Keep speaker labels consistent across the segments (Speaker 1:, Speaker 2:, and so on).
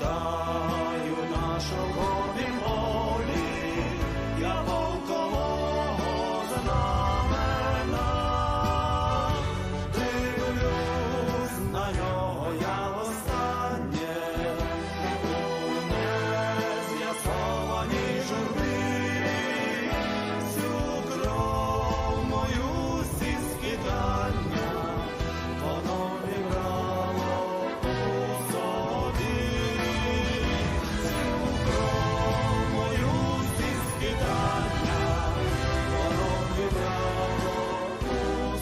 Speaker 1: Вітаю нашого волі, я полкового знамена, дивлюсь на нього я востаннє, у нез'ясованій журбі, всю кров мою всі скидання, воно вібрало у собі, всю кров мою всі скидання, воно вібрало у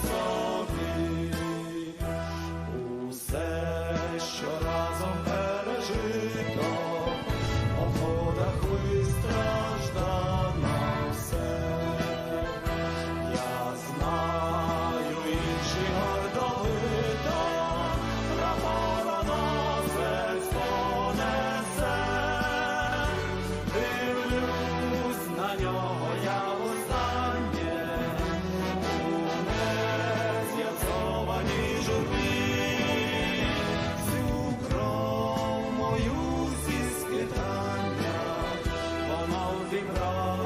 Speaker 1: собі. Усе, що разом пережито, в обходах вистраждано все. Я знаю, інші гордовито прапороносець понесе. Дивлюсь на нього я востаннє, у нез'ясованій журбі, всю кров мою зі скитання, воно вібрало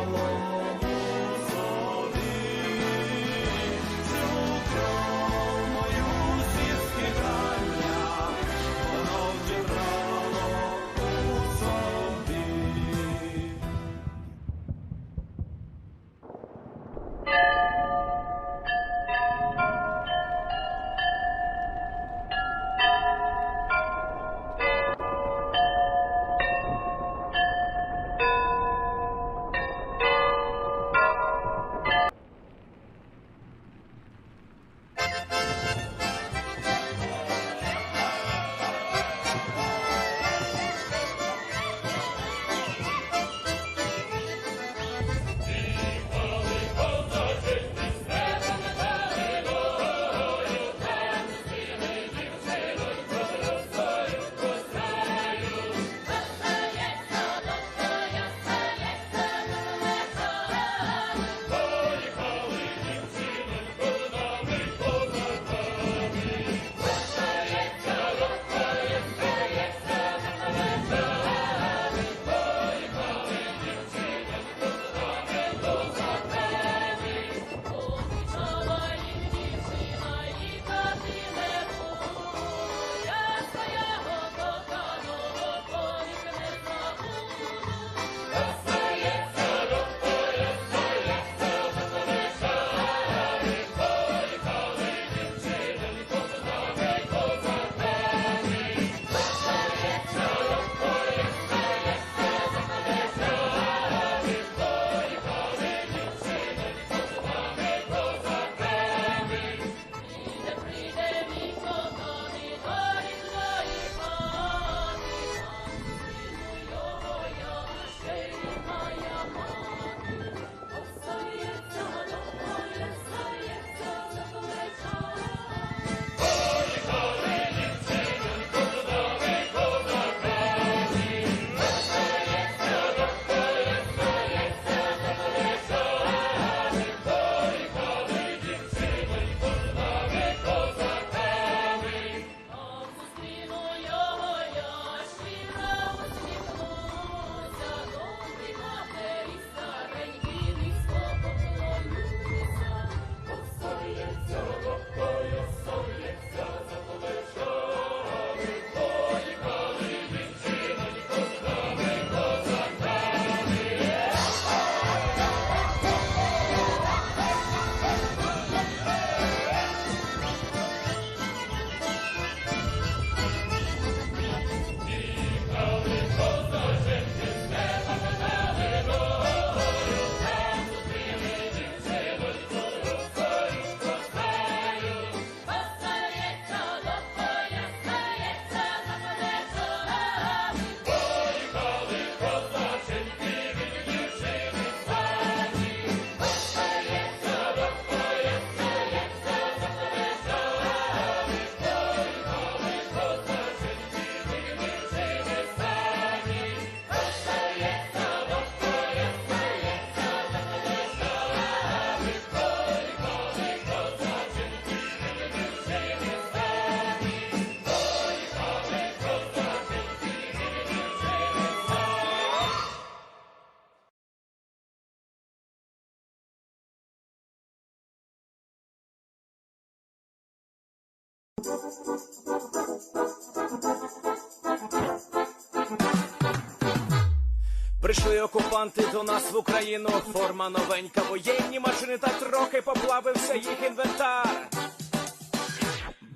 Speaker 1: Прийшли окупанти до нас в Україну, форма новенька, воєнні машини та трохи поплавився їх інвентар.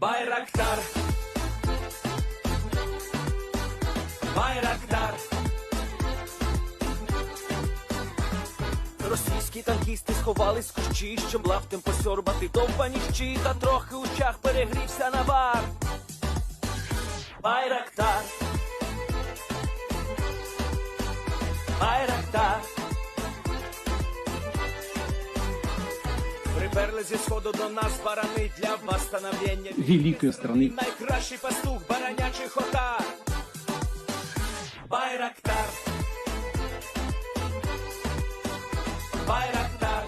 Speaker 1: Байрактар, Байрактар. Російські танкісти сховались в кущі, щоб лаптем посьорбати довбані щі, та трохи у чах перегрівся навар. Байрактар, Байрактар. Приперли зі сходу до нас барани для восстановлення
Speaker 2: великої страни.
Speaker 1: Найкращий пастух баранячий хотар. Байрактар, Байрактар.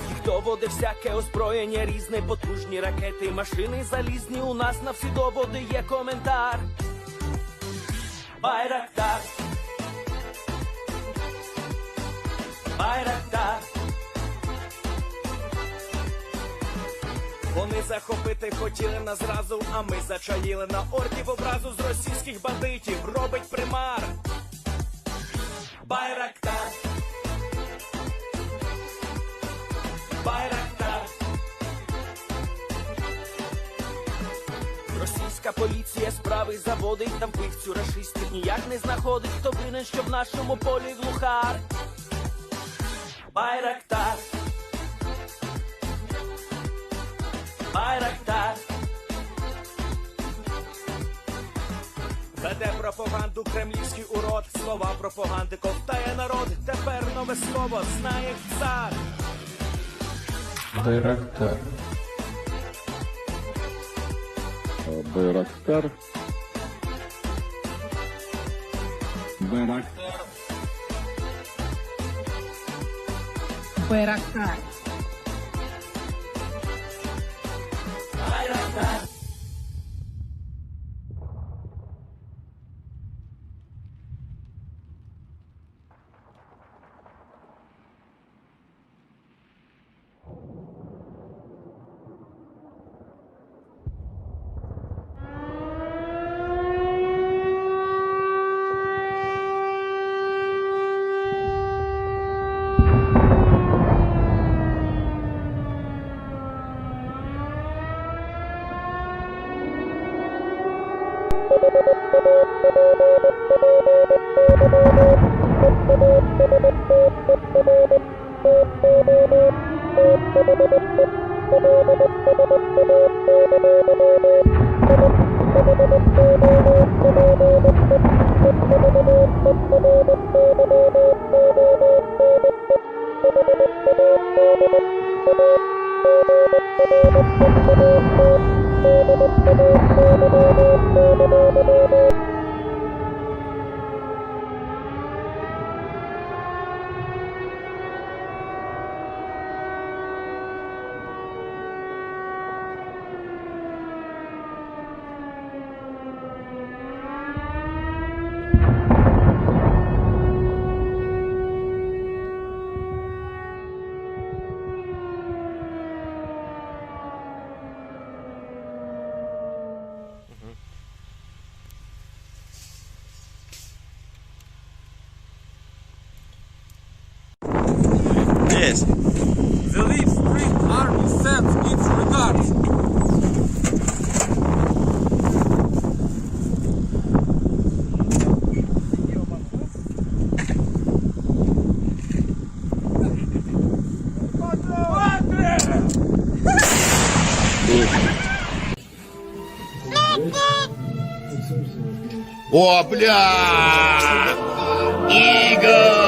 Speaker 1: Їх доводи всяке озброєння різне, потужні ракети, машини залізні, у нас на всі доводи є коментар. Байрактар, Байрактар. Вони захопити хотіли нас зразу, а ми зачаїли на орків образу з російських бандитів, робить примар. Байрактар, Байрактар. Російська поліція справи заводить, там пивцю рашистів ніяк не знаходить, хто винен, що в нашому полі глухар. Байрактар, Байрактар. Веде пропаганду кремлівський урод, слова пропаганди ковтає народ, тепер нове слово знає цар.
Speaker 2: Байрактар.
Speaker 3: Байрактар.
Speaker 2: Байрактар.
Speaker 4: Байрактар.
Speaker 1: Байрактар.
Speaker 5: Yes.
Speaker 6: The Leaf Spring Army sends its regards.
Speaker 5: О, бля! Игорь!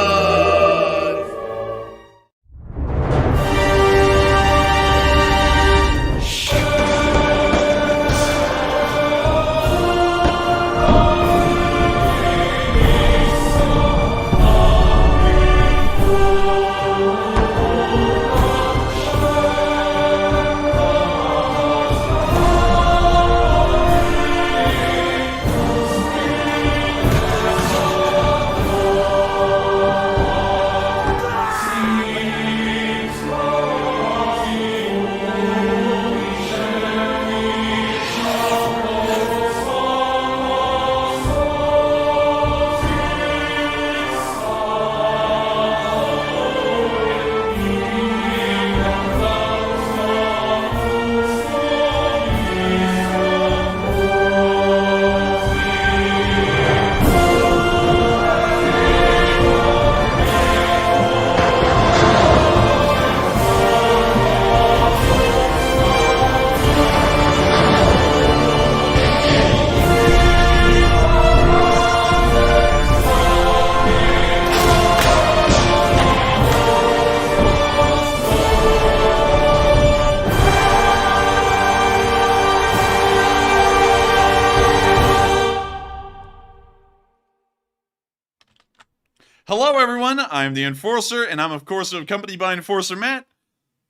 Speaker 2: Hello, everyone. I'm the Enforcer, and I'm, of course, accompanied by Enforcer Matt.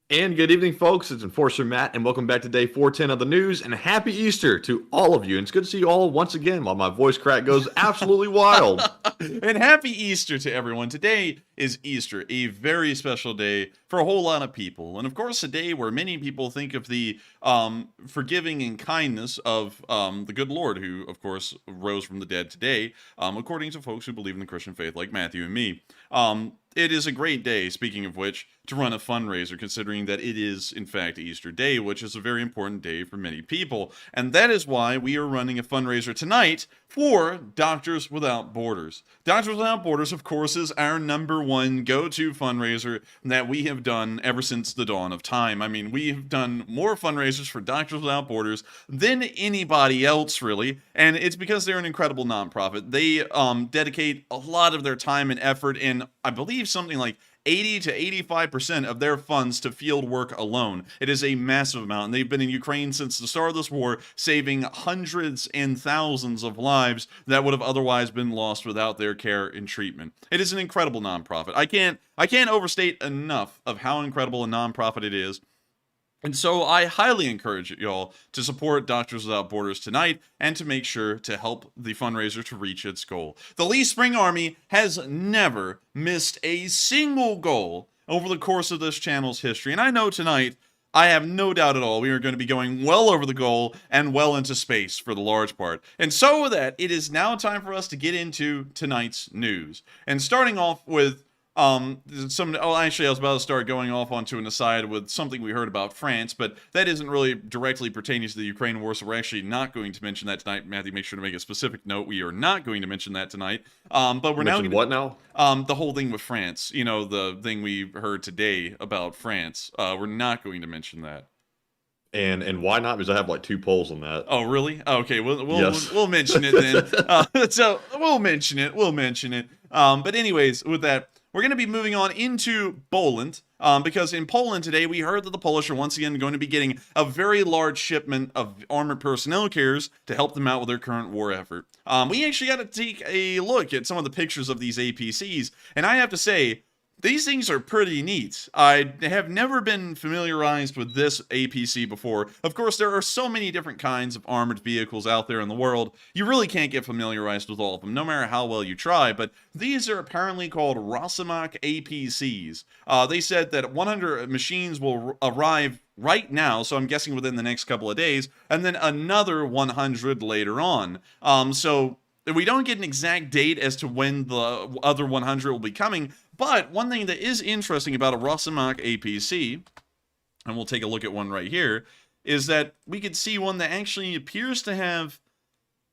Speaker 3: And good evening, folks. It's Enforcer Matt, and welcome back to day 410 of the news. And happy Easter to all of you. And it's good to see you all once again while my voice crack goes absolutely wild.
Speaker 2: And happy Easter to everyone. Today is Easter, a very special day for a whole lot of people. And of course, a day where many people think of the forgiving and kindness of the good Lord, who, of course, rose from the dead today, according to folks who believe in the Christian faith like Matthew and me. It is a great day, speaking of which, to run a fundraiser, considering that it is, in fact, Easter Day, which is a very important day for many people. And that is why we are running a fundraiser tonight for Doctors Without Borders. Doctors Without Borders, of course, is our #1 go-to fundraiser that we have done ever since the dawn of time. I mean, we have done more fundraisers for Doctors Without Borders than anybody else, really, and it's because they're an incredible nonprofit. They dedicate a lot of their time and effort, and I believe something like 80 to 85% of their funds to field work alone. It is a massive amount, and they've been in Ukraine since the start of this war, saving hundreds and thousands of lives that would have otherwise been lost without their care and treatment. It is an incredible nonprofit. I can't overstate enough of how incredible a nonprofit it is. And so I highly encourage y'all to support Doctors Without Borders tonight and to make sure to help the fundraiser to reach its goal. The Lee Spring Army has never missed a single goal over the course of this channel's history. And I know tonight, I have no doubt at all, we are going to be going well over the goal and well into space for the large part. And so with that, it is now time for us to get into tonight's news. And starting off with actually, I was about to start going off onto an aside with something we heard about France, but that isn't really directly pertaining to the Ukraine war, so we're actually not going to mention that tonight. Matthew, make sure to make a specific note. We are not going to mention that tonight. But we're
Speaker 3: Mention what now?
Speaker 2: The whole thing with France. You know, the thing we heard today about France. We're not going to mention that.
Speaker 3: And why not? Because I have like 2 polls on that.
Speaker 2: Oh, really? Okay,
Speaker 3: Yes.
Speaker 2: we'll mention it then. So we'll mention it. But anyways, with that, we're going to be moving on into Poland, because in Poland today, we heard that the Polish are once again going to be getting a very large shipment of armored personnel carriers to help them out with their current war effort. We actually got to take a look at some of the pictures of these APCs, and I have to say, these things are pretty neat. I have never been familiarized with this APC before. Of course, there are so many different kinds of armored vehicles out there in the world, you really can't get familiarized with all of them, no matter how well you try, but these are apparently called Rosomach APCs. They said that 100 machines will arrive right now, so I'm guessing within the next couple of days, and then another 100 later on. So we don't get an exact date as to when the other 100 will be coming, but one thing that is interesting about a Rosomach APC, and we'll take a look at one right here, is that we could see one that actually appears to have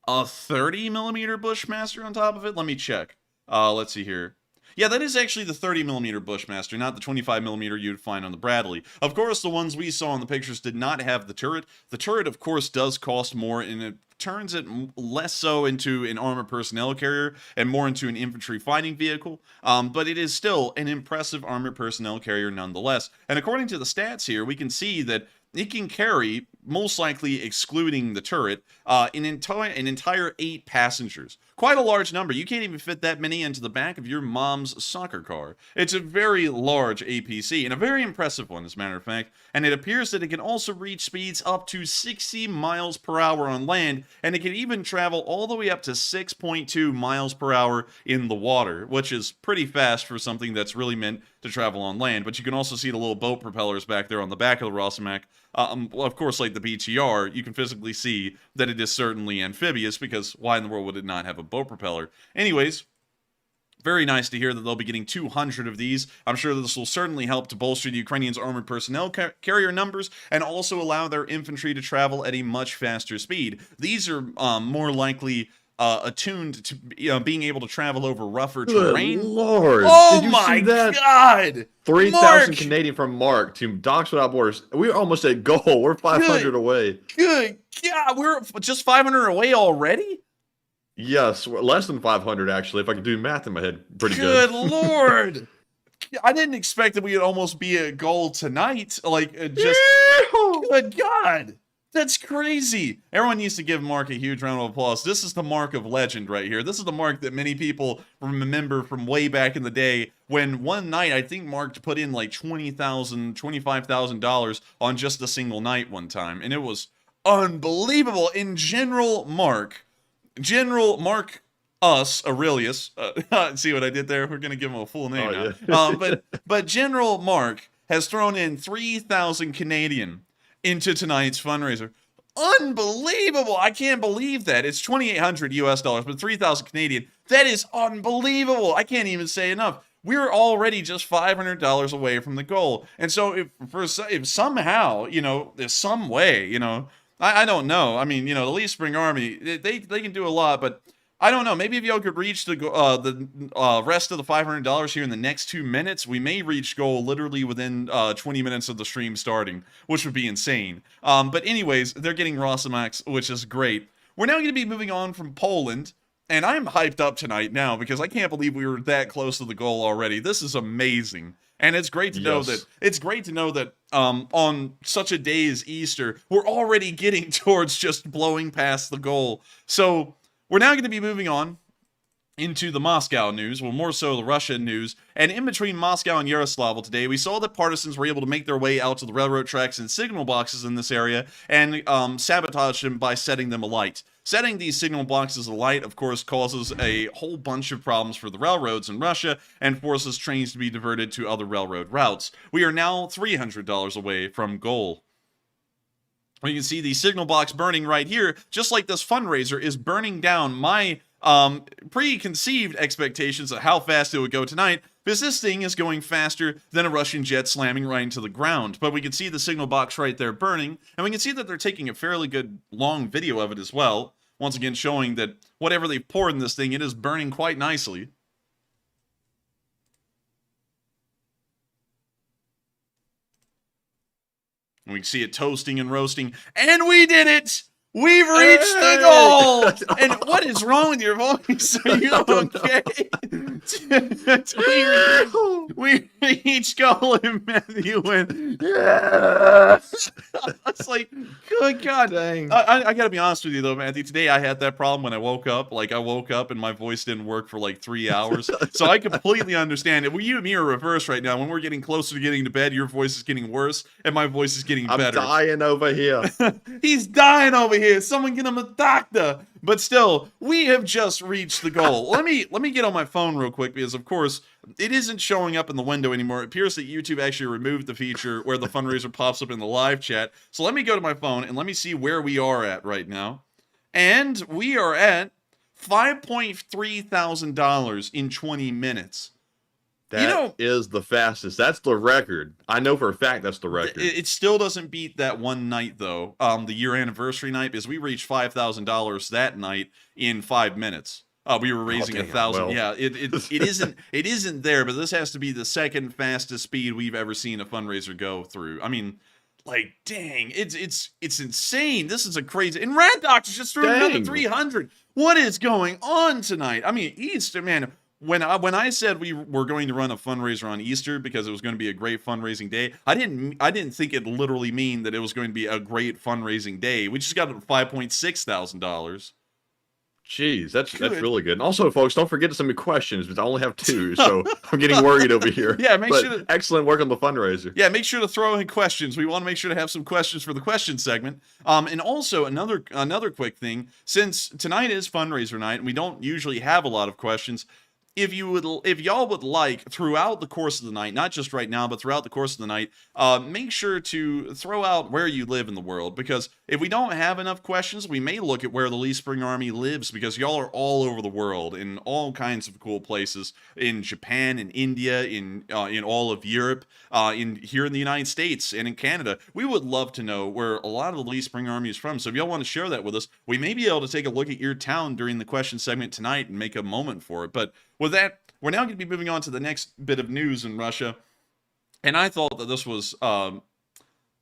Speaker 2: a 30mm Bushmaster on top of it. Let me check. Let's see here. Yeah, that is actually the 30mm Bushmaster, not the 25mm you'd find on the Bradley. Of course, the ones we saw in the pictures did not have the turret. The turret, of course, does cost more, and it turns it less so into an armored personnel carrier and more into an infantry fighting vehicle, but it is still an impressive armored personnel carrier nonetheless. And according to the stats here, we can see that it can carry, most likely excluding the turret, an entire 8 passengers. Quite a large number. You can't even fit that many into the back of your mom's soccer car. It's a very large APC, and a very impressive one, as a matter of fact, and it appears that it can also reach speeds up to 60 miles per hour on land, and it can even travel all the way up to 6.2 miles per hour in the water, which is pretty fast for something that's really meant to travel on land. But you can also see the little boat propellers back there on the back of the Rosomach. Of course, like the BTR, you can physically see that it is certainly amphibious, because why in the world would it not have a boat propeller? Anyways, very nice to hear that they'll be getting 200 of these. I'm sure this will certainly help to bolster the Ukrainians' armored personnel carrier numbers and also allow their infantry to travel at a much faster speed. These are more likely attuned to being able to travel over rougher terrain.
Speaker 3: Good Lord.
Speaker 2: Oh
Speaker 3: Did you
Speaker 2: my
Speaker 3: see that?
Speaker 2: God!
Speaker 3: 3,000
Speaker 2: Mark!
Speaker 3: Canadian from Mark to Docs Without Borders. We're almost at goal. We're 500 away.
Speaker 2: Good God, we're just 500 away already?
Speaker 3: Yes, we're less than 500 actually, if I can do math in my head pretty
Speaker 2: Good
Speaker 3: good.
Speaker 2: Lord! I didn't expect that we would almost be at goal tonight. Like, just...
Speaker 3: Yeehaw!
Speaker 2: Good God! That's crazy. Everyone needs to give Mark a huge round of applause. This is the mark of legend right here. This is the mark that many people remember from way back in the day when one night, I think Mark put in like $20,000, $25,000 on just a single night one time. And it was unbelievable. In General Mark Aurelius, see what I did there? We're going to give him a full name now. Yeah. But General Mark has thrown in 3,000 Canadian into tonight's fundraiser. Unbelievable. I can't believe that. It's 2,800 US dollars, but 3,000 Canadian. That is unbelievable. I can't even say enough. We're already just $500 away from the goal. And so if somehow, there's some way, I don't know. I mean, the Leaf Spring Army, they can do a lot, but I don't know. Maybe if y'all could reach the rest of the $500 here in the next 2 minutes, we may reach goal literally within 20 minutes of the stream starting, which would be insane. But anyways, they're getting Rosamax, which is great. We're now going to be moving on from Poland, and I'm hyped up tonight now because I can't believe we were that close to the goal already. This is amazing. And it's great to know that on such a day as Easter, we're already getting towards just blowing past the goal. So we're now going to be moving on into the Moscow news, well, more so the Russian news. And in between Moscow and Yaroslavl today, we saw that partisans were able to make their way out to the railroad tracks and signal boxes in this area and sabotage them by setting them alight. Setting these signal boxes alight, of course, causes a whole bunch of problems for the railroads in Russia and forces trains to be diverted to other railroad routes. We are now $300 away from goal. You can see the signal box burning right here, just like this fundraiser is burning down my preconceived expectations of how fast it would go tonight, because this thing is going faster than a Russian jet slamming right into the ground. But we can see the signal box right there burning, and we can see that they're taking a fairly good long video of it as well, once again showing that whatever they've poured in this thing, it is burning quite nicely. And we can see it toasting and roasting. And we did it! We've reached the goal! And what is wrong with your voice? Are you okay? we reached goal, and Matthew went, yeah! It's like, good God.
Speaker 3: Dang.
Speaker 2: I gotta be honest with you though, Matthew. Today I had that problem when I woke up. Like, I woke up and my voice didn't work for like 3 hours. So I completely understand it. Well, you and me are reversed right now. When we're getting closer to getting to bed, your voice is getting worse, and my voice is getting better.
Speaker 3: I'm dying over here.
Speaker 2: He's dying over here. Someone get him a doctor. But still, we have just reached the goal. Let me get on my phone real quick, because of course it isn't showing up in the window anymore. It appears that YouTube actually removed the feature where the fundraiser pops up in the live chat. So let me go to my phone and let me see where we are at right now. And we are at $5.3 thousand in 20 minutes.
Speaker 3: That is the fastest. That's the record. I know for a fact that's the record.
Speaker 2: It still doesn't beat that one night, though, the year anniversary night, because we reached $5,000 that night in 5 minutes. We were raising 1,000. Well. Yeah, it isn't there, but this has to be the second fastest speed we've ever seen a fundraiser go through. I mean, like, dang, it's insane. This is a crazy. And Rat Doctor just threw another 300. What is going on tonight? I mean, Easter, man. When I said we were going to run a fundraiser on Easter because it was going to be a great fundraising day, I didn't think it literally mean that it was going to be a great fundraising day. We just got $5.6 thousand.
Speaker 3: Jeez, that's really good. And also, folks, don't forget to send me questions, because I only have 2, so I'm getting worried over here.
Speaker 2: Yeah,
Speaker 3: excellent work on the fundraiser.
Speaker 2: Yeah, make sure to throw in questions. We want to make sure to have some questions for the question segment. And also another quick thing, since tonight is fundraiser night and we don't usually have a lot of questions, if y'all would like, throughout the course of the night, not just right now, but throughout the course of the night, make sure to throw out where you live in the world, because if we don't have enough questions, we may look at where the Leaf Spring Army lives, because y'all are all over the world, in all kinds of cool places, in Japan, in India, in all of Europe, here in the United States, and in Canada. We would love to know where a lot of the Leaf Spring Army is from, so if y'all want to share that with us, we may be able to take a look at your town during the question segment tonight and make a moment for it. But with that, we're now going to be moving on to the next bit of news in Russia. And I thought that this was, I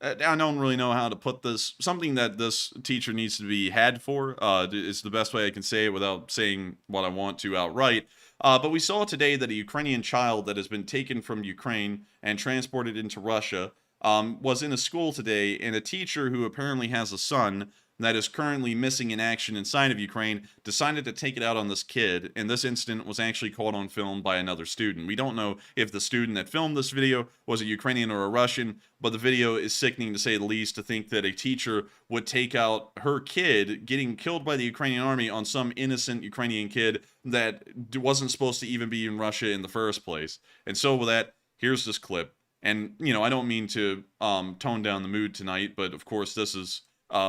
Speaker 2: don't really know how to put this, something that this teacher needs to be had for. It's the best way I can say it without saying what I want to outright. But we saw today that a Ukrainian child that has been taken from Ukraine and transported into Russia was in a school today, and a teacher who apparently has a son that is currently missing in action inside of Ukraine decided to take it out on this kid, and this incident was actually caught on film by another student. We don't know if the student that filmed this video was a Ukrainian or a Russian, but the video is sickening to say the least, to think that a teacher would take out her kid getting killed by the Ukrainian army on some innocent Ukrainian kid that wasn't supposed to even be in Russia in the first place. And so with that, here's this clip. And, you know, I don't mean to tone down the mood tonight, but of course this is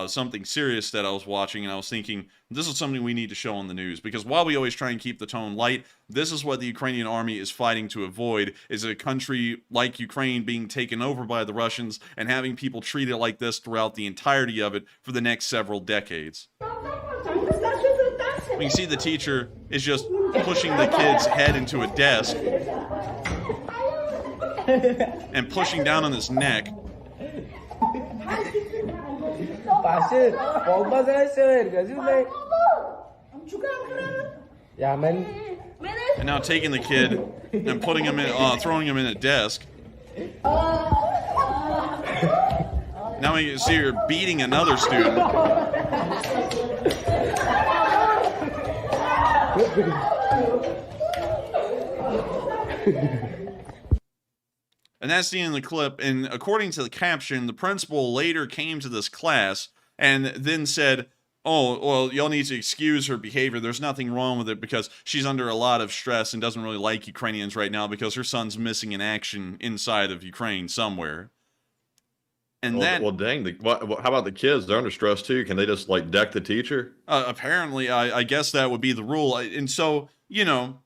Speaker 2: something serious that I was watching, and I was thinking, this is something we need to show on the news, because while we always try and keep the tone light, this is what the Ukrainian army is fighting to avoid, is a country like Ukraine being taken over by the Russians and having people treat it like this throughout the entirety of it for the next several decades. You see the teacher is just pushing the kid's head into a desk and pushing down on his neck. And now taking the kid and putting him in, throwing him in a desk. Now you see her beating another student. And that's the end of the clip. And according to the caption, the principal later came to this class and then said, oh, well, y'all need to excuse her behavior. There's nothing wrong with it because she's under a lot of stress and doesn't really like Ukrainians right now because her son's missing in action inside of Ukraine somewhere. And
Speaker 3: well, dang, how about the kids? They're under stress too. Can they just like deck the teacher?
Speaker 2: Apparently, I guess that would be the rule. And so, you know,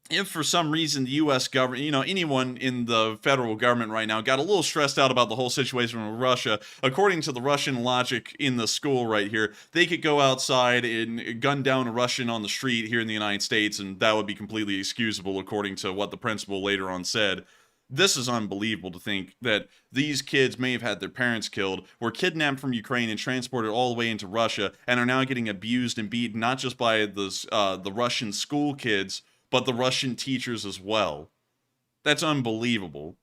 Speaker 2: if for some reason the U.S. government, you know, anyone in the federal government right now got a little stressed out about the whole situation with Russia, according to the Russian logic in the school right here, they could go outside and gun down a Russian on the street here in the United States, and that would be completely excusable, according to what the principal later on said. This is unbelievable to think that these kids may have had their parents killed, were kidnapped from Ukraine and transported all the way into Russia, and are now getting abused and beaten not just by the Russian school kids, but the Russian teachers as well. That's unbelievable.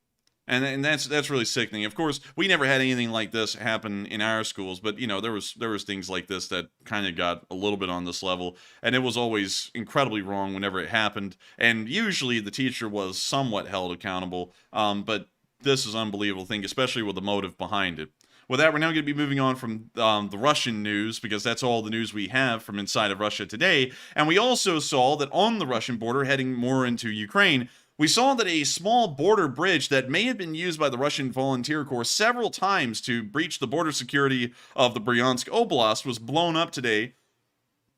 Speaker 2: And that's really sickening. Of course, we never had anything like this happen in our schools, but you know, there was things like this that kind of got a little bit on this level, and it was always incredibly wrong whenever it happened. And usually the teacher was somewhat held accountable, but this is an unbelievable thing, especially with the motive behind it. With that, we're now going to be moving on from the Russian news, because that's all the news we have from inside of Russia today. And we also saw that on the Russian border, heading more into Ukraine, we saw that a small border bridge that may have been used by the Russian Volunteer Corps several times to breach the border security of the Bryansk Oblast was blown up today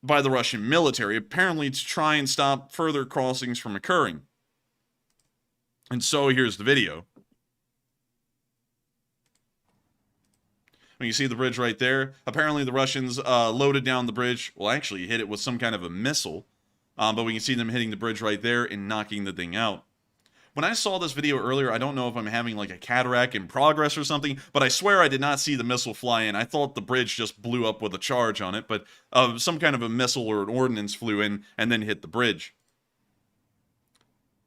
Speaker 2: by the Russian military, apparently to try and stop further crossings from occurring. And so here's the video. You see the bridge right there. Apparently the Russians loaded down the bridge. Well, actually hit it with some kind of a missile. But we can see them hitting the bridge right there and knocking the thing out. When I saw this video earlier, I don't know if I'm having like a cataract in progress or something, but I swear I did not see the missile fly in. I thought the bridge just blew up with a charge on it, but some kind of a missile or an ordnance flew in and then hit the bridge.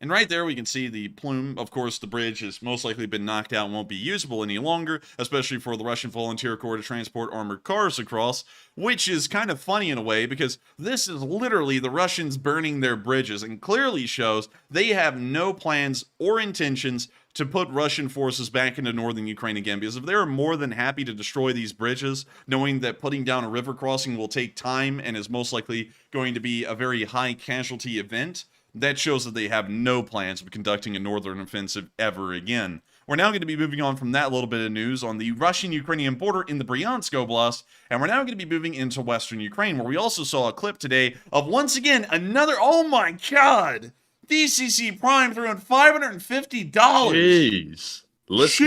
Speaker 2: And right there we can see the plume. Of course, the bridge has most likely been knocked out and won't be usable any longer, especially for the Russian Volunteer Corps to transport armored cars across, which is kind of funny in a way, because this is literally the Russians burning their bridges and clearly shows they have no plans or intentions to put Russian forces back into northern Ukraine again, because if they're more than happy to destroy these bridges, knowing that putting down a river crossing will take time and is most likely going to be a very high casualty event, that shows that they have no plans of conducting a northern offensive ever again. We're now going to be moving on from that little bit of news on the Russian-Ukrainian border in the Bryansk Oblast, and we're now going to be moving into western Ukraine, where we also saw a clip today of, once again, another, oh my god, DCC Prime throwing $550.
Speaker 3: Jeez. Let's go.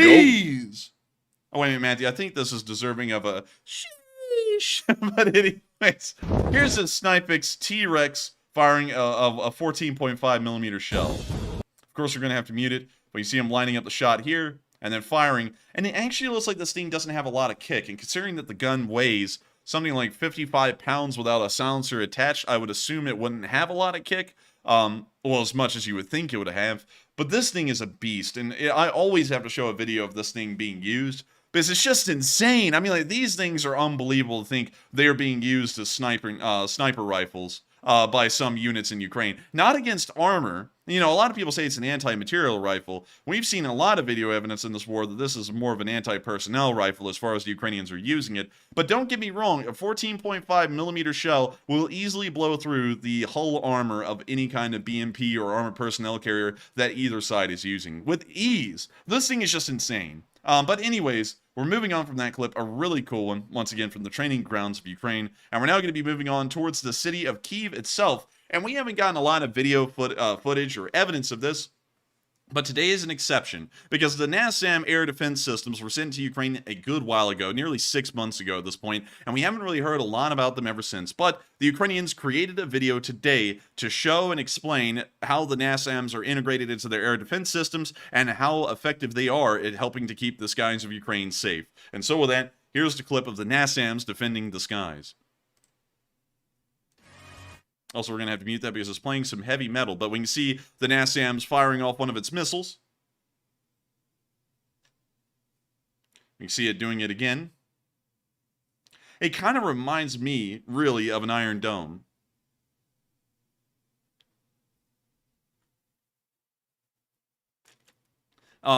Speaker 2: Oh, wait a minute, Matthew, I think this is deserving of a sheesh. But anyways, here's a Snipix T-Rex firing a 14.5 millimeter shell. Of course, we're going to have to mute it, but you see him lining up the shot here, and then firing, and it actually looks like this thing doesn't have a lot of kick, and considering that the gun weighs something like 55 pounds without a silencer attached, I would assume it wouldn't have a lot of kick. Well, as much as you would think it would have. But this thing is a beast, and I always have to show a video of this thing being used, because it's just insane. I mean, like, these things are unbelievable to think they are being used as sniper rifles by some units in Ukraine. Not against armor. You know, a lot of people say it's an anti-material rifle. We've seen a lot of video evidence in this war that this is more of an anti-personnel rifle as far as the Ukrainians are using it. But don't get me wrong, a 14.5 millimeter shell will easily blow through the hull armor of any kind of BMP or armored personnel carrier that either side is using. With ease. This thing is just insane. But anyways, we're moving on from that clip, a really cool one, once again from the training grounds of Ukraine, and we're now going to be moving on towards the city of Kyiv itself, and we haven't gotten a lot of video footage or evidence of this, but today is an exception, because the Nasams air defense systems were sent to Ukraine a good while ago, nearly 6 months ago at this point, and we haven't really heard a lot about them ever since. But the Ukrainians created a video today to show and explain how the Nasams are integrated into their air defense systems and how effective they are at helping to keep the skies of Ukraine safe. And so with that, here's the clip of the Nasams defending the skies. Also, we're going to have to mute that because it's playing some heavy metal, but we can see the Nasams firing off one of its missiles. You can see it doing it again. It kind of reminds me, really, of an Iron Dome.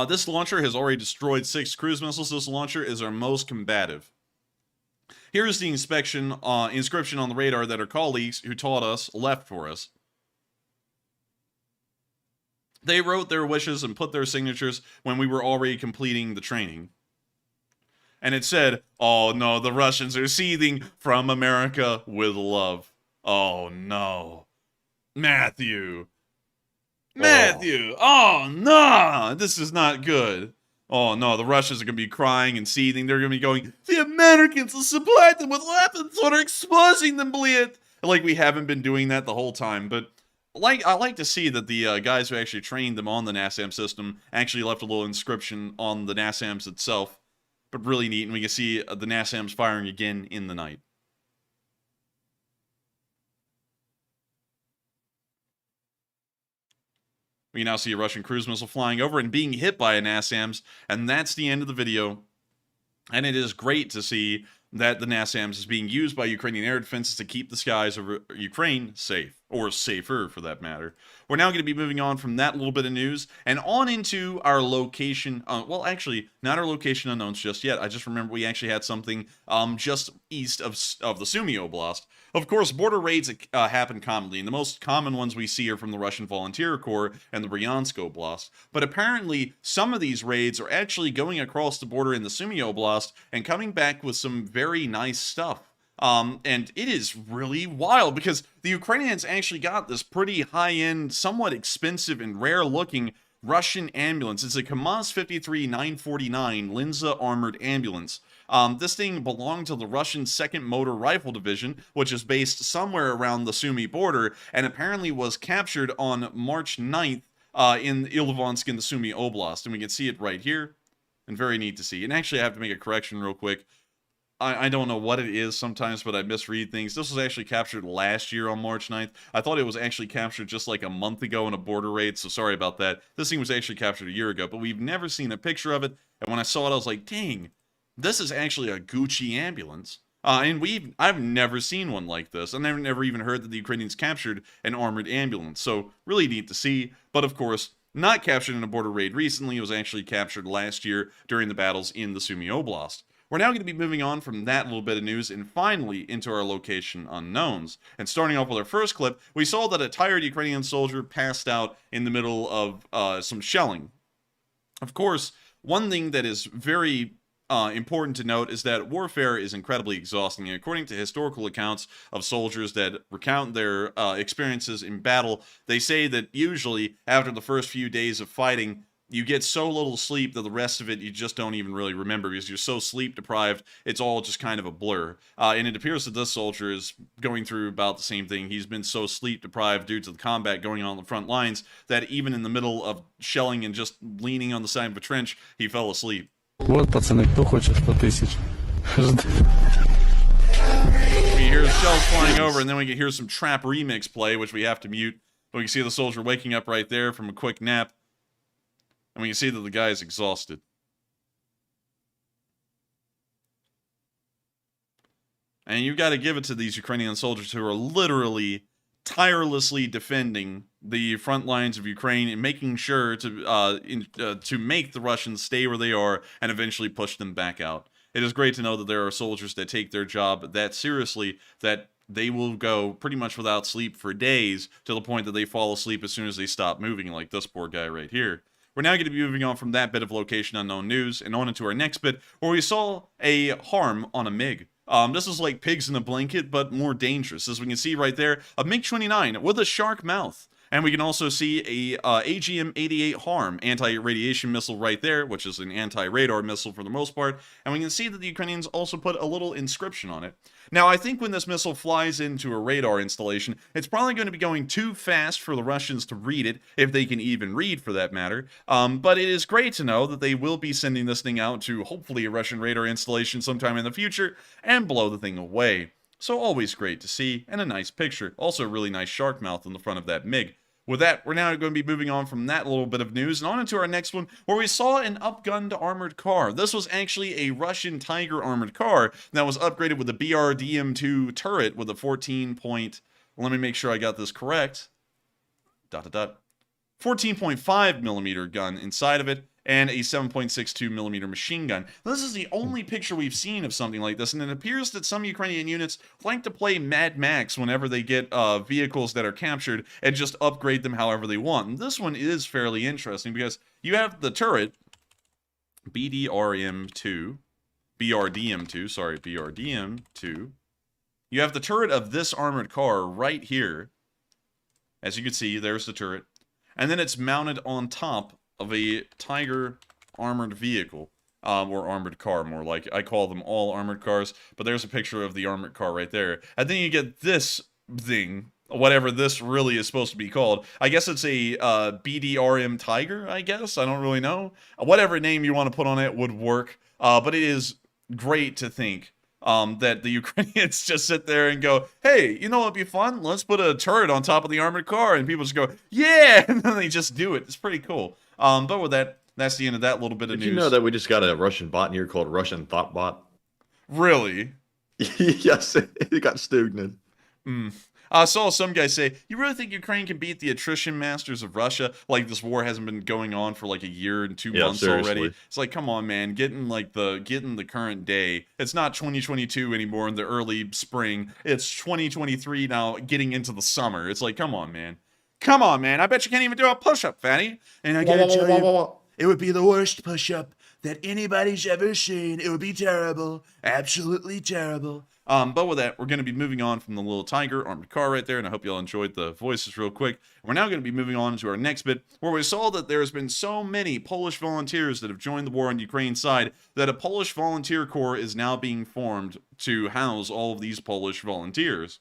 Speaker 2: This launcher has already destroyed 6 cruise missiles. This launcher is our most combative. Here is the inscription on the radar that our colleagues who taught us left for us. They wrote their wishes and put their signatures when we were already completing the training. And it said, "Oh no, the Russians are seething from America with love." Oh no. Matthew, oh no, this is not good. Oh no, the Russians are going to be crying and seething. They're going to be going, "The Americans will supply them with weapons that are exposing them, bleed." Like we haven't been doing that the whole time. But I like to see that the guys who actually trained them on the NASAMS system actually left a little inscription on the NASAMS itself. But really neat, and we can see the NASAMS firing again in the night. We can now see a Russian cruise missile flying over and being hit by a NASAMS, and that's the end of the video. And it is great to see that the NASAMS is being used by Ukrainian air defenses to keep the skies over Ukraine safe, or safer for that matter. We're now going to be moving on from that little bit of news and on into our location. Well, actually, not our location unknowns just yet. I just remember we actually had something just east of the Sumy Oblast. Of course, border raids happen commonly, and the most common ones we see are from the Russian Volunteer Corps and the Bryansk Oblast. But apparently, some of these raids are actually going across the border in the Sumy Oblast and coming back with some very nice stuff. And it is really wild because the Ukrainians actually got this pretty high-end, somewhat expensive and rare-looking Russian ambulance. It's a KAMAZ 53-949 Linza armored ambulance. This thing belonged to the Russian 2nd Motor Rifle Division, which is based somewhere around the Sumy border, and apparently was captured on March 9th in Ilovaisk in the Sumy Oblast. And we can see it right here, and very neat to see. And actually, I have to make a correction real quick. I don't know what it is sometimes, but I misread things. This was actually captured last year on March 9th. I thought it was actually captured just like a month ago in a border raid, so sorry about that. This thing was actually captured a year ago, but we've never seen a picture of it. And when I saw it, I was like, dang, this is actually a Gucci ambulance. And I've never seen one like this. I've never even heard that the Ukrainians captured an armored ambulance. So really neat to see. But of course, not captured in a border raid recently. It was actually captured last year during the battles in the Sumy Oblast. We're now going to be moving on from that little bit of news and finally into our location unknowns. And starting off with our first clip, we saw that a tired Ukrainian soldier passed out in the middle of some shelling. Of course, one thing that is very important to note is that warfare is incredibly exhausting. And according to historical accounts of soldiers that recount their experiences in battle, they say that usually after the first few days of fighting, you get so little sleep that the rest of it you just don't even really remember because you're so sleep deprived, it's all just kind of a blur. And it appears that this soldier is going through about the same thing. He's been so sleep deprived due to the combat going on the front lines that even in the middle of shelling and just leaning on the side of a trench, he fell asleep.
Speaker 6: Вот, пацаны, кто хочет 100 000?
Speaker 2: shells flying over, and then we can hear some trap remix play, which we have to mute. But we can see the soldier waking up right there from a quick nap. And we can see that the guy is exhausted. And you've got to give it to these Ukrainian soldiers who are literally tirelessly defending the front lines of Ukraine and making sure to make the Russians stay where they are and eventually push them back out. It is great to know that there are soldiers that take their job that seriously, that they will go pretty much without sleep for days to the point that they fall asleep as soon as they stop moving, like this poor guy right here. We're now going to be moving on from that bit of location unknown news and on into our next bit where we saw a harm on a MiG. This is like pigs in a blanket, but more dangerous. As we can see right there, a MiG-29 with a shark mouth. And we can also see a AGM-88 HARM anti-radiation missile right there, which is an anti-radar missile for the most part. And we can see that the Ukrainians also put a little inscription on it. Now, I think when this missile flies into a radar installation, it's probably going to be going too fast for the Russians to read it, if they can even read for that matter. But it is great to know that they will be sending this thing out to hopefully a Russian radar installation sometime in the future and blow the thing away. So always great to see, and a nice picture. Also a really nice shark mouth on the front of that MiG. With that, we're now going to be moving on from that little bit of news and on into our next one, where we saw an upgunned armored car. This was actually a Russian Tiger armored car that was upgraded with a BRDM2 turret with a 14 point... Let me make sure I got this correct. 14.5 millimeter gun inside of it, and a 7.62 millimeter machine gun. This is the only picture we've seen of something like this, and it appears that some Ukrainian units like to play Mad Max whenever they get vehicles that are captured and just upgrade them however they want. And this one is fairly interesting because you have the turret, BRDM2. You have the turret of this armored car right here. As you can see, there's the turret. And then it's mounted on top of a Tiger armored vehicle, or armored car, more like. I call them all armored cars, but there's a picture of the armored car right there. And then you get this thing, whatever this really is supposed to be called. I guess it's a BDRM Tiger, I guess. I don't really know. Whatever name you want to put on it would work, but it is great to think that the Ukrainians just sit there and go, hey, you know what'd be fun? Let's put a turret on top of the armored car, and people just go, yeah, and then they just do it. It's pretty cool. But with that, that's the end of that little bit of news.
Speaker 3: Did you know that we just got a Russian bot in here called Russian Thought Bot?
Speaker 2: Really?
Speaker 3: Yes, it got student.
Speaker 2: I saw some guy say, you really think Ukraine can beat the attrition masters of Russia? Like, this war hasn't been going on for like a year and 2 months
Speaker 3: seriously.
Speaker 2: already. It's like, come on, man, getting the current day. It's not 2022 anymore in the early spring. It's 2023 now, getting into the summer. It's like, come on, man. Come on, man. I bet you can't even do a push-up, Fatty. And I gotta tell you, it would be the worst push-up that anybody's ever seen. It would be terrible. Absolutely terrible. But with that, we're going to be moving on from the little Tiger armored car right there, and I hope you all enjoyed the voices real quick. We're now going to be moving on to our next bit, where we saw that there's been so many Polish volunteers that have joined the war on Ukraine's side that a Polish volunteer corps is now being formed to house all of these Polish volunteers.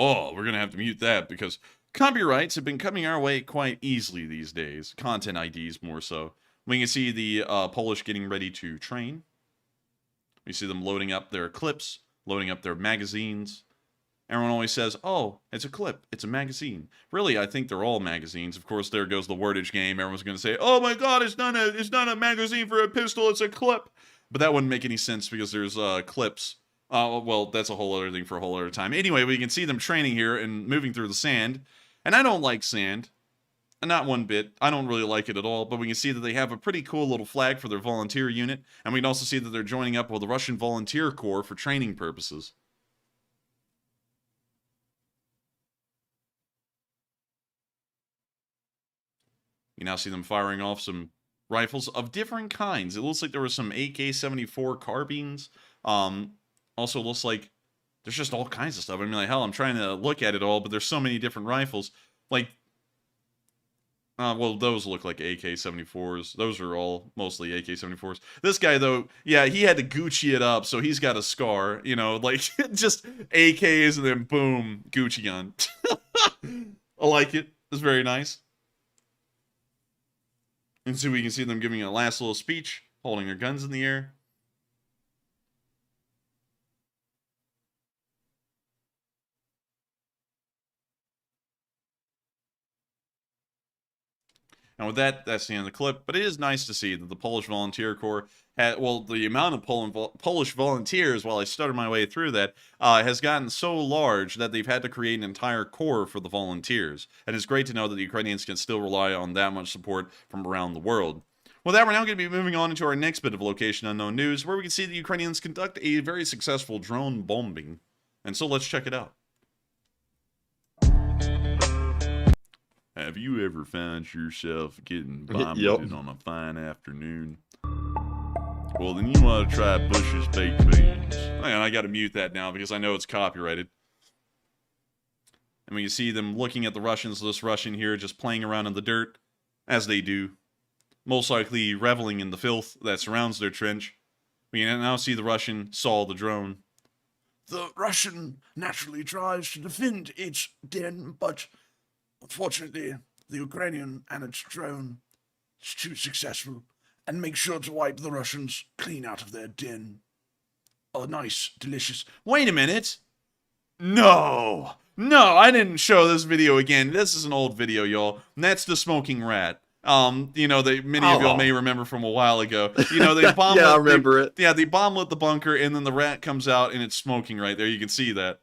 Speaker 2: Oh, we're going to have to mute that because copyrights have been coming our way quite easily these days. Content IDs more so. We can see the Polish getting ready to train. We see them loading up their clips, loading up their magazines. Everyone always says, oh, it's a clip, it's a magazine. Really, I think they're all magazines. Of course, there goes the wordage game. Everyone's going to say, oh my god, it's not a magazine for a pistol, it's a clip. But that wouldn't make any sense because there's clips. Well, that's a whole other thing for a whole other time. Anyway, we can see them training here and moving through the sand. And I don't like sand. Not one bit. I don't really like it at all, but we can see that they have a pretty cool little flag for their volunteer unit, and we can also see that they're joining up with the Russian Volunteer Corps for training purposes. You now see them firing off some rifles of different kinds. It looks like there were some AK-74 carbines. Also looks like there's just all kinds of stuff. I mean, like, hell, I'm trying to look at it all, but there's so many different rifles. Like, well, those look like AK-74s. Those are all mostly AK-74s. This guy, though, yeah, he had to Gucci it up, so he's got a scar. You know, like, just AKs and then boom, Gucci gun. I like it. It's very nice. And so we can see them giving a last little speech, holding their guns in the air. And with that, that's the end of the clip. But it is nice to see that the Polish Volunteer Corps had, well, the amount of Polish volunteers, while I stuttered my way through that, has gotten so large that they've had to create an entire corps for the volunteers. And it's great to know that the Ukrainians can still rely on that much support from around the world. With that, we're now going to be moving on into our next bit of Location Unknown news, where we can see the Ukrainians conduct a very successful drone bombing. And so let's check it out. Have you ever found yourself getting vomited on a fine afternoon? Well, then you want to try Bush's baked beans. Hang on, I got to mute that now because I know it's copyrighted. And we can see them looking at the Russians, this Russian here, just playing around in the dirt, as they do. Most likely reveling in the filth that surrounds their trench. We can now see the Russian saw the drone.
Speaker 4: The Russian naturally tries to defend its den, but unfortunately, the Ukrainian and its drone is too successful and makes sure to wipe the Russians clean out of their den. A nice, delicious...
Speaker 2: Wait a minute! No! No, I didn't show this video again. This is an old video, y'all. And that's the smoking rat. You know, many of y'all may remember from a while ago. You know, they bomb
Speaker 3: I remember it.
Speaker 2: Yeah, they bomblet the bunker, and then the rat comes out, and it's smoking right there. You can see that.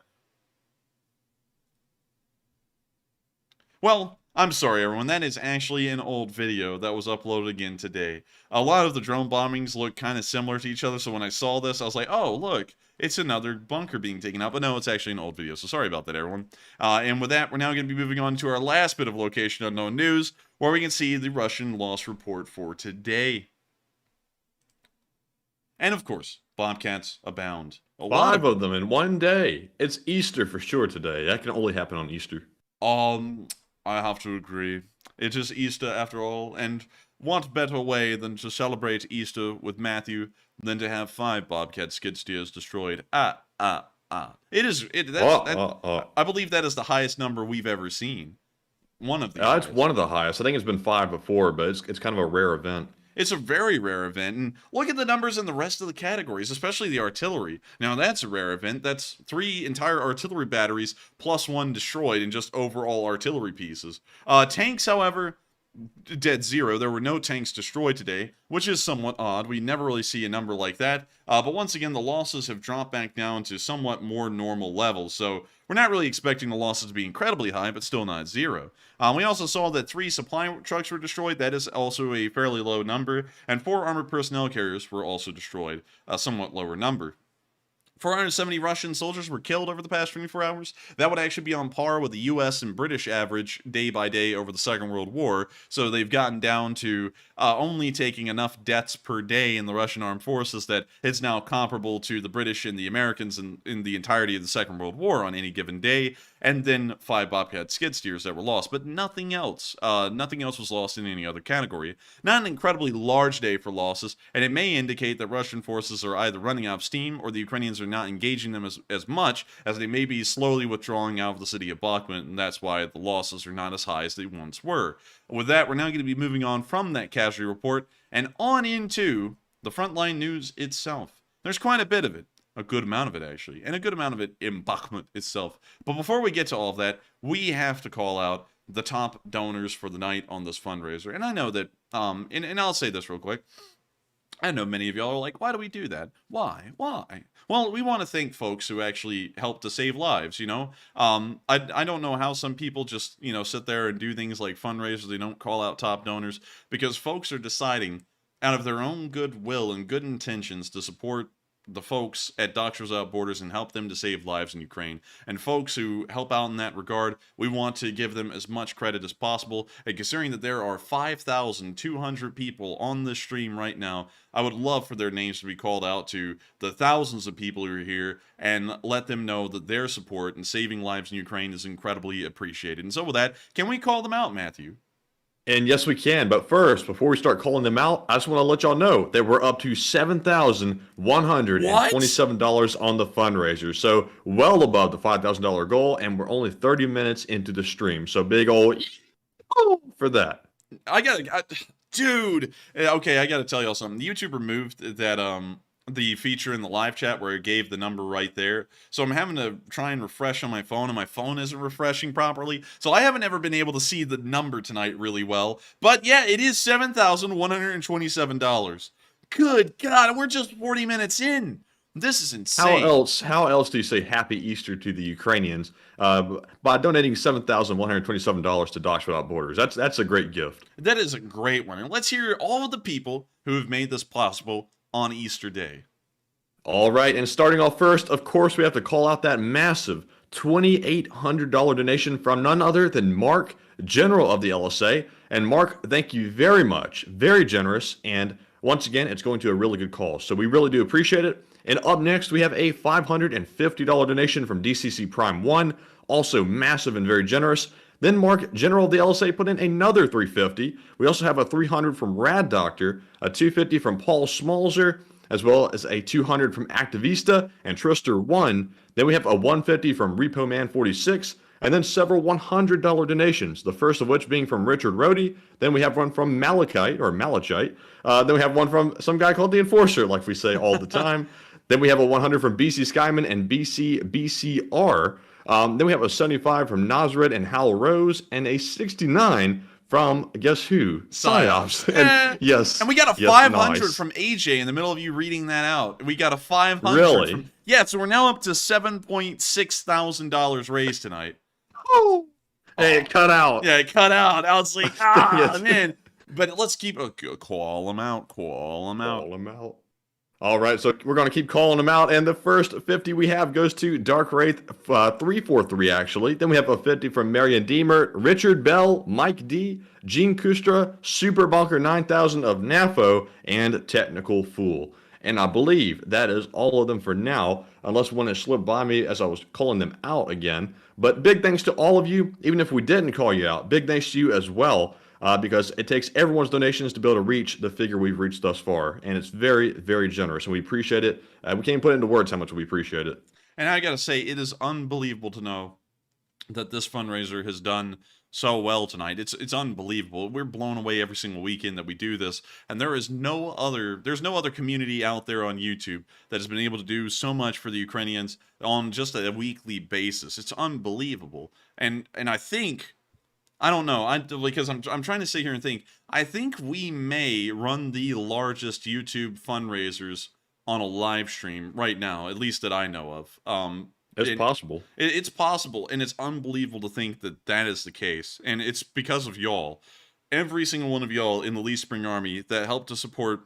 Speaker 2: Well, I'm sorry, everyone. That is actually an old video that was uploaded again today. A lot of the drone bombings look kind of similar to each other, so when I saw this, I was like, oh, look, it's another bunker being taken out. But no, it's actually an old video, so sorry about that, everyone. And with that, we're now going to be moving on to our last bit of Location Unknown news, where we can see the Russian loss report for today. And of course, bobcats abound.
Speaker 3: Five of them in one day. It's Easter for sure today. That can only happen on Easter.
Speaker 2: I have to agree. It is Easter after all, and what better way than to celebrate Easter with Matthew than to have 5 bobcat skid steers destroyed? It is. I believe that is the highest number we've ever seen. One of the.
Speaker 3: It's one of the highest. I think it's been 5 before, but it's kind of a rare event.
Speaker 2: It's a very rare event, and look at the numbers in the rest of the categories, especially the artillery. Now, that's a rare event. That's 3 entire artillery batteries plus 1 destroyed in just overall artillery pieces. Tanks, however, dead zero. There were no tanks destroyed today, which is somewhat odd. We never really see a number like that. But once again, the losses have dropped back down to somewhat more normal levels, so we're not really expecting the losses to be incredibly high, but still not zero. We also saw that 3 supply trucks were destroyed. That is also a fairly low number. And 4 armored personnel carriers were also destroyed, a somewhat lower number. 470 Russian soldiers were killed over the past 24 hours. That would actually be on par with the US and British average day by day over the Second World War. So they've gotten down to only taking enough deaths per day in the Russian armed forces that it's now comparable to the British and the Americans in the entirety of the Second World War on any given day. And then 5 Bobcat skid steers that were lost, but nothing else. Nothing else was lost in any other category. Not an incredibly large day for losses, and it may indicate that Russian forces are either running out of steam or the Ukrainians are not engaging them as much, as they may be slowly withdrawing out of the city of Bakhmut, and that's why the losses are not as high as they once were. With that, we're now going to be moving on from that casualty report and on into the Frontline news itself. There's quite a bit of it. A good amount of it, actually. And a good amount of it in Bakhmut itself. But before we get to all of that, we have to call out the top donors for the night on this fundraiser. And I know that, and I'll say this real quick. I know many of y'all are like, why do we do that? Why? Well, we want to thank folks who actually help to save lives, you know? I don't know how some people just, sit there and do things like fundraisers. They don't call out top donors because folks are deciding out of their own goodwill and good intentions to support the folks at Doctors Without Borders and help them to save lives in Ukraine. And folks who help out in that regard, we want to give them as much credit as possible. And considering that there are 5,200 people on this stream right now, I would love for their names to be called out to the thousands of people who are here and let them know that their support in saving lives in Ukraine is incredibly appreciated. And so with that, can we call them out, Matthew?
Speaker 3: And yes, we can. But first, before we start calling them out, I just want to let y'all know that we're up to $7,127 on the fundraiser. So well above the $5,000 goal, and we're only 30 minutes into the stream. So big old for that.
Speaker 2: Dude. Okay, I got to tell y'all something. YouTube removed that the feature in the live chat where it gave the number right there. So I'm having to try and refresh on my phone, and my phone isn't refreshing properly. So I haven't ever been able to see the number tonight really well. But yeah, it is $7,127. Good God, we're just 40 minutes in. This is insane.
Speaker 3: How else do you say Happy Easter to the Ukrainians by donating $7,127 to Docs Without Borders? That's a great gift.
Speaker 2: That is a great one. And let's hear all of the people who have made this possible on Easter Day.
Speaker 3: All right, and starting off first, of course, we have to call out that massive $2,800 donation from none other than Mark, General of the LSA. And Mark, thank you very much. Very generous. And once again, it's going to a really good cause. So we really do appreciate it. And up next, we have a $550 donation from DCC Prime 1, also massive and very generous. Then Mark, General of the LSA, put in another $350. We also have a $300 from Rad Doctor, a $250 from Paul Smalzer, as well as a $200 from Activista and Trister 1. Then we have a $150 from Repo Man 46, and then several $100 donations, the first of which being from Richard Rohde. Then we have one from Malachite. Then we have one from some guy called the Enforcer, like we say all the time. Then we have a 100 from BC Skyman and BCR. Then we have a 75 from Nasrid and Hal Rose, and a 69 from, guess who? Psyops. And, yes.
Speaker 2: And we got a 500 from AJ in the middle of you reading that out. We got a 500.
Speaker 3: Really?
Speaker 2: Yeah, so we're now up to $7.6 thousand raised tonight.
Speaker 3: Oh. Hey, it cut out.
Speaker 2: Yeah, it cut out. I was like,
Speaker 3: Yes.
Speaker 2: man. But let's keep call them out.
Speaker 3: Call them out. All right, so we're going to keep calling them out, and the first 50 we have goes to Dark Wraith 343, actually. Then we have a 50 from Marion Deemer, Richard Bell, Mike D, Gene Kustra, Super Bunker 9000 of NAFO, and Technical Fool. And I believe that is all of them for now, unless one has slipped by me as I was calling them out again. But big thanks to all of you, even if we didn't call you out. Big thanks to you as well. Because it takes everyone's donations to be able to reach the figure we've reached thus far. And it's very, very generous, and we appreciate it. We can't put into words how much we appreciate it.
Speaker 2: And I got to say, it is unbelievable to know that this fundraiser has done so well tonight. It's unbelievable. We're blown away every single weekend that we do this, and there's no other community out there on YouTube that has been able to do so much for the Ukrainians on just a weekly basis. It's unbelievable. And I think, I don't know, because I'm trying to sit here and think, I think we may run the largest YouTube fundraisers on a live stream right now, at least that I know of.
Speaker 3: It's possible.
Speaker 2: It's possible, and it's unbelievable to think that that is the case. And it's because of y'all. Every single one of y'all in the Lee Spring Army that helped to support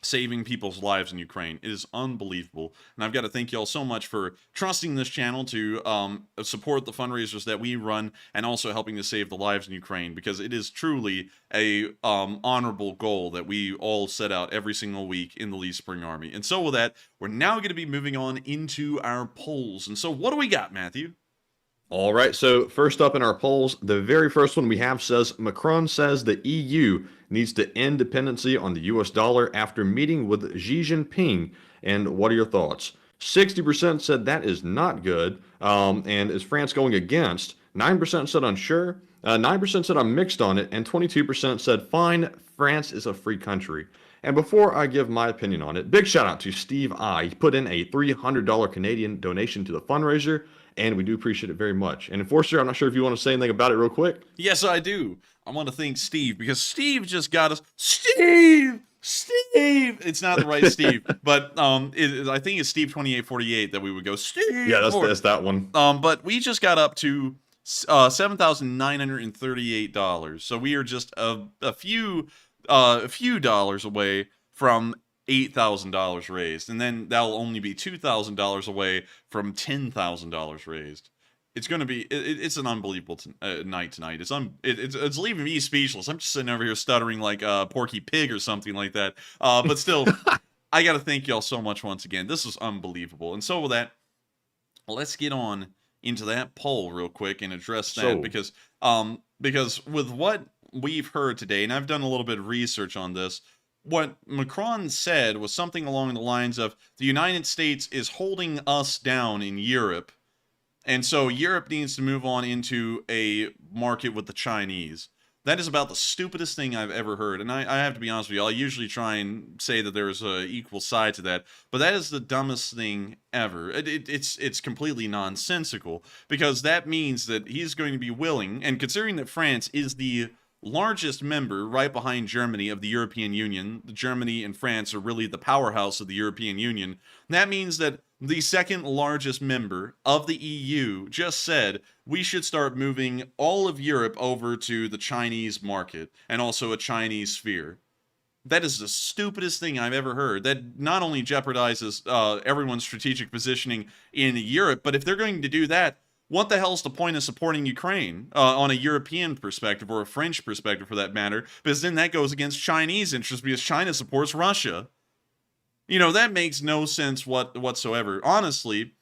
Speaker 2: saving people's lives in Ukraine. It is unbelievable. And I've got to thank y'all so much for trusting this channel to support the fundraisers that we run, and also helping to save the lives in Ukraine, because it is truly a honorable goal that we all set out every single week in the Lee Spring Army. And so with that, we're now going to be moving on into our polls. And so what do we got, Matthew?
Speaker 3: All right, so first up in our polls, the very first one we have says, Macron says the EU needs to end dependency on the US dollar after meeting with Xi Jinping. And what are your thoughts? 60% said that is not good. And is France going against? 9% said unsure. 9% said I'm mixed on it. And 22% said fine, France is a free country. And before I give my opinion on it, big shout out to Steve I. He put in a $300 Canadian donation to the fundraiser, and we do appreciate it very much. And Enforcer, I'm not sure if you want to say anything about it real quick.
Speaker 2: Yes, I do. I want to thank Steve, because Steve just got us. Steve! It's not the right Steve, but I think it's Steve 2848 that we would go, Steve!
Speaker 3: Yeah, that's that one.
Speaker 2: But we just got up to $7,938. So we are just a few dollars away from $8,000 raised, and then that'll only be $2,000 away from $10,000 raised. It's going to be it's an unbelievable night tonight. It's leaving me speechless. I'm just sitting over here stuttering like Porky Pig or something like that. But still, I got to thank y'all so much once again. This is unbelievable. And so with that, let's get on into that poll real quick and address that, because with what we've heard today, and I've done a little bit of research on this, what Macron said was something along the lines of, the United States is holding us down in Europe, and so Europe needs to move on into a market with the Chinese. That is about the stupidest thing I've ever heard. And I have to be honest with you, I'll usually try and say that there's a equal side to that, but that is the dumbest thing ever. It's completely nonsensical, because that means that he's going to be willing, and considering that France is the largest member right behind Germany of the European Union, Germany and France are really the powerhouse of the European Union, that means that the second largest member of the EU just said we should start moving all of Europe over to the Chinese market and also a Chinese sphere. That is the stupidest thing I've ever heard. That not only jeopardizes everyone's strategic positioning in Europe, but if they're going to do that, what the hell's the point of supporting Ukraine on a European perspective, or a French perspective for that matter? Because then that goes against Chinese interests, because China supports Russia. You know, that makes no sense whatsoever. Honestly,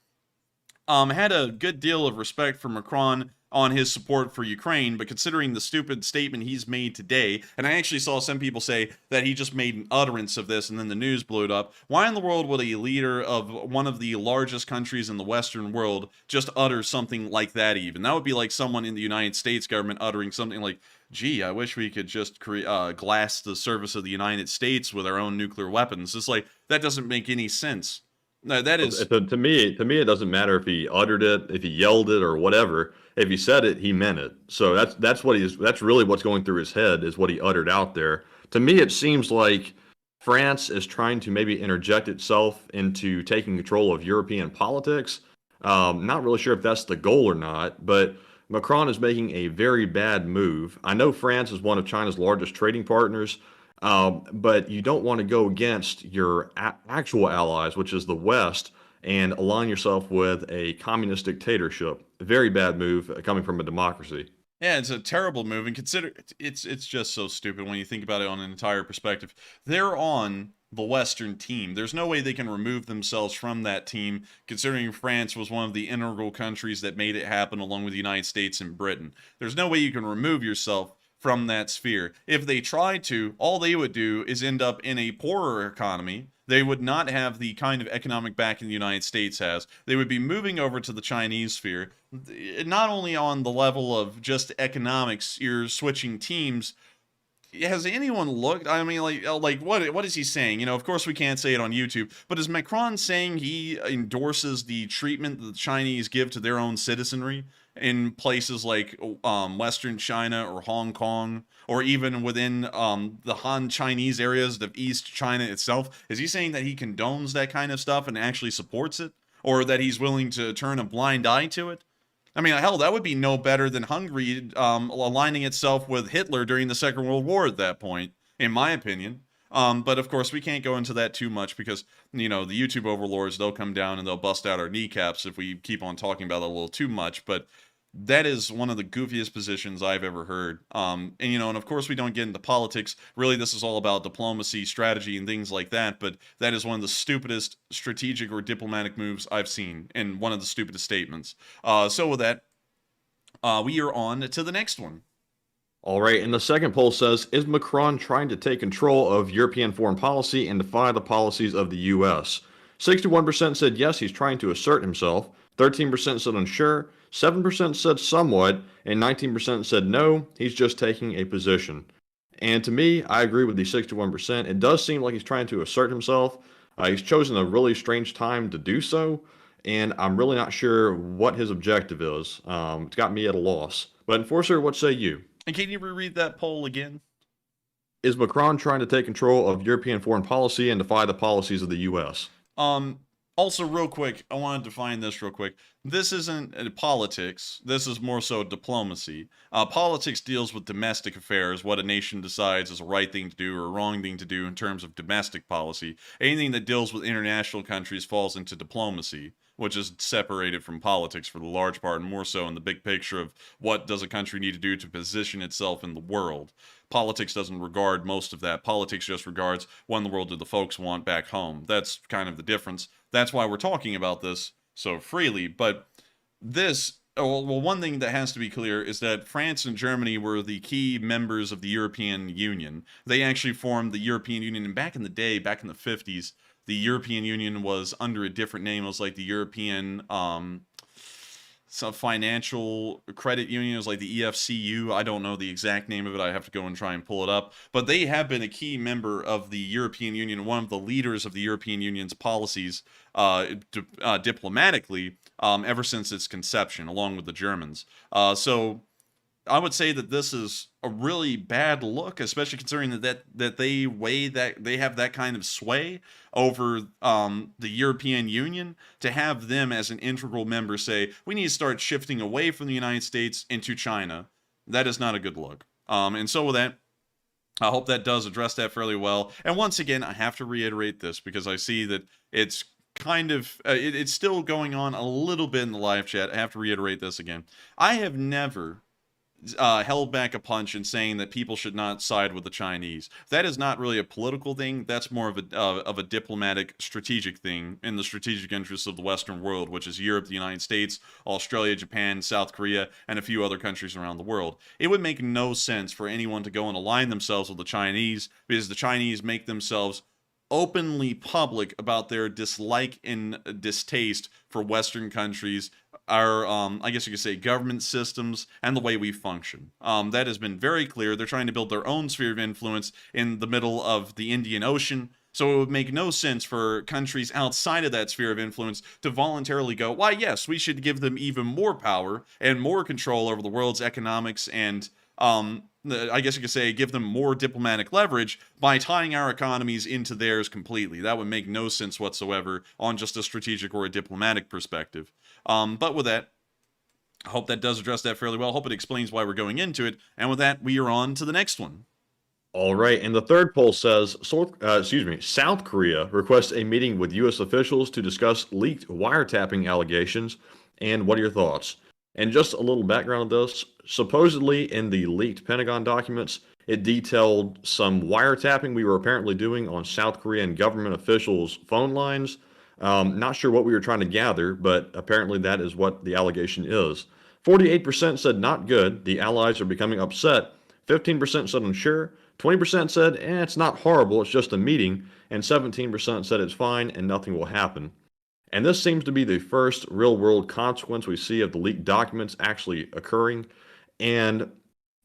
Speaker 2: had a good deal of respect for Macron on his support for Ukraine, but considering the stupid statement he's made today, and I actually saw some people say that he just made an utterance of this and then the news blew it up. Why in the world would a leader of one of the largest countries in the Western world just utter something like that even? That would be like someone in the United States government uttering something like, gee, I wish we could just glass the surface of the United States with our own nuclear weapons. It's like, that doesn't make any sense. No, that is...
Speaker 3: To me, it doesn't matter if he uttered it, if he yelled it, or whatever. If he said it, he meant it. So that's really what's going through his head, is what he uttered out there. To me, it seems like France is trying to maybe interject itself into taking control of European politics. Not really sure if that's the goal or not, but Macron is making a very bad move. I know France is one of China's largest trading partners, but you don't want to go against your actual allies, which is the West, and align yourself with a communist dictatorship. A very bad move coming from a democracy.
Speaker 2: Yeah, it's a terrible move, and consider it's just so stupid when you think about it on an entire perspective. They're on the Western team. There's no way they can remove themselves from that team, considering France was one of the integral countries that made it happen along with the United States and Britain. There's no way you can remove yourself from that sphere. If they tried to, all they would do is end up in a poorer economy. They would not have the kind of economic backing the United States has. They would be moving over to the Chinese sphere. Not only on the level of just economics, you're switching teams. Has anyone looked? I mean, like what is he saying? You know, of course we can't say it on YouTube, but is Macron saying he endorses the treatment that the Chinese give to their own citizenry in places like Western China or Hong Kong, or even within the Han Chinese areas of East China itself? Is he saying that he condones that kind of stuff and actually supports it, or that he's willing to turn a blind eye to it? I mean, hell, that would be no better than Hungary aligning itself with Hitler during the Second World War at that point, in my opinion. But of course, we can't go into that too much because, you know, the YouTube overlords, they'll come down and they'll bust out our kneecaps if we keep on talking about it a little too much. But that is one of the goofiest positions I've ever heard. And, you know, and of course we don't get into politics. Really, this is all about diplomacy, strategy, and things like that. But that is one of the stupidest strategic or diplomatic moves I've seen, and one of the stupidest statements. So with that, we are on to the next one.
Speaker 3: All right, and the second poll says, is Macron trying to take control of European foreign policy and defy the policies of the U.S.? 61% said yes, he's trying to assert himself. 13% said unsure. 7% said somewhat, and 19% said no, he's just taking a position. And to me, I agree with the 61%. It does seem like he's trying to assert himself. He's chosen a really strange time to do so, and I'm really not sure what his objective is. It's got me at a loss. But Enforcer, what say you?
Speaker 2: And can you reread that poll again?
Speaker 3: Is Macron trying to take control of European foreign policy and defy the policies of the U.S.?
Speaker 2: Also, real quick, I want to define this real quick. This isn't politics. This is more so diplomacy. Politics deals with domestic affairs, what a nation decides is a right thing to do or a wrong thing to do in terms of domestic policy. Anything that deals with international countries falls into diplomacy, which is separated from politics for the large part, and more so in the big picture of what does a country need to do to position itself in the world. Politics doesn't regard most of that. Politics just regards what in the world do the folks want back home. That's kind of the difference. That's why we're talking about this so freely. But this, well, one thing that has to be clear is that France and Germany were the key members of the European Union. They actually formed the European Union, and back in the day, back in the 50s, the European Union was under a different name. It was like the European, some financial credit unions like the EFCU. I don't know the exact name of it. I have to go and try and pull it up. But they have been a key member of the European Union, one of the leaders of the European Union's policies diplomatically ever since its conception, along with the Germans. So I would say that this is a really bad look, especially considering that they have that kind of sway over the European Union. To have them as an integral member say we need to start shifting away from the United States into China, that is not a good look. And so with that, I hope that does address that fairly well. And once again, I have to reiterate this because I see that it's kind of it's still going on a little bit in the live chat. I have to reiterate this again. I have never held back a punch in saying that people should not side with the Chinese. That is not really a political thing. That's more of a diplomatic, strategic thing in the strategic interests of the Western world, which is Europe, the United States, Australia, Japan, South Korea, and a few other countries around the world. It would make no sense for anyone to go and align themselves with the Chinese because the Chinese make themselves openly public about their dislike and distaste for Western countries, our, I guess you could say, government systems, and the way we function. That has been very clear. They're trying to build their own sphere of influence in the middle of the Indian Ocean. So it would make no sense for countries outside of that sphere of influence to voluntarily go, why, yes, we should give them even more power and more control over the world's economics and I guess you could say give them more diplomatic leverage by tying our economies into theirs completely. That would make no sense whatsoever on just a strategic or a diplomatic perspective. But with that, I hope that does address that fairly well. I hope it explains why we're going into it. And with that, we are on to the next one.
Speaker 3: All right, and the third poll says, South Korea requests a meeting with U.S. officials to discuss leaked wiretapping allegations. And what are your thoughts? And just a little background on this. Supposedly in the leaked Pentagon documents, it detailed some wiretapping we were apparently doing on South Korean government officials' phone lines. Not sure what we were trying to gather, but apparently that is what the allegation is. 48% said not good, the allies are becoming upset. 15% said unsure. 20% said, it's not horrible, it's just a meeting. And 17% said it's fine and nothing will happen. And this seems to be the first real-world consequence we see of the leaked documents actually occurring. And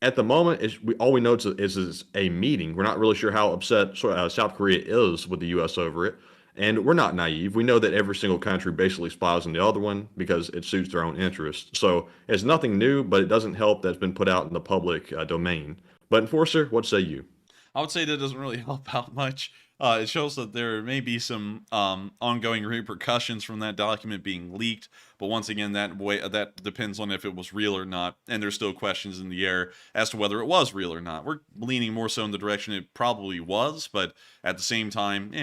Speaker 3: at the moment, all we know is a meeting. We're not really sure how upset South Korea is with the U.S. over it. And we're not naive. We know that every single country basically spies on the other one because it suits their own interests. So it's nothing new, but it doesn't help that it's been put out in the public domain. But Enforcer, what say you?
Speaker 2: I would say that doesn't really help out much. It shows that there may be some ongoing repercussions from that document being leaked, but once again, that depends on if it was real or not, and there's still questions in the air as to whether it was real or not. We're leaning more so in the direction it probably was, but at the same time,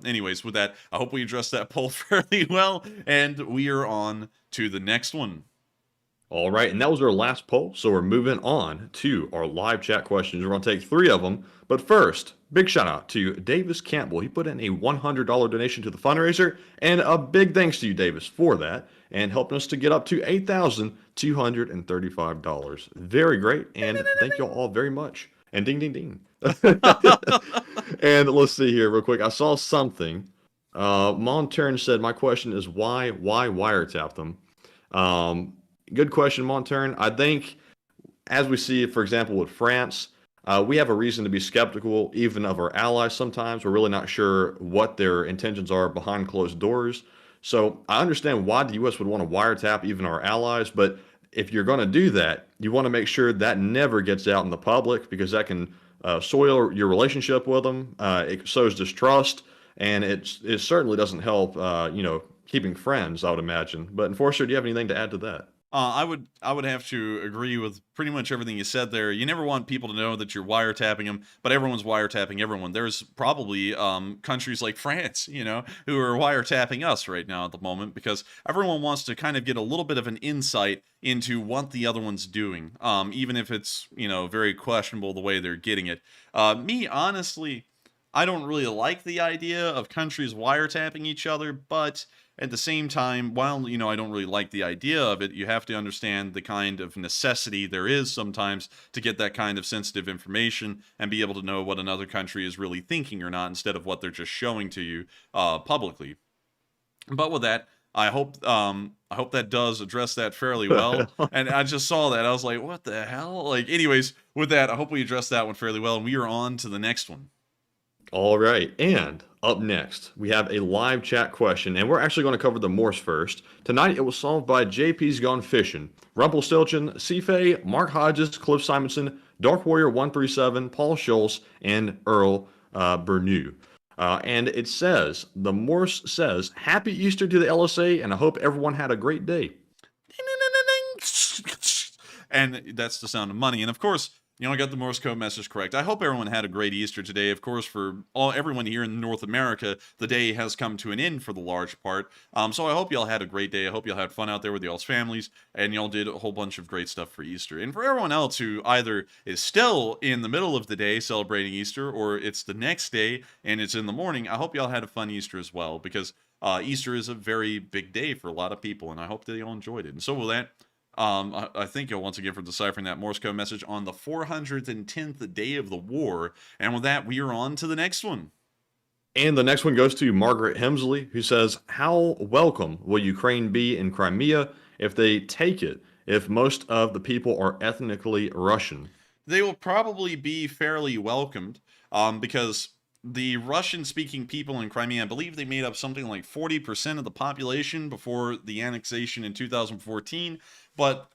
Speaker 2: Anyways, with that, I hope we addressed that poll fairly well, and we are on to the next one.
Speaker 3: All right, and that was our last poll, so we're moving on to our live chat questions. We're going to take 3 of them, but first, big shout out to Davis Campbell. He put in a $100 donation to the fundraiser, and a big thanks to you, Davis, for that, and helping us to get up to $8,235. Very great, and thank you all very much. And ding, ding, ding. And let's see here real quick. I saw something. Montern said, my question is why wiretap them? Good question, Montern. I think, as we see, for example, with France, we have a reason to be skeptical even of our allies sometimes. We're really not sure what their intentions are behind closed doors. So I understand why the U.S. would want to wiretap even our allies, but if you're going to do that, you want to make sure that never gets out in the public because that can soil your relationship with them. It sows distrust, and it certainly doesn't help, keeping friends, I would imagine. But Enforcer, do you have anything to add to that?
Speaker 2: I would have to agree with pretty much everything you said there. You never want people to know that you're wiretapping them, but everyone's wiretapping everyone. There's probably countries like France, who are wiretapping us right now at the moment because everyone wants to kind of get a little bit of an insight into what the other one's doing, even if it's, very questionable the way they're getting it. Me, honestly, I don't really like the idea of countries wiretapping each other, but at the same time, while, I don't really like the idea of it, you have to understand the kind of necessity there is sometimes to get that kind of sensitive information and be able to know what another country is really thinking or not instead of what they're just showing to you publicly. But with that, I hope that does address that fairly well. And I just saw that. I was like, what the hell? Like, anyways, with that, I hope we addressed that one fairly well, and we are on to the next one.
Speaker 3: All right, and up next, we have a live chat question, and we're actually going to cover the Morse first. Tonight, it was solved by JP's Gone Fishing, Rumpelstiltskin, Cfay, Mark Hodges, Cliff Simonson, Dark Warrior 137, Paul Schultz, and Earl Bernew. And it says, the Morse says, Happy Easter to the LSA, and I hope everyone had a great day.
Speaker 2: And that's the sound of money. And of course, I got the Morse code message correct. I hope everyone had a great Easter today. Of course, for everyone here in North America, the day has come to an end for the large part. So I hope y'all had a great day. I hope y'all had fun out there with y'all's families, and y'all did a whole bunch of great stuff for Easter. And for everyone else who either is still in the middle of the day celebrating Easter, or it's the next day and it's in the morning, I hope y'all had a fun Easter as well, because Easter is a very big day for a lot of people, and I hope that y'all enjoyed it. And so will that. I thank you once again for deciphering that Morse code message on the 410th day of the war. And with that, we are on to the next one.
Speaker 3: And the next one goes to Margaret Hemsley, who says, How welcome will Ukraine be in Crimea if they take it, if most of the people are ethnically Russian?
Speaker 2: They will probably be fairly welcomed, because the Russian-speaking people in Crimea, I believe they made up something like 40% of the population before the annexation in 2014, but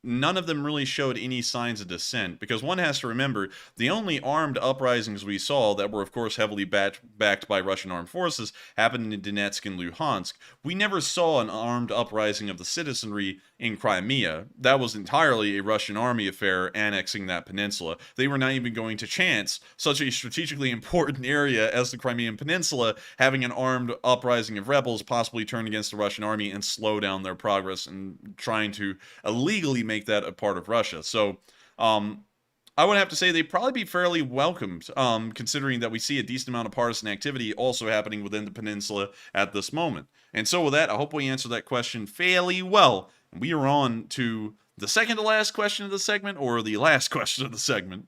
Speaker 2: none of them really showed any signs of dissent, because one has to remember, the only armed uprisings we saw that were, of course, heavily backed by Russian armed forces happened in Donetsk and Luhansk. We never saw an armed uprising of the citizenry in Crimea. That was entirely a Russian army affair annexing that peninsula. They were not even going to chance such a strategically important area as the Crimean Peninsula having an armed uprising of rebels possibly turn against the Russian army and slow down their progress and trying to illegally make that a part of Russia. So I would have to say they'd probably be fairly welcomed, considering that we see a decent amount of partisan activity also happening within the peninsula at this moment. And so with that, I hope we answered that question fairly well. We are on to the second to last question of the segment, or the last question of the segment.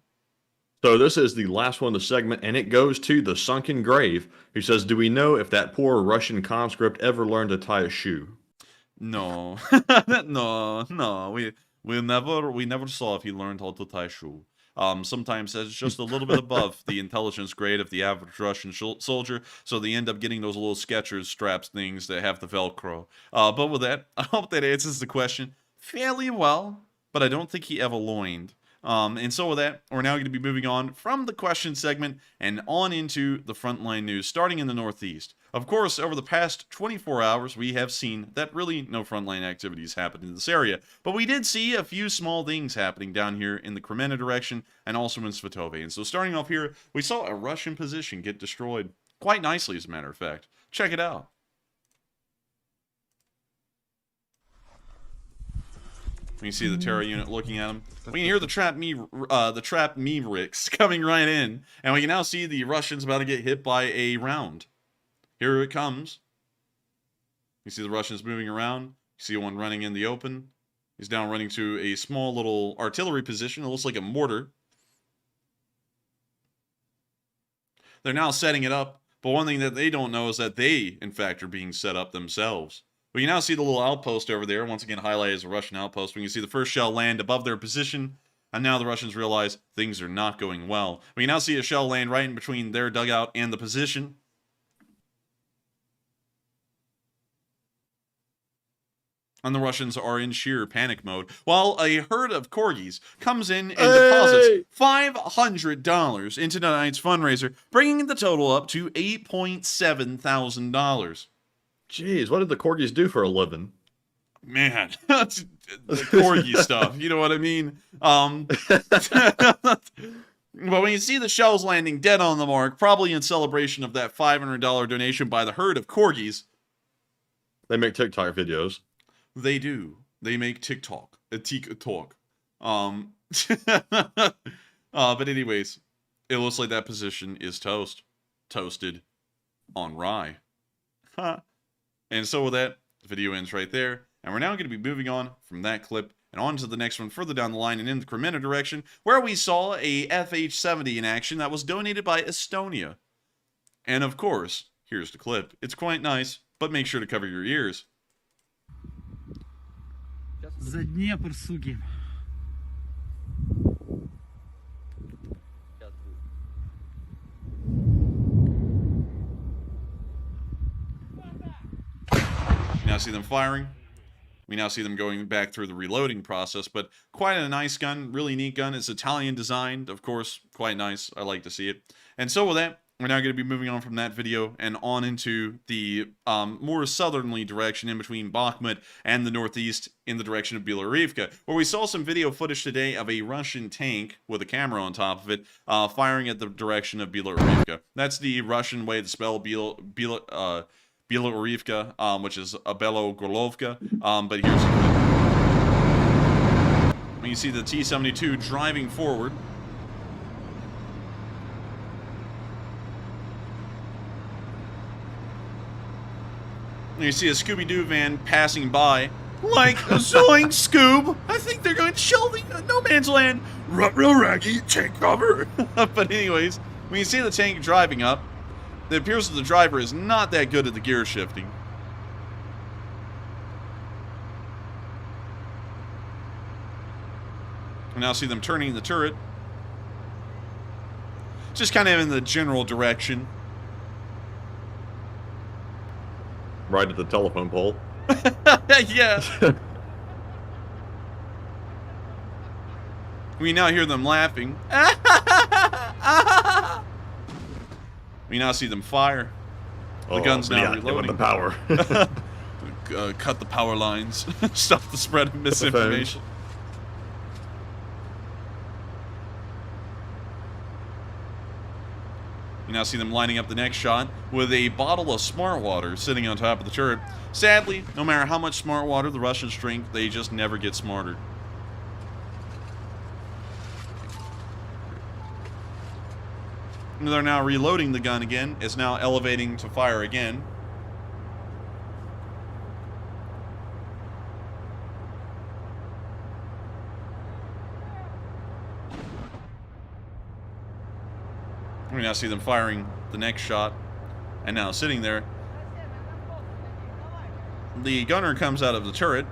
Speaker 3: So this is the last one of the segment, and it goes to the Sunken Grave, who says, Do we know if that poor Russian conscript ever learned to tie a shoe?
Speaker 2: No. No. We never saw if he learned how to tie a shoe. Sometimes that's just a little bit above the intelligence grade of the average Russian soldier, so they end up getting those little Skechers straps things that have the Velcro. But with that, I hope that answers the question fairly well, but I don't think he ever loined. And so with that, we're now going to be moving on from the question segment and on into the Frontline news, starting in the Northeast. Of course, over the past 24 hours, we have seen that really no frontline activities happened in this area, but we did see a few small things happening down here in the Kremenna direction and also in Svatove. And so starting off here, we saw a Russian position get destroyed quite nicely, as a matter of fact. Check it out. We can see the Terra unit looking at him. We can hear the trap Meericks coming right in, and we can now see the Russians about to get hit by a round. Here it comes. You see the Russians moving around. You see one running in the open. He's now running to a small little artillery position. It looks like a mortar. They're now setting it up, but one thing that they don't know is that they, in fact, are being set up themselves. We can now see the little outpost over there, once again highlighted as a Russian outpost. We can see the first shell land above their position, and now the Russians realize things are not going well. We can now see a shell land right in between their dugout and the position. And the Russians are in sheer panic mode, while a herd of corgis comes in and deposits $500 into tonight's fundraiser, bringing the total up to $8,700.
Speaker 3: Jeez, what did the corgis do for a living?
Speaker 2: Man, the corgi stuff, you know what I mean? But when you see the shells landing dead on the mark, probably in celebration of that $500 donation by the herd of corgis.
Speaker 3: They make TikTok videos.
Speaker 2: They do. They make TikTok. A TikTok. But anyways, it looks like that position is toasted on rye. And so with that, the video ends right there. And we're now going to be moving on from that clip and on to the next one further down the line and in the Kremenna direction, where we saw a FH-70 in action that was donated by Estonia. And of course, here's the clip. It's quite nice, but make sure to cover your ears.
Speaker 6: За Днепр, суки.
Speaker 2: You now see them firing. We now see them going back through the reloading process, but quite a nice gun, really neat gun. It's Italian designed, of course, quite nice. I like to see it. And so with that, we're now going to be moving on from that video and on into the more southerly direction in between Bakhmut and the northeast in the direction of Belorivka, where we saw some video footage today of a Russian tank with a camera on top of it firing at the direction of Belorivka. That's the Russian way to spell Belorivka, which is Belogorovka. But here's the clip. When you see the T-72 driving forward. You see a Scooby-Doo van passing by. Like, zoink, Scoob! I think they're going to shell the no man's land. Real raggy, take cover. But anyways, when you see the tank driving up, it appears that the driver is not that good at the gear shifting. We now see them turning the turret. Just kind of in the general direction.
Speaker 3: Right at the telephone pole.
Speaker 2: Yeah. We now hear them laughing. We now see them fire. The gun's now reloading.
Speaker 3: The power.
Speaker 2: Cut the power lines. Stop the spread of misinformation. You now see them lining up the next shot with a bottle of smart water sitting on top of the turret. Sadly, no matter how much smart water the Russians drink, they just never get smarter. They're now reloading the gun again. It's now elevating to fire again. We now see them firing the next shot, and now sitting there. The gunner comes out of the turret,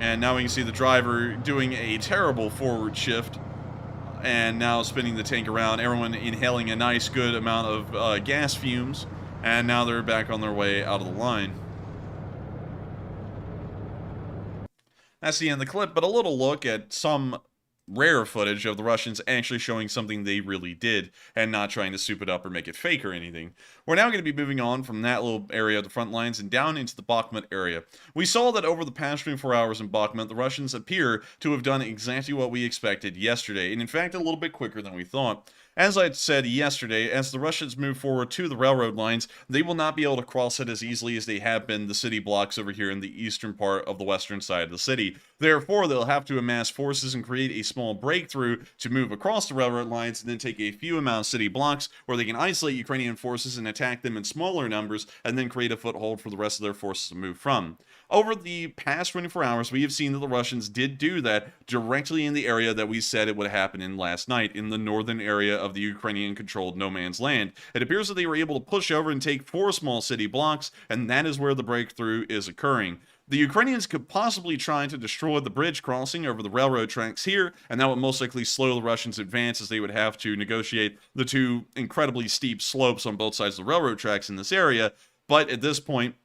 Speaker 2: and now we can see the driver doing a terrible forward shift, and now spinning the tank around, everyone inhaling a nice good amount of gas fumes, and now they're back on their way out of the line. That's the end of the clip, but a little look at some rare footage of the Russians actually showing something they really did and not trying to soup it up or make it fake or anything. We're now going to be moving on from that little area of the front lines and down into the Bakhmut area. We saw that over the past 24 hours in Bakhmut, the Russians appear to have done exactly what we expected yesterday, and in fact a little bit quicker than we thought. As I said yesterday, as the Russians move forward to the railroad lines, they will not be able to cross it as easily as they have been the city blocks over here in the eastern part of the western side of the city. Therefore, they'll have to amass forces and create a small breakthrough to move across the railroad lines and then take a few amount of city blocks where they can isolate Ukrainian forces and attack them in smaller numbers and then create a foothold for the rest of their forces to move from. Over the past 24 hours, we have seen that the Russians did do that directly in the area that we said it would happen in last night, in the northern area of the Ukrainian-controlled no man's land. It appears that they were able to push over and take 4 small city blocks, and that is where the breakthrough is occurring. The Ukrainians could possibly try to destroy the bridge crossing over the railroad tracks here, and that would most likely slow the Russians' advance as they would have to negotiate the 2 incredibly steep slopes on both sides of the railroad tracks in this area. But at this point,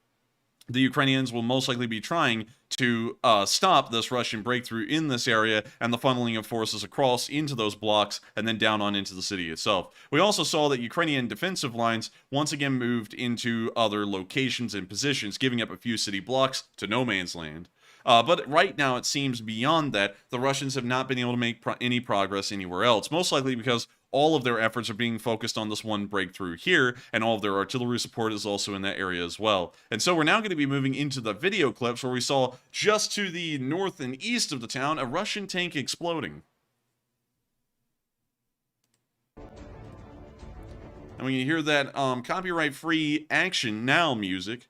Speaker 2: the Ukrainians will most likely be trying to stop this Russian breakthrough in this area and the funneling of forces across into those blocks and then down on into the city itself. We also saw that Ukrainian defensive lines once again moved into other locations and positions, giving up a few city blocks to no man's land. But right now, it seems beyond that, the Russians have not been able to make any progress anywhere else, most likely because all of their efforts are being focused on this one breakthrough here, and all of their artillery support is also in that area as well. And so we're now going to be moving into the video clips where we saw just to the north and east of the town a Russian tank exploding. And when you hear that copyright-free Action Now music,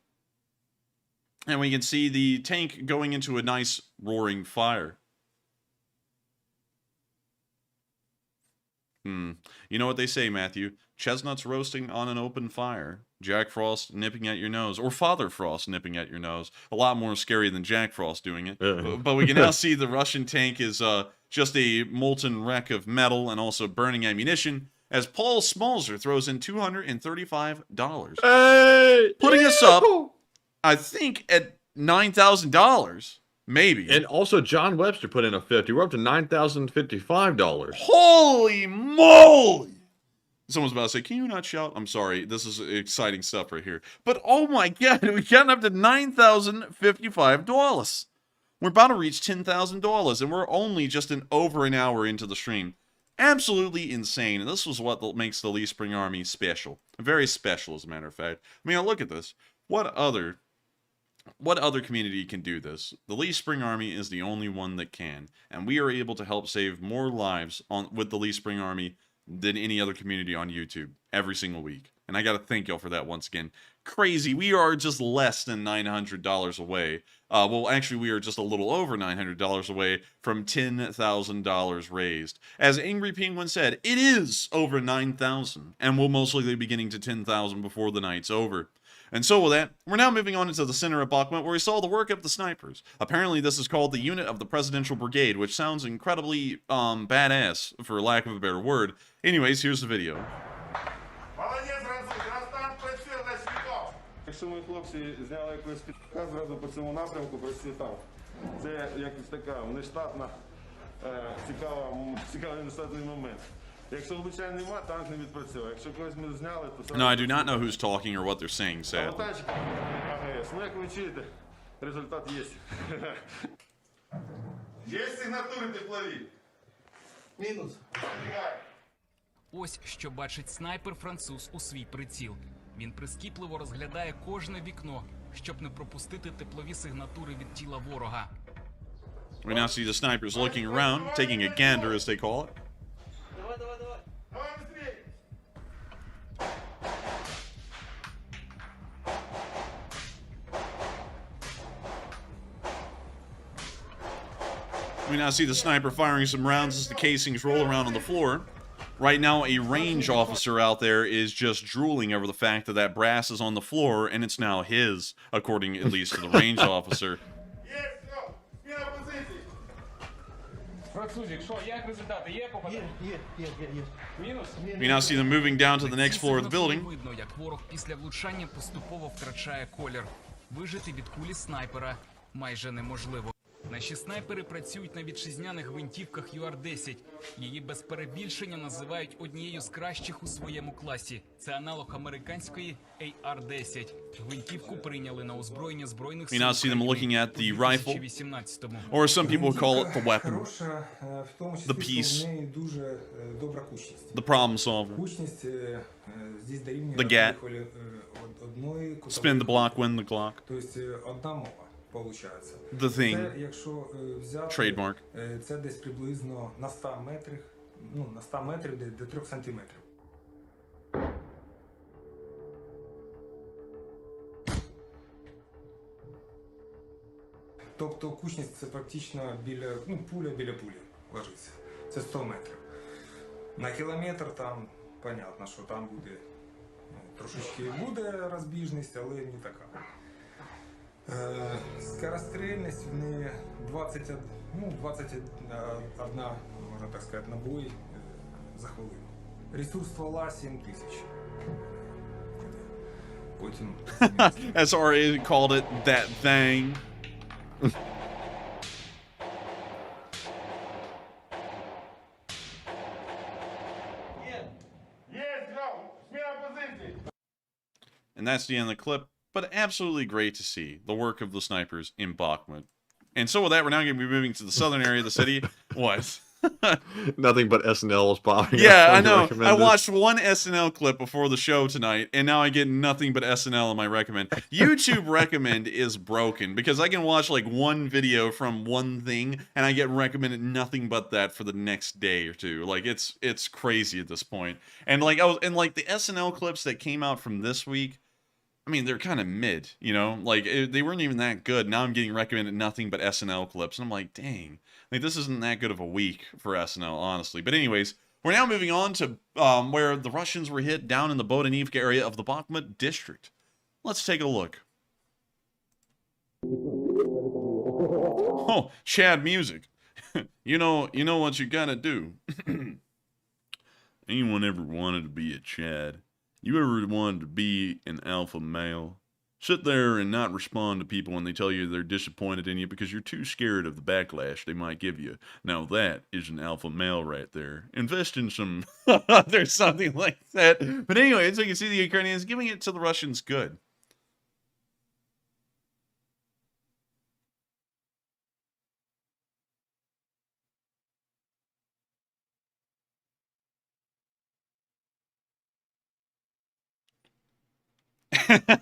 Speaker 2: and we can see the tank going into a nice roaring fire. You know what they say, Matthew? Chestnuts roasting on an open fire. Jack Frost nipping at your nose. Or Father Frost nipping at your nose. A lot more scary than Jack Frost doing it. But we can now see the Russian tank is just a molten wreck of metal and also burning ammunition, as Paul Smolzer throws in $235.
Speaker 3: Hey!
Speaker 2: Putting us up, I think, at $9,000. Maybe.
Speaker 3: And also, John Webster put in a 50. We're up to $9,055.
Speaker 2: Holy moly! Someone's about to say, can you not shout? I'm sorry, this is exciting stuff right here. But oh my god, we got up to $9,055. We're about to reach $10,000, and we're only just over an hour into the stream. Absolutely insane, and this was what makes the Lee Spring Army special. Very special, as a matter of fact. I mean, look at this. What other community can do this? The Lee Spring Army is the only one that can, and we are able to help save more lives with the Lee Spring Army than any other community on YouTube every single week. And I gotta thank y'all for that once again. Crazy, we are just less than $900 away. Well, actually, we are just a little over $900 away from $10,000 raised. As Angry Penguin said, it is over 9,000, and we'll most likely be getting to 10,000 before the night's over. And so with that, we're now moving on into the center of Bakhmut, where we saw the work of the snipers. Apparently this is called the Unit of the Presidential Brigade, which sounds incredibly, badass, for lack of a better word. Anyways, here's the video.
Speaker 7: Якщо мої хлопці зняли якусь підказ зразу по цьому напрямку, процвітав. Це якось така внештатна, цікавий нештатний момент. Якщо влучань нема, танк не відпрацює. Якщо когось ми зняли, то...
Speaker 2: No, I do not know who's talking or what they're saying, sadly.
Speaker 7: Саботаж, АГС. Ну, як ви чуєте, результат є. Є сигнатури теплові? Мінус.
Speaker 8: Ось що бачить снайпер-француз у свій приціл. Він прискіпливо розглядає кожне вікно, щоб не пропустити теплові сигнатури від тіла ворога.
Speaker 2: We now see the snipers looking around, taking a gander, as they call it. We now see the sniper firing some rounds as the casings roll around on the floor. Right now, a range officer out there is just drooling over the fact that that brass is on the floor, and it's now his, according at least to the range officer. We now see them moving down to the next floor of the building.
Speaker 8: Видно, як ворог після влучання поступово втрачає колір. Вижити від кулі снайпера майже неможливо. Наші снайпери працюють на вітчизняних гвинтівках UR-10. Її без перебільшення називають однією з кращих у своєму класі. Це аналог американської AR-10. Гвинтівку прийняли на озброєння Збройних Сил України у 2018-му.
Speaker 2: Or some people call it the weapon,
Speaker 9: Хороша, в тому числі,
Speaker 2: the piece,
Speaker 9: в неї дуже добра кучність.
Speaker 2: the problem solver.
Speaker 9: Кучність здесь дорівнює
Speaker 2: The gat.
Speaker 9: одної
Speaker 2: Spin the block, win the clock.
Speaker 9: Тобто одна мова. Получається.
Speaker 2: The thing.
Speaker 9: Це, якщо взяти,
Speaker 2: Trademark.
Speaker 9: це десь приблизно на 100 метрів, на 100 метрів до 3 сантиметрів. Тобто кучність це практично пуля біля пулі ложиться. Це 100 метрів. На кілометр там, понятно, що там буде, трошечки буде розбіжність, але не така. Скорострельність в неї 21, можна так сказати, набої за хвилину. Ресурс ствола 7000. Потім...
Speaker 2: As RA called it, that thing. And that's the end of the clip. But absolutely great to see the work of the snipers in Bakhmut. And so with that, we're now going to be moving to the southern area of the city. What?
Speaker 3: Nothing but SNL is popping up.
Speaker 2: Yeah, I know. I
Speaker 3: Recommended.
Speaker 2: watched one SNL clip before the show tonight, and now I get nothing but SNL in my recommend. YouTube recommend is broken because I can watch like one video from one thing, and I get recommended nothing but that for the next day or two. Like it's crazy at this point. And like the SNL clips that came out from this week, I mean, they're kind of mid, you know? Like, they weren't even that good. Now I'm getting recommended nothing but SNL clips. And I'm like, dang. Like, this isn't that good of a week for SNL, honestly. But anyways, We're now moving on to where the Russians were hit down in the Avdiivka area of the Bakhmut district. Let's take a look. Oh, Chad music. You know what you gotta do. Anyone ever wanted to be a Chad? You ever wanted to be an alpha male? Sit there and not respond to people when they tell you they're disappointed in you because you're too scared of the backlash they might give you. Now that is an alpha male right there. Invest in some... There's something like that. But anyway, so you can see the Ukrainians giving it to the Russians good.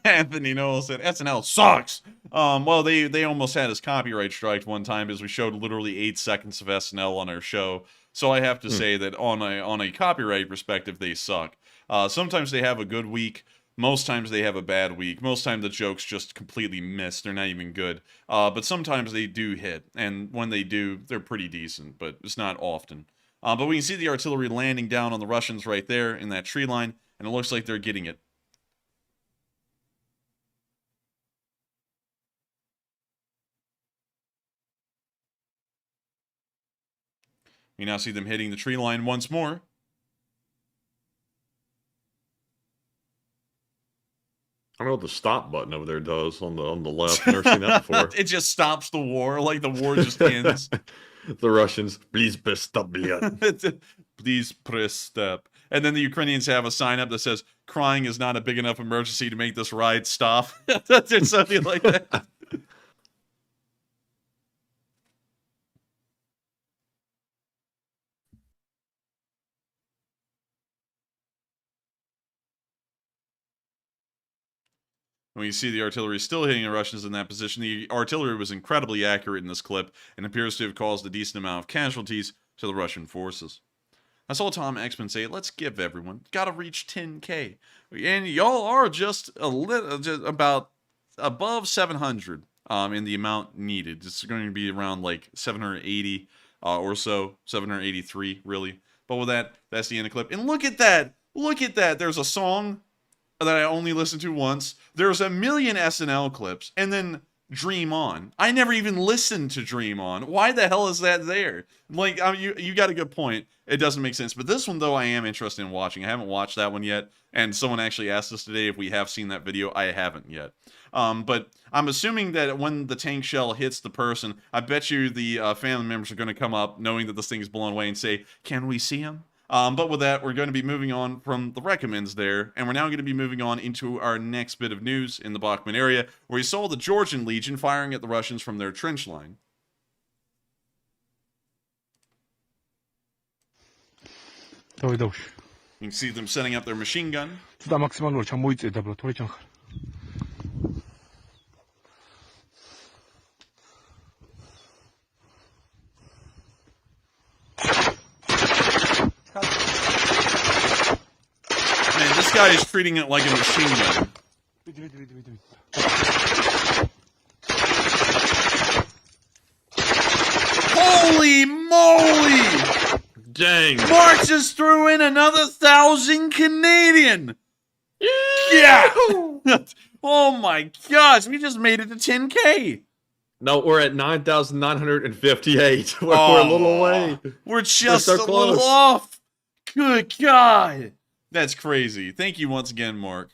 Speaker 2: Anthony Noel said SNL sucks. Well, they almost had us copyright striked one time as we showed literally 8 seconds of SNL on our show. So I have to say that on a copyright perspective, they suck. Sometimes they have a good week. Most times they have a bad week. Most times the jokes just completely miss. They're not even good. But sometimes they do hit, and when they do, they're pretty decent. But it's not often. But we can see the artillery landing down on the Russians right there in that tree line, and it looks like they're getting it. We now see them hitting the tree line once more.
Speaker 3: I don't know what the stop button over there does on the left. I've never seen that before.
Speaker 2: It just stops the war, like the war just ends.
Speaker 3: The Russians, please press stop.
Speaker 2: Please press stop. And then the Ukrainians have a sign up that says, crying is not a big enough emergency to make this riot stop. There's something like that. When you see the artillery still hitting the Russians in that position, the artillery was incredibly accurate in this clip and appears to have caused a decent amount of casualties to the Russian forces. I saw Tom Exman say, let's give everyone. Gotta reach 10K. And y'all are just about above 700 in the amount needed. It's going to be around like 780 or so, 783 really. But with that, that's the end of the clip. And look at that. Look at that. There's a song that I only listened to once. There's a million SNL clips, and then Dream On. I never even listened to Dream On. Why the hell is that there? Like, I mean, you got a good point. It doesn't make sense. But this one, though, I am interested in watching. I haven't watched that one yet, and someone actually asked us today if we have seen that video. I haven't yet. But I'm assuming that when the tank shell hits the person, I bet you the family members are going to come up, knowing that this thing is blown away, and say, can we see him? But with that, we're going to be moving on from the recommends there, and we're now going to be moving on into our next bit of news in the Bakhmut area, where we saw the Georgian Legion firing at the Russians from their trench line. You can see them setting up their machine gun. This guy is treating it like a machine gun. Holy moly!
Speaker 3: Dang.
Speaker 2: Mark just threw in another 1,000 Canadian! Yeah! Oh my gosh, we just made it to 10K!
Speaker 3: No, we're at 9,958. We're a little away.
Speaker 2: We're just
Speaker 3: so
Speaker 2: a
Speaker 3: close.
Speaker 2: little off! Good God! That's crazy. Thank you once again, Mark.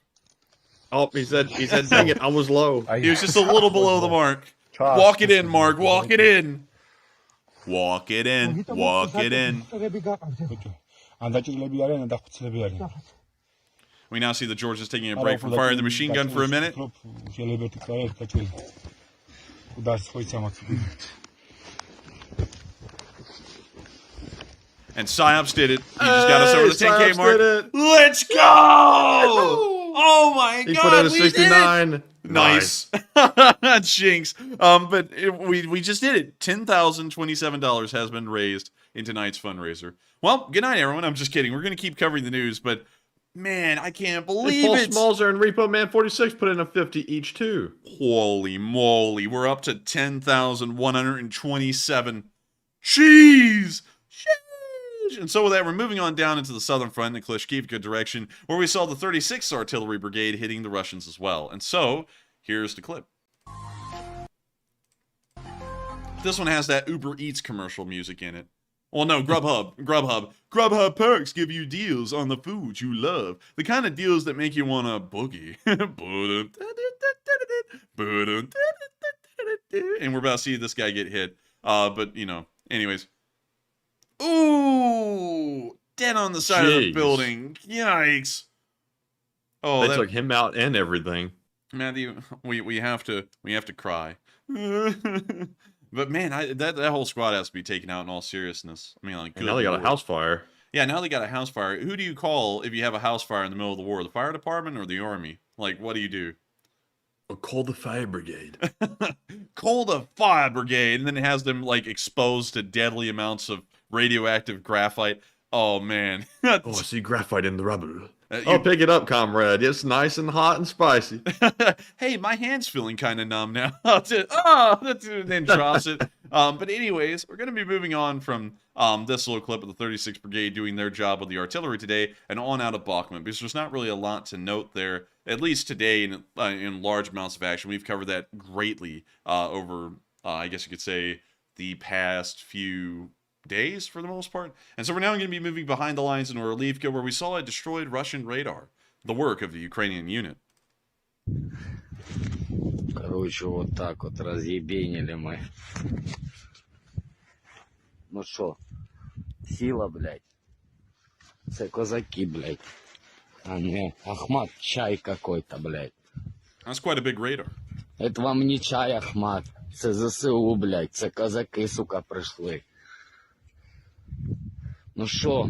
Speaker 3: Oh, he said, dang it, I was low.
Speaker 2: He was just a little below the mark. Walk it in, Mark. Walk it in. Walk it in. Walk it in. We now see the Georgians taking a break from firing the machine gun for a minute. And Psyops did it. He just got us over the 10K mark. Let's go! Oh my
Speaker 3: He
Speaker 2: God!
Speaker 3: put in a
Speaker 2: We did
Speaker 3: 69.
Speaker 2: it! Nice. Jinx. But we just did it. $10,027 has been raised in tonight's fundraiser. Well, good night, everyone. I'm just kidding. We're going to keep covering the news, but man, I can't believe
Speaker 3: Paul
Speaker 2: it.
Speaker 3: Smalzer and Repo Man 46 put in a 50 each too.
Speaker 2: Holy moly. We're up to 10,127. Jeez! Jeez! And so with that, we're moving on down into the southern front in the Klishchiivka direction, where we saw the 36th Artillery Brigade hitting the Russians as well. And so, here's the clip. This one has that Uber Eats commercial music in it. Well, no, Grubhub perks give you deals on the foods you love. The kind of deals that make you want to boogie. And we're about to see this guy get hit. But, you know, anyways. Ooh! Dead on the side of the building. Yikes. Oh,
Speaker 3: They took him out and everything.
Speaker 2: Matthew, we have to cry. But man, that whole squad has to be taken out in all seriousness. I mean, like,
Speaker 3: And now they got a house fire.
Speaker 2: Yeah, now they got a house fire. Who do you call if you have a house fire in the middle of the war? The fire department or the army? Like, what do you do?
Speaker 3: Oh, call the fire brigade.
Speaker 2: Call the fire brigade, and then it has them like exposed to deadly amounts of radioactive graphite. Oh man.
Speaker 3: Oh, I see graphite in the rubble. Oh, pick it up, comrade. It's nice and hot and spicy.
Speaker 2: Hey, my hand's feeling kind of numb now. Then drops it. But anyways, we're going to be moving on from this little clip of the 36th Brigade doing their job with the artillery today and on out of Bakhmut, because there's not really a lot to note there, at least today in large amounts of action. We've covered that greatly over, I guess you could say, the past few days for the most part. And so we're now going to be moving behind the lines in Avdiivka, where we saw a destroyed Russian radar, the work of the Ukrainian unit.
Speaker 10: Короче, вот так вот разъебенили мы. Ну шо, сила, блядь. Це козаки, блядь. А не Ахмат чай какой-то, блядь.
Speaker 2: That's quite a big radar.
Speaker 10: Это вам не чай, Ахмат. Це ЗСУ, блядь. Це козаки, сука, прийшли. Ну шо?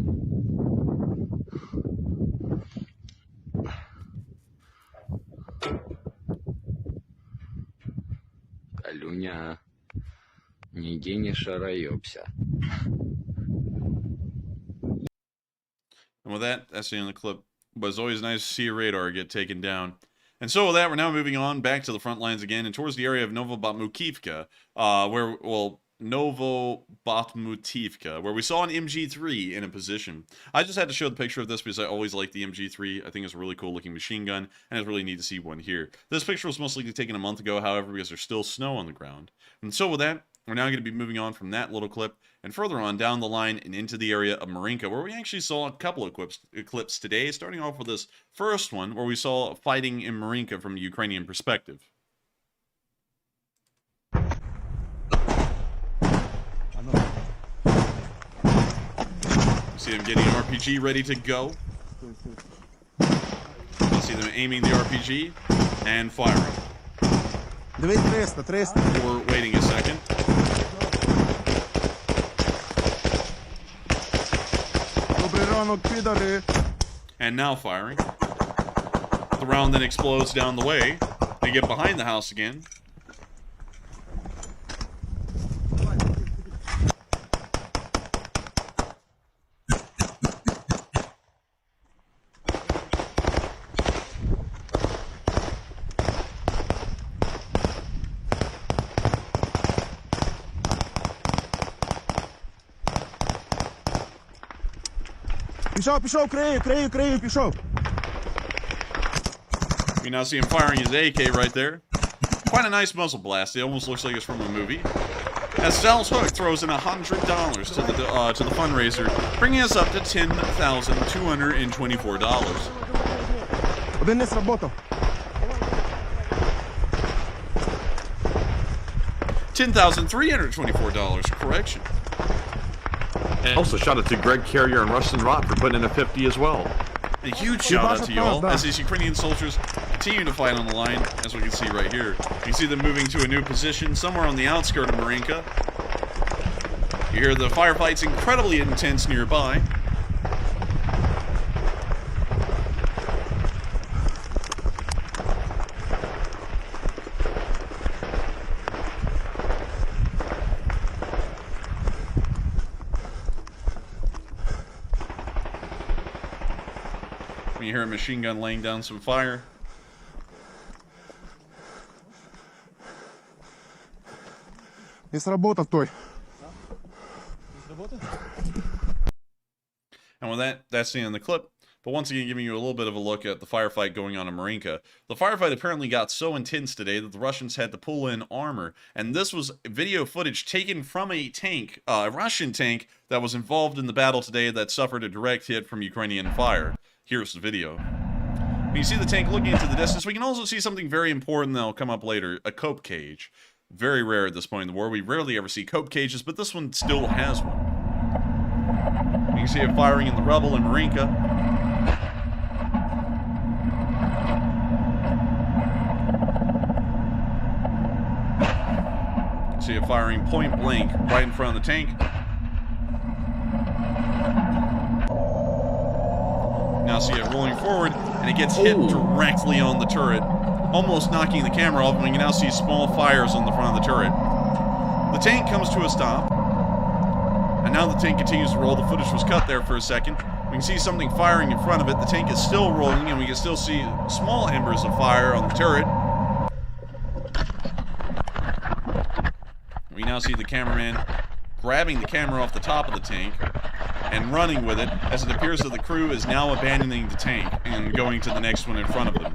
Speaker 10: Калюня, нигде не шараёбся.
Speaker 2: And with that, that's the end of the clip. But it's always nice to see a radar get taken down. And so with that, we're now moving on back to the front lines again and towards the area of Bakhmut, where we saw an MG3 in a position. I just had to show the picture of this because I always like the MG3. I think it's a really cool looking machine gun, and it's really neat to see one here. This picture was most likely taken a month ago, however, because there's still snow on the ground. And so with that, we're now going to be moving on from that little clip and further on down the line and into the area of Marinka, where we actually saw a couple of clips today, starting off with this first one, where we saw fighting in Marinka from a Ukrainian perspective. See them getting an RPG ready to go. You see them aiming the RPG and firing. We're waiting a second. And now firing. The round then explodes down the way. They get behind the house again. You now see him firing his AK right there. Quite a nice muzzle blast. It almost looks like it's from a movie. As Sal's Hook throws in $100 to the fundraiser, bringing us up to $10,224. $10,324, correction.
Speaker 3: And also shout out to Greg Carrier and Rustin Rott for putting in a 50 as well.
Speaker 2: A huge shout out to y'all as these Ukrainian soldiers continue to fight on the line, as we can see right here. You can see them moving to a new position somewhere on the outskirts of Marinka. You hear the firefights incredibly intense nearby. You hear a machine gun laying down some fire. And with that, that's the end of the clip. But once again, giving you a little bit of a look at the firefight going on in Marinka. The firefight apparently got so intense today that the Russians had to pull in armor. And this was video footage taken from a tank, a Russian tank, that was involved in the battle today that suffered a direct hit from Ukrainian fire. Here's the video. When you see the tank looking into the distance, we can also see something very important that will come up later, a cope cage. Very rare at this point in the war. We rarely ever see cope cages, but this one still has one. You can see it firing in the rubble in Marinka. See it firing point blank right in front of the tank. Now see it rolling forward, and it gets hit directly on the turret, almost knocking the camera off, and we can now see small fires on the front of the turret. The tank comes to a stop, and now the tank continues to roll. The footage was cut there for a second. We can see something firing in front of it. The tank is still rolling, and we can still see small embers of fire on the turret. We now see the cameraman grabbing the camera off the top of the tank and running with it, as it appears that the crew is now abandoning the tank and going to the next one in front of them.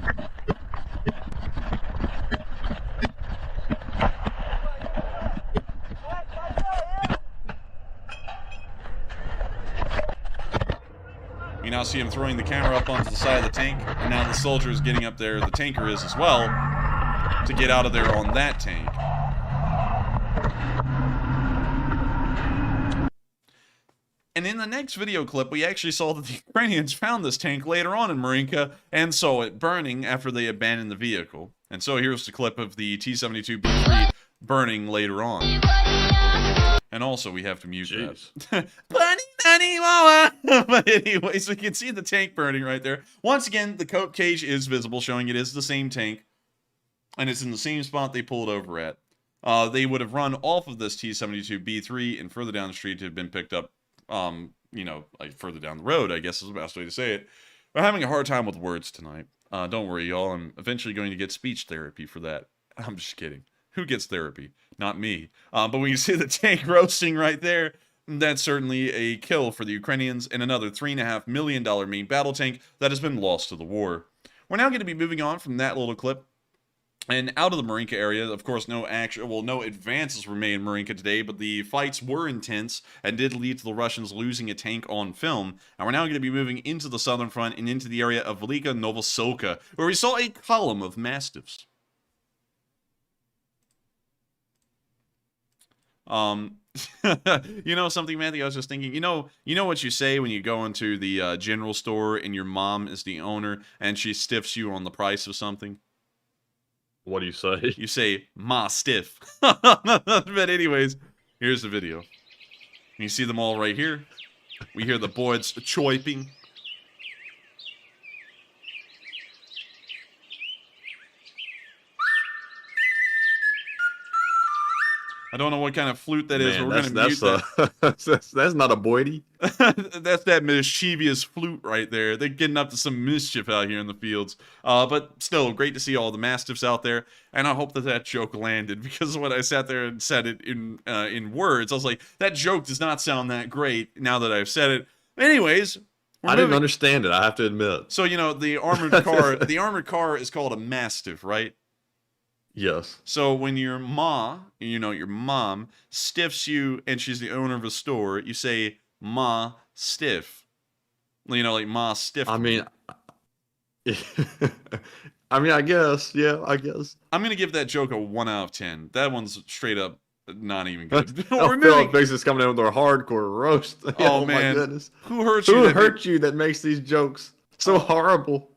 Speaker 2: We now see him throwing the camera up onto the side of the tank, and now the soldier is getting up there, the tanker is as well, to get out of there on that tank. And in the next video clip, we actually saw that the Ukrainians found this tank later on in Marinka and saw it burning after they abandoned the vehicle. And so here's the clip of the T-72B3 burning later on. And also, we have to mute that. But anyways, we can see the tank burning right there. Once again, the coat cage is visible, showing it is the same tank. And it's in the same spot they pulled over at. They would have run off of this T-72B3 and further down the street to have been picked up, you know, like further down the road, I guess is the best way to say it. We're having a hard time with words tonight. Don't worry, y'all. I'm eventually going to get speech therapy for that. I'm just kidding. Who gets therapy? Not me. But when you see the tank roasting right there, that's certainly a kill for the Ukrainians and another $3.5 million main battle tank that has been lost to the war. We're now going to be moving on from that little clip and out of the Marinka area. Of course, no advances were made in Marinka today, but the fights were intense and did lead to the Russians losing a tank on film. And we're now going to be moving into the southern front and into the area of Velika Novoselka, where we saw a column of mastiffs. You know something, Matthew? I was just thinking, you know what you say when you go into the general store and your mom is the owner and she stiffs you on the price of something?
Speaker 3: What do you say?
Speaker 2: You say, "Ma stiff." But anyways, here's the video. You see them all right here. We hear the boards choiping. I don't know what kind of flute that is, but we're going to mute that.
Speaker 3: That's not a boydie.
Speaker 2: That's that mischievous flute right there. They're getting up to some mischief out here in the fields. But still, great to see all the mastiffs out there. And I hope that that joke landed, because when I sat there and said it in words, I was like, that joke does not sound that great now that I've said it. Anyways,
Speaker 3: I didn't understand it, I have to admit.
Speaker 2: So, you know, the armored car is called a mastiff, right?
Speaker 3: Yes.
Speaker 2: So when your mom stiffs you and she's the owner of a store, you say, "Ma stiff." You know, like "Ma stiff."
Speaker 3: I mean, I guess. Yeah, I guess.
Speaker 2: I'm going to give that joke a 1 out of 10. That one's straight up not even good.
Speaker 3: Philip Biggs is coming in with our hardcore roast.
Speaker 2: Oh,
Speaker 3: My
Speaker 2: man.
Speaker 3: goodness.
Speaker 2: Who hurt you?
Speaker 3: Who hurt you that makes these jokes so horrible?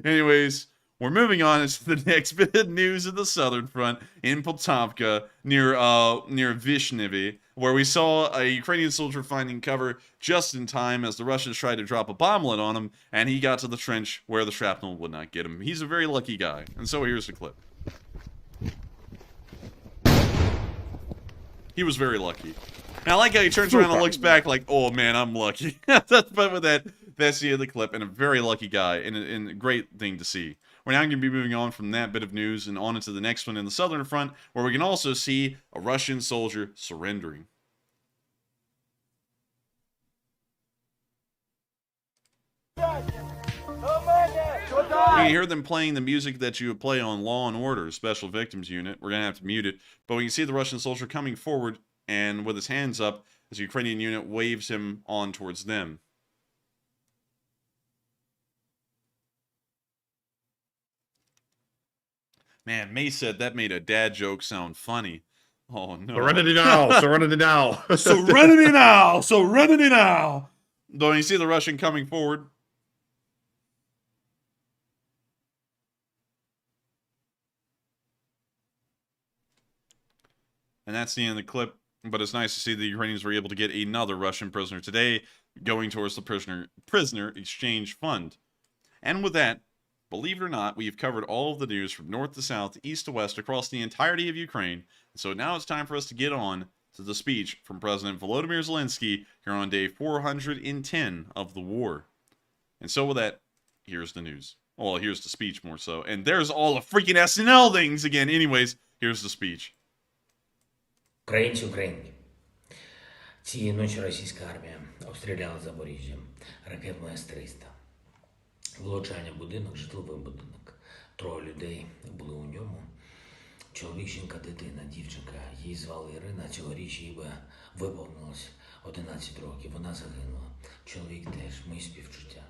Speaker 2: Anyways, we're moving on to the next bit of news of the southern front in Poltavka near Vishnevy, where we saw a Ukrainian soldier finding cover just in time as the Russians tried to drop a bomblet on him, and he got to the trench where the shrapnel would not get him. He's a very lucky guy. And so here's the clip. He was very lucky. And I like how he turns around and looks back like, "Oh man, I'm lucky." But with that, that's the end of the clip, and a very lucky guy, and a great thing to see. We're now going to be moving on from that bit of news and on into the next one in the southern front, where we can also see a Russian soldier surrendering. can hear them playing the music that you would play on Law and Order, Special Victims Unit. We're going to have to mute it. But we can see the Russian soldier coming forward and with his hands up as the Ukrainian unit waves him on towards them. Man, May said that made a dad joke sound funny. Oh, no.
Speaker 3: Serenity now! Serenity now!
Speaker 2: Serenity now! Serenity now! Though you see the Russian coming forward. And that's the end of the clip. But it's nice to see the Ukrainians were able to get another Russian prisoner today, going towards the prisoner exchange fund. And with that, believe it or not, we've covered all of the news from north to south, east to west, across the entirety of Ukraine. So now it's time for us to get on to the speech from President Volodymyr Zelensky here on day 410 of the war. And so with that, here's the news. Well, here's the speech more so. And there's all the freaking SNL things again. Anyways, here's the speech.
Speaker 11: Українці, українки, цієї ночі російська армія обстріляла Запоріжжя ракетою С-300. Влучання в будинок, житловий будинок. 3 людей були у ньому. Чоловік, жінка, дитина, дівчинка. Її звали Ірина, цьогоріч їй би виповнилось 11 років. Вона загинула. Чоловік теж, мої співчуття.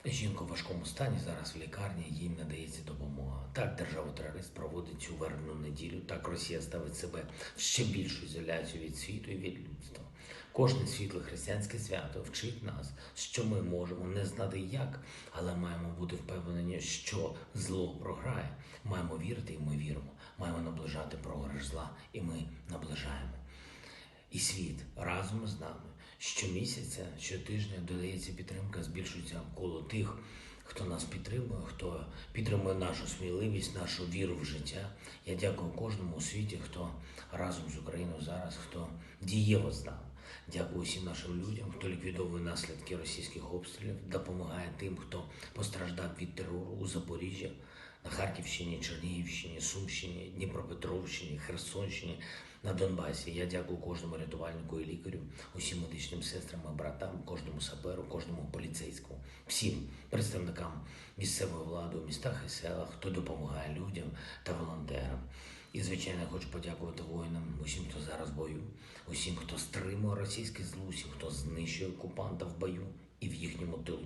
Speaker 11: Жінка в важкому стані, зараз в лікарні, їй надається допомога. Так держава-терорист проводить цю вербну неділю, так Росія ставить себе в ще більшу ізоляцію від світу і від людства. Кожне світле християнське свято вчить нас, що ми можемо не знати як, але маємо бути впевнені, що зло програє. Маємо вірити, і ми віримо. Маємо наближати програш зла, і ми наближаємо. І світ разом з нами. Щомісяця, щотижня додається підтримка, збільшується коло тих, хто нас підтримує, хто підтримує нашу сміливість, нашу віру в життя. Я дякую кожному у світі, хто разом з Україною зараз, хто дієво з нами. Дякую всім нашим людям, хто ліквідовує наслідки російських обстрілів, допомагає тим, хто постраждав від терору у Запоріжжі, на Харківщині, Чернігівщині, Сумщині, Дніпропетровщині, Херсонщині, на Донбасі. Я дякую кожному рятувальнику і лікарю, усім медичним сестрам і братам, кожному саперу, кожному поліцейському, всім представникам місцевої влади у містах і селах, хто допомагає людям та волонтерам. І, звичайно, я хочу подякувати воїнам, усім, хто зараз в бою, усім, хто стримує російське зло, усім, хто знищує окупанта в бою і в їхньому тилу.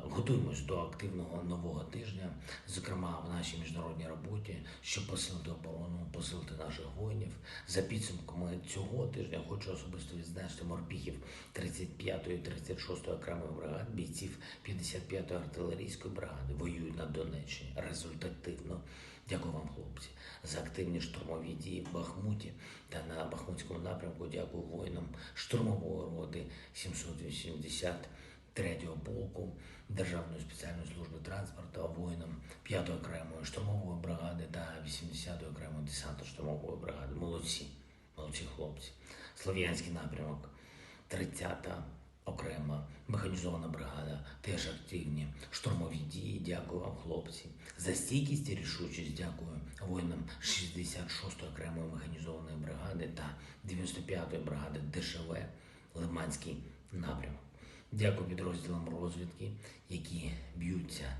Speaker 11: Готуємось до активного нового тижня, зокрема в нашій міжнародній роботі, щоб посилити оборону, посилити наших воїнів. За підсумками цього тижня хочу особисто відзначити морпіхів 35-ї, 36-ї окремої бригад, бійців 55-ї артилерійської бригади. Воюють на Донеччині результативно. Дякую вам, хлопці, за активні штурмові дії в Бахмуті та на Бахмутському напрямку. Дякую воїнам штурмової роти 783-го полку Державної спеціальної служби транспорту, воїнам 5-ї окремої штурмової бригади та 80-ї окремої десантно-штурмової бригади. Молодці, молодці хлопці. Слов'янський напрямок, 30-та окрема механізована бригада, теж активні штурмові дії. Дякую вам, хлопці. За стійкість і рішучість дякую воїнам 66-ї окремої механізованої бригади та 95-ї бригади ДШВ Лиманський напрямок. Дякую підрозділам розвідки, які б'ються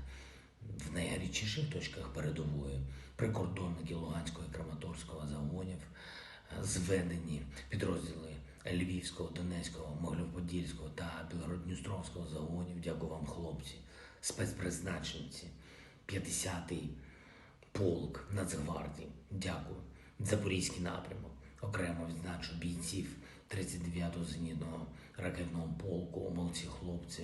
Speaker 11: в найгарячіших точках передової. Прикордонники Луганського і Краматорського загонів, зведені підрозділи Львівського, Донецького, Могилів-Подільського та Білгород-Дністровського загонів. Дякую вам, хлопці, спецпризначенці, 50-й полк Нацгвардії. Дякую. Запорізький напрямок. Окремо відзначу бійців 39-го зенітного ракетного полку. Молодці хлопці.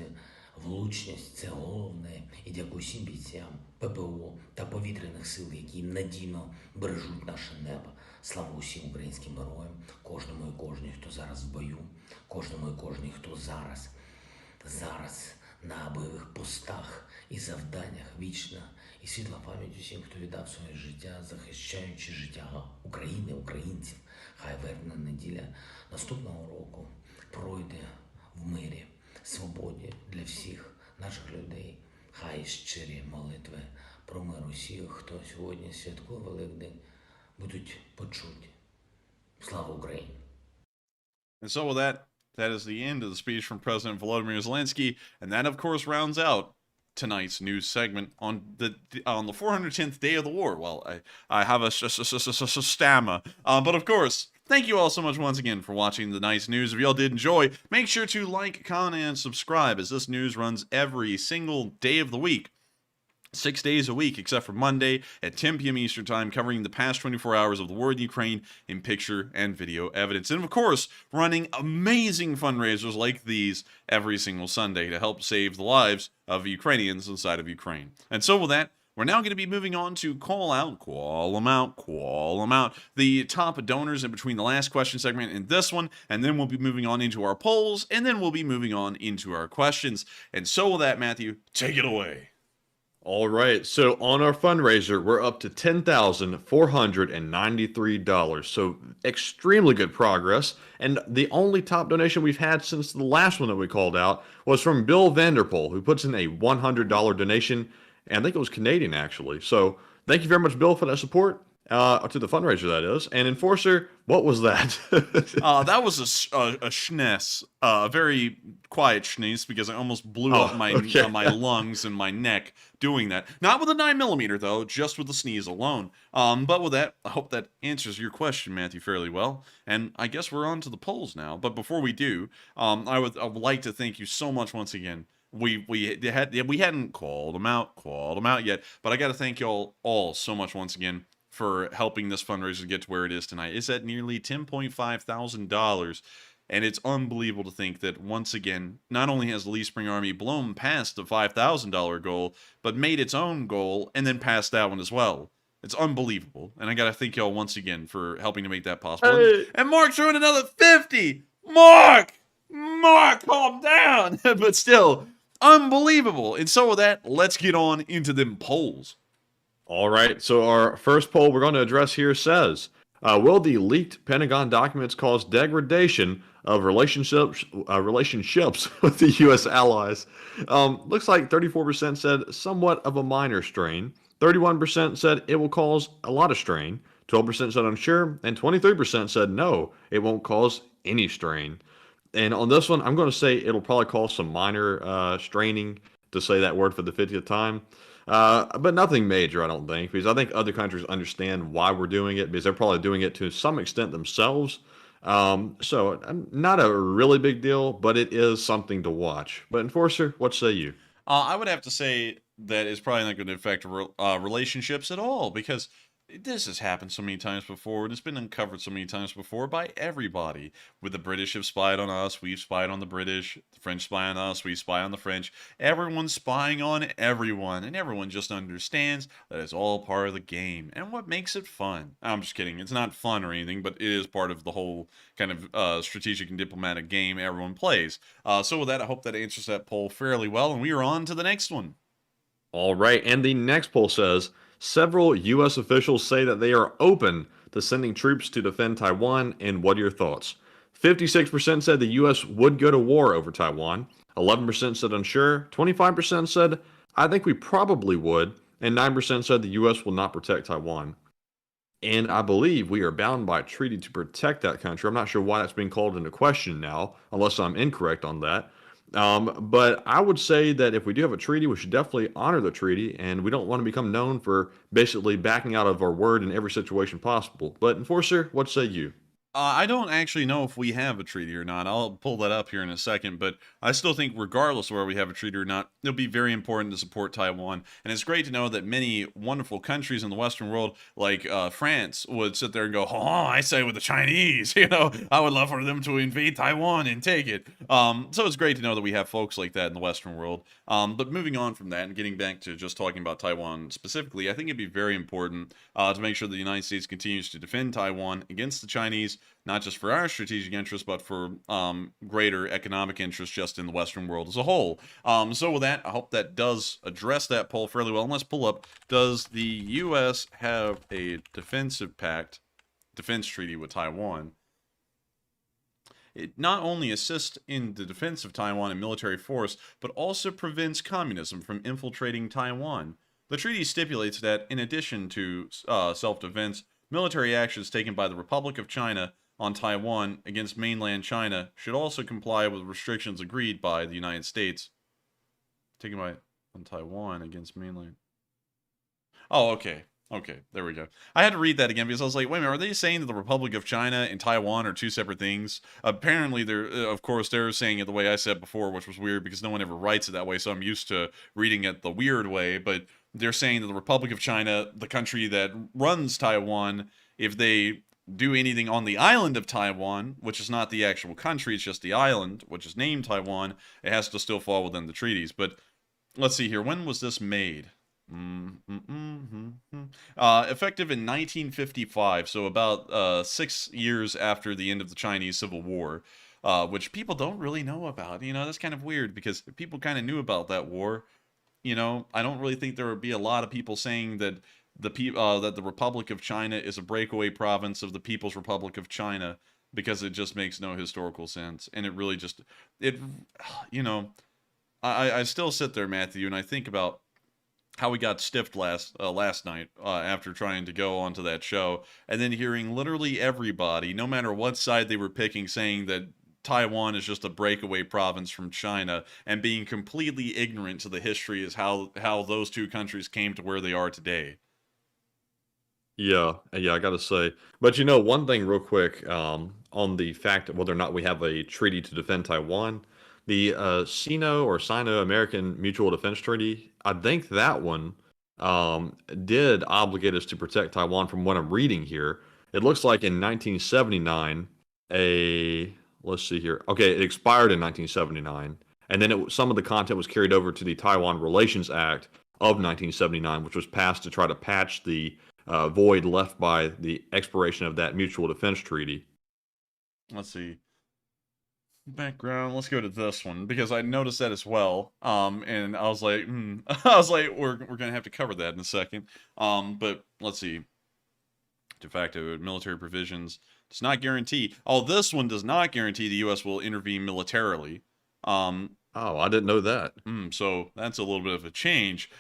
Speaker 11: Влучність – це головне. І дякую всім бійцям ППО та повітряних сил, які надійно бережуть наше небо. Слава усім українським героям, кожному і кожній, хто зараз в бою, кожному і кожній, хто зараз на бойових постах і завданнях. Вічна і світла пам'ять усім, хто віддав своє життя, захищаючи життя України, українців. Хай вербна неділя наступного року пройде в мирі, свободі для всіх наших людей. Хай щирі молитви про мир усіх, хто сьогодні святкує Великдень, будуть почуті. Слава Україні!
Speaker 2: And so with that, that is the end of the speech from President Volodymyr Zelensky, and that, of course, rounds out tonight's news segment on the 410th day of the war. Well, I have a stammer, but of course, thank you all so much once again for watching the nice news. If y'all did enjoy, make sure to like, comment, and subscribe, as this news runs every single day of the week. 6 days a week, except for Monday at 10 p.m. Eastern Time, covering the past 24 hours of the war in Ukraine in picture and video evidence. And of course, running amazing fundraisers like these every single Sunday to help save the lives of Ukrainians inside of Ukraine. And so with that, we're now going to be moving on to call them out, the top donors in between the last question segment and this one, and then we'll be moving on into our polls, and then we'll be moving on into our questions. And so with that, Matthew, take it away.
Speaker 3: All right, so on our fundraiser, we're up to $10,493. So extremely good progress. And the only top donation we've had since the last one that we called out was from Bill Vanderpool, who puts in a $100 donation. And I think it was Canadian, actually. So thank you very much, Bill, for that support. To the fundraiser, that is. And Enforcer, what was that?
Speaker 2: That was a schnees, a very quiet schnees, because I almost blew up my my lungs and my neck doing that. Not with a 9mm though, just with the sneeze alone. But with that, I hope that answers your question, Matthew, fairly well. And I guess we're on to the polls now. But before we do, I would like to thank you so much once again. We hadn't called them out yet, but I got to thank y'all all so much once again for helping this fundraiser get to where it is tonight. It's at nearly $10.5 thousand, and it's unbelievable to think that once again, not only has the Lee Spring Army blown past the $5,000 goal, but made its own goal and then passed that one as well. It's unbelievable, and I gotta thank y'all once again for helping to make that possible.
Speaker 3: Hey.
Speaker 2: And Mark threw in another 50. Mark, calm down. But still, unbelievable. And so with that, let's get on into them polls.
Speaker 3: All right, so our first poll we're going to address here says, will the leaked Pentagon documents cause degradation of relationships with the U.S. allies? Looks like 34% said somewhat of a minor strain, 31% said it will cause a lot of strain, 12% said unsure, and 23% said no, it won't cause any strain. And on this one, I'm going to say it'll probably cause some minor straining, to say that word for the 50th time. But nothing major, I don't think, because I think other countries understand why we're doing it, because they're probably doing it to some extent themselves. So not a really big deal, but it is something to watch. But Enforcer, what say you?
Speaker 2: I would have to say that it's probably not going to affect relationships at all, because this has happened so many times before, and it's been uncovered so many times before by everybody. With the British have spied on us, we've spied on the British. The French spy on us, we spy on the French. Everyone's spying on everyone, and everyone just understands that it's all part of the game, and what makes it fun. I'm just kidding. It's not fun or anything, but it is part of the whole kind of strategic and diplomatic game everyone plays. So with that, I hope that answers that poll fairly well, and we are on to the next one.
Speaker 3: All right, and the next poll says, several U.S. officials say that they are open to sending troops to defend Taiwan, and what are your thoughts? 56% said the U.S. would go to war over Taiwan, 11% said unsure, 25% said, I think we probably would, and 9% said the U.S. will not protect Taiwan. And I believe we are bound by a treaty to protect that country. I'm not sure why that's being called into question now, unless I'm incorrect on that. But I would say that if we do have a treaty, we should definitely honor the treaty, and we don't want to become known for basically backing out of our word in every situation possible. But Enforcer, what say you?
Speaker 2: I don't actually know if we have a treaty or not. I'll pull that up here in a second, but I still think regardless of where we have a treaty or not, it'll be very important to support Taiwan. And it's great to know that many wonderful countries in the Western world, like France, would sit there and go, oh, I say with the Chinese, I would love for them to invade Taiwan and take it. So it's great to know that we have folks like that in the Western world. But moving on from that and getting back to just talking about Taiwan specifically, I think it'd be very important to make sure that the United States continues to defend Taiwan against the Chinese, not just for our strategic interests, but for greater economic interests just in the Western world as a whole. So with that, I hope that does address that poll fairly well. And let's pull up, does the U.S. have a defense treaty with Taiwan? It not only assists in the defense of Taiwan and military force, but also prevents communism from infiltrating Taiwan. The treaty stipulates that, in addition to self-defense, military actions taken by the Republic of China on Taiwan against mainland China should also comply with restrictions agreed by the United States. Taken by on Taiwan against mainland. Oh, okay. Okay, there we go. I had to read that again because I was like, wait a minute, are they saying that the Republic of China and Taiwan are two separate things? Apparently, of course, they're saying it the way I said before, which was weird because no one ever writes it that way, so I'm used to reading it the weird way, but they're saying that the Republic of China, the country that runs Taiwan, if they do anything on the island of Taiwan, which is not the actual country, it's just the island, which is named Taiwan, it has to still fall within the treaties. But let's see here, when was this made? Effective in 1955, so about 6 years after the end of the Chinese Civil War, which people don't really know about. You know, that's kind of weird because people kind of knew about that war. You know, I don't really think there would be a lot of people saying that that the Republic of China is a breakaway province of the People's Republic of China, because it just makes no historical sense, and it really just you know, I still sit there, Matthew, and I think about how we got stiffed last night after trying to go onto that show, and then hearing literally everybody, no matter what side they were picking, saying that Taiwan is just a breakaway province from China, and being completely ignorant to the history is how those two countries came to where they are today.
Speaker 3: Yeah, I gotta say. But you know, one thing real quick, on the fact of whether or not we have a treaty to defend Taiwan, the Sino-American Mutual Defense Treaty, I think that one did obligate us to protect Taiwan from what I'm reading here. It looks like in 1979, let's see here. Okay, it expired in 1979, and then some of the content was carried over to the Taiwan Relations Act of 1979, which was passed to try to patch the void left by the expiration of that mutual defense treaty.
Speaker 2: Let's see. Background. Let's go to this one because I noticed that as well. And I was like, we're gonna have to cover that in a second. But let's see. De facto military provisions does not guarantee. Oh, this one does not guarantee the U.S. will intervene militarily.
Speaker 3: Oh, I didn't know that.
Speaker 2: So that's a little bit of a change.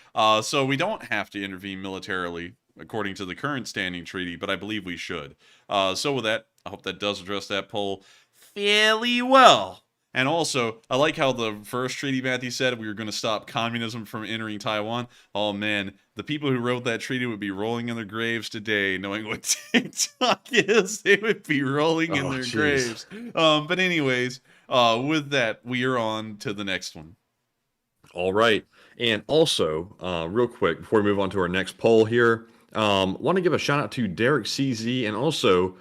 Speaker 2: So we don't have to intervene militarily according to the current standing treaty, but I believe we should. So with that, I hope that does address that poll fairly well. And also, I like how the first treaty, Matthew, said we were going to stop communism from entering Taiwan. Oh man, the people who wrote that treaty would be rolling in their graves today, knowing what TikTok is. They would be rolling in their graves. But anyways, with that, we are on to the next one.
Speaker 3: All right. And also, real quick, before we move on to our next poll here, want to give a shout out to Derek CZ and also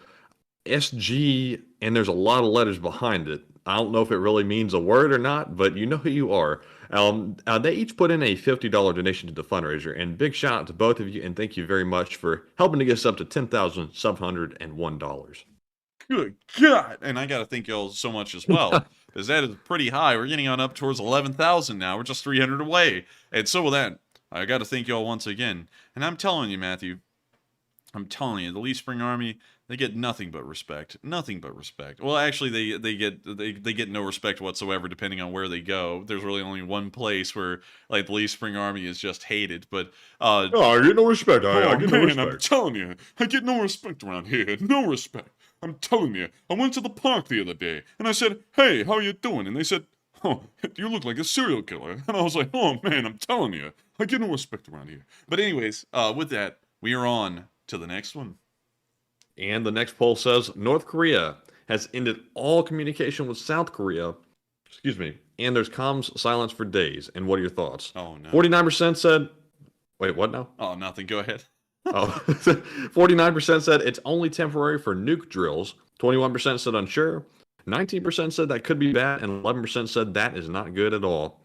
Speaker 3: SG, and there's a lot of letters behind it. I don't know if it really means a word or not, but you know who you are. They each put in a $50 donation to the fundraiser, and big shout out to both of you, and thank you very much for helping to get us up to $10,701.
Speaker 2: Good God! And I got to thank y'all so much as well, because that is pretty high. We're getting on up towards 11,000 now. We're just 300 away. And so with that, I got to thank y'all once again. And I'm telling you, Matthew, I'm telling you, the Lee Spring Army, they get nothing but respect. Nothing but respect. Well, actually, they get no respect whatsoever, depending on where they go. There's really only one place where, like, the Lee Spring Army is just hated. But
Speaker 3: I get no respect. I get no respect.
Speaker 2: I'm telling you, I get no respect around here. No respect. I'm telling you. I went to the park the other day, and I said, "Hey, how you doing?" And they said, "Oh, you look like a serial killer." And I was like, "Oh man, I'm telling you, I get no respect around here." But anyways, with that, we are on to the next one.
Speaker 3: And the next poll says North Korea has ended all communication with South Korea. Excuse me. And there's comms silence for days. And what are your thoughts?
Speaker 2: Oh, no.
Speaker 3: 49% said... Wait, what now?
Speaker 2: Oh, nothing. Go ahead.
Speaker 3: 49% said it's only temporary for nuke drills. 21% said unsure. 19% said that could be bad. And 11% said that is not good at all.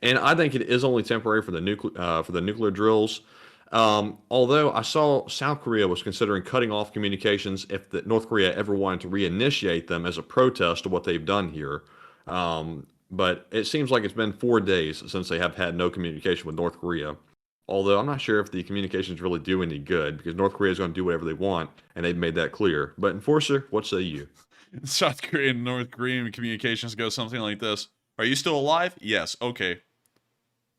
Speaker 3: And I think it is only temporary for the nuclear drills. Although I saw South Korea was considering cutting off communications if North Korea ever wanted to reinitiate them as a protest to what they've done here. But it seems like it's been 4 days since they have had no communication with North Korea. Although I'm not sure if the communications really do any good because North Korea is going to do whatever they want, and they've made that clear. But Enforcer, what say you?
Speaker 2: South Korean and North Korean communications go something like this. Are you still alive? Yes. Okay.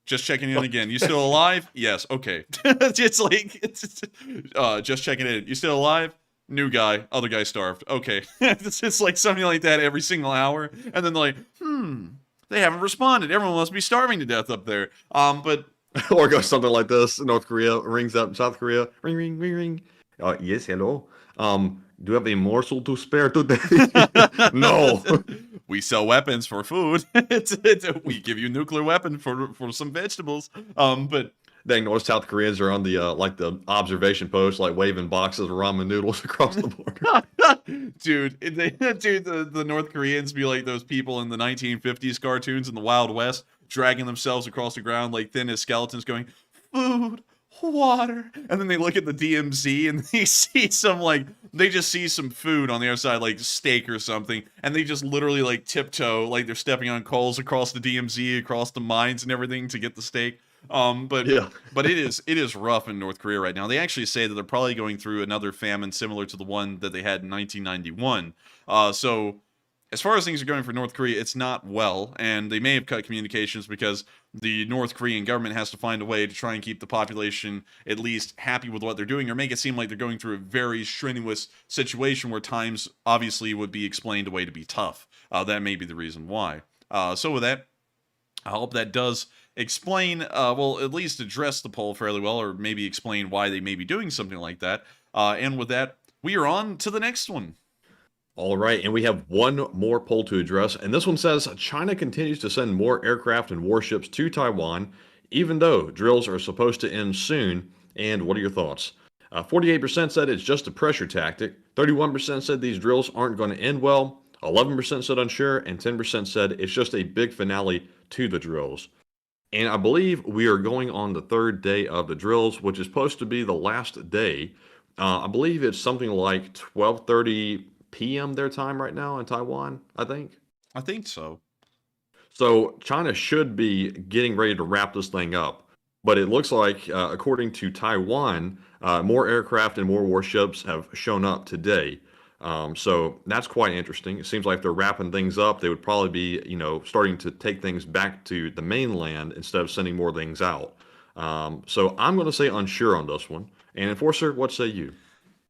Speaker 2: Just checking in again. You still alive? Yes. Okay. It's like, just checking in. You still alive? New guy. Other guy starved. Okay. It's just like something like that every single hour. And then they're like, They haven't responded. Everyone must be starving to death up there. But
Speaker 3: Or goes something like this. North Korea rings up South Korea. Ring, ring, ring, ring. Yes, hello. Do you have a morsel to spare today? No.
Speaker 2: We sell weapons for food. We give you nuclear weapon for some vegetables. But
Speaker 3: Dang, North South Koreans are on the like the observation post, like waving boxes of ramen noodles across the border.
Speaker 2: dude, the North Koreans be like those people in the 1950s cartoons in the Wild West, dragging themselves across the ground like thin as skeletons, going, food, water. And then they look at the DMZ and they see they just see some food on the other side, like steak or something, and they just literally like tiptoe, like they're stepping on coals across the DMZ, across the mines and everything to get the steak. But it is rough in North Korea right now. They actually say that they're probably going through another famine similar to the one that they had in 1991. So as far as things are going for North Korea, it's not well, and they may have cut communications because the North Korean government has to find a way to try and keep the population at least happy with what they're doing, or make it seem like they're going through a very strenuous situation where times obviously would be explained away to be tough. That may be the reason why. So with that, I hope that does explain, well, at least address the poll fairly well, or maybe explain why they may be doing something like that. And with that, we are on to the next one.
Speaker 3: All right, and we have one more poll to address, and this one says China continues to send more aircraft and warships to Taiwan, even though drills are supposed to end soon. And what are your thoughts? 48% said it's just a pressure tactic, 31% said these drills aren't going to end well, 11% said unsure, and 10% said it's just a big finale to the drills. And I believe we are going on the third day of the drills, which is supposed to be the last day. I believe it's something like 12:30 p.m. their time right now in Taiwan, I think.
Speaker 2: I think so.
Speaker 3: So China should be getting ready to wrap this thing up. But it looks like, according to Taiwan, more aircraft and more warships have shown up today. So that's quite interesting. It seems like they're wrapping things up. They would probably be, starting to take things back to the mainland instead of sending more things out. So I'm going to say unsure on this one. And Enforcer, what say you?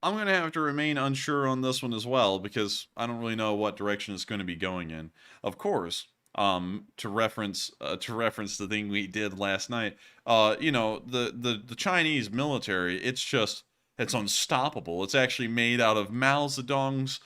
Speaker 2: I'm going to have to remain unsure on this one as well, because I don't really know what direction it's going to be going in. Of course, to reference the thing we did last night, the Chinese military, it's unstoppable. It's actually made out of Mao Zedong's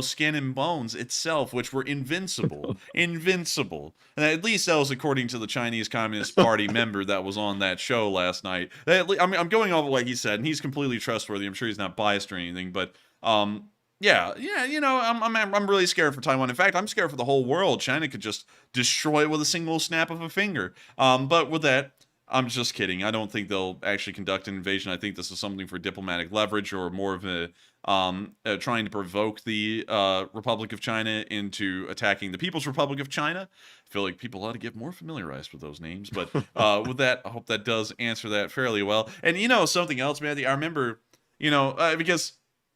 Speaker 2: skin and bones itself, which were invincible. Invincible. And at least that was according to the Chinese Communist Party member that was on that show last night. I'm going off of what he said, and he's completely trustworthy. I'm sure he's not biased or anything, but I'm really scared for Taiwan. In fact, I'm scared for the whole world. China could just destroy it with a single snap of a finger. But with that, I'm just kidding. I don't think they'll actually conduct an invasion. I think this is something for diplomatic leverage, or more of a trying to provoke the Republic of China into attacking the People's Republic of China. I feel like people ought to get more familiarized with those names. But with that, I hope that does answer that fairly well. And something else, man, I remember, because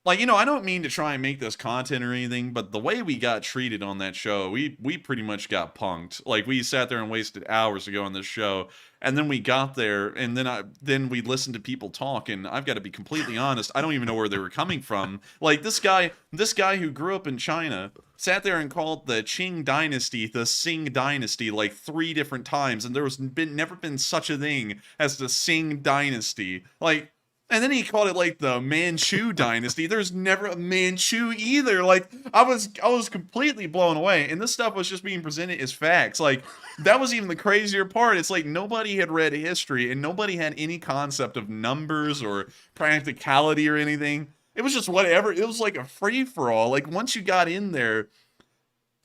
Speaker 2: I don't mean to try and make this content or anything, but the way we got treated on that show, we pretty much got punked. Like, we sat there and wasted hours to go on this show, and then we got there, and then we listened to people talk, and I've got to be completely honest, I don't even know where they were coming from. Like, this guy who grew up in China sat there and called the Qing dynasty the Sing dynasty like 3 different times, and there was never been such a thing as the Sing dynasty. Like, and then he called it like the Manchu dynasty. There's never a Manchu either. Like, I was completely blown away. And this stuff was just being presented as facts. Like, that was even the crazier part. It's like nobody had read history and nobody had any concept of numbers or practicality or anything. It was just whatever. It was like a free-for-all. Like, once you got in there,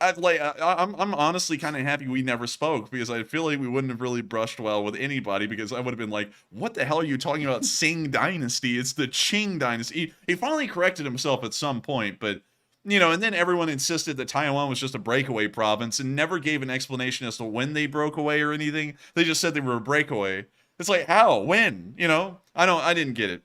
Speaker 2: I'm honestly kind of happy we never spoke, because I feel like we wouldn't have really brushed well with anybody, because I would have been like, what the hell are you talking about? Sing dynasty? It's the Qing dynasty. He finally corrected himself at some point, but and then everyone insisted that Taiwan was just a breakaway province and never gave an explanation as to when they broke away or anything. They just said they were a breakaway. It's like, how? When? I didn't get it.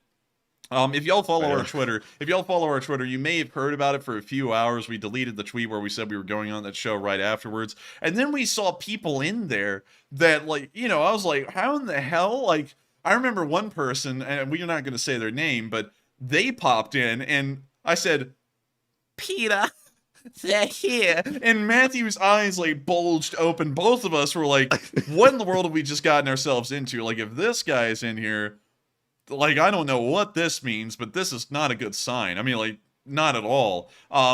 Speaker 2: If y'all follow our Twitter, you may have heard about it for a few hours. We deleted the tweet where we said we were going on that show right afterwards. And then we saw people in there that, I was like, how in the hell? Like, I remember one person, and we're not going to say their name, but they popped in, and I said, Peter, they're here. And Matthew's eyes like bulged open. Both of us were like, what in the world have we just gotten ourselves into? Like, if this guy is in here, like, I don't know what this means, but this is not a good sign. I mean, like, not at all.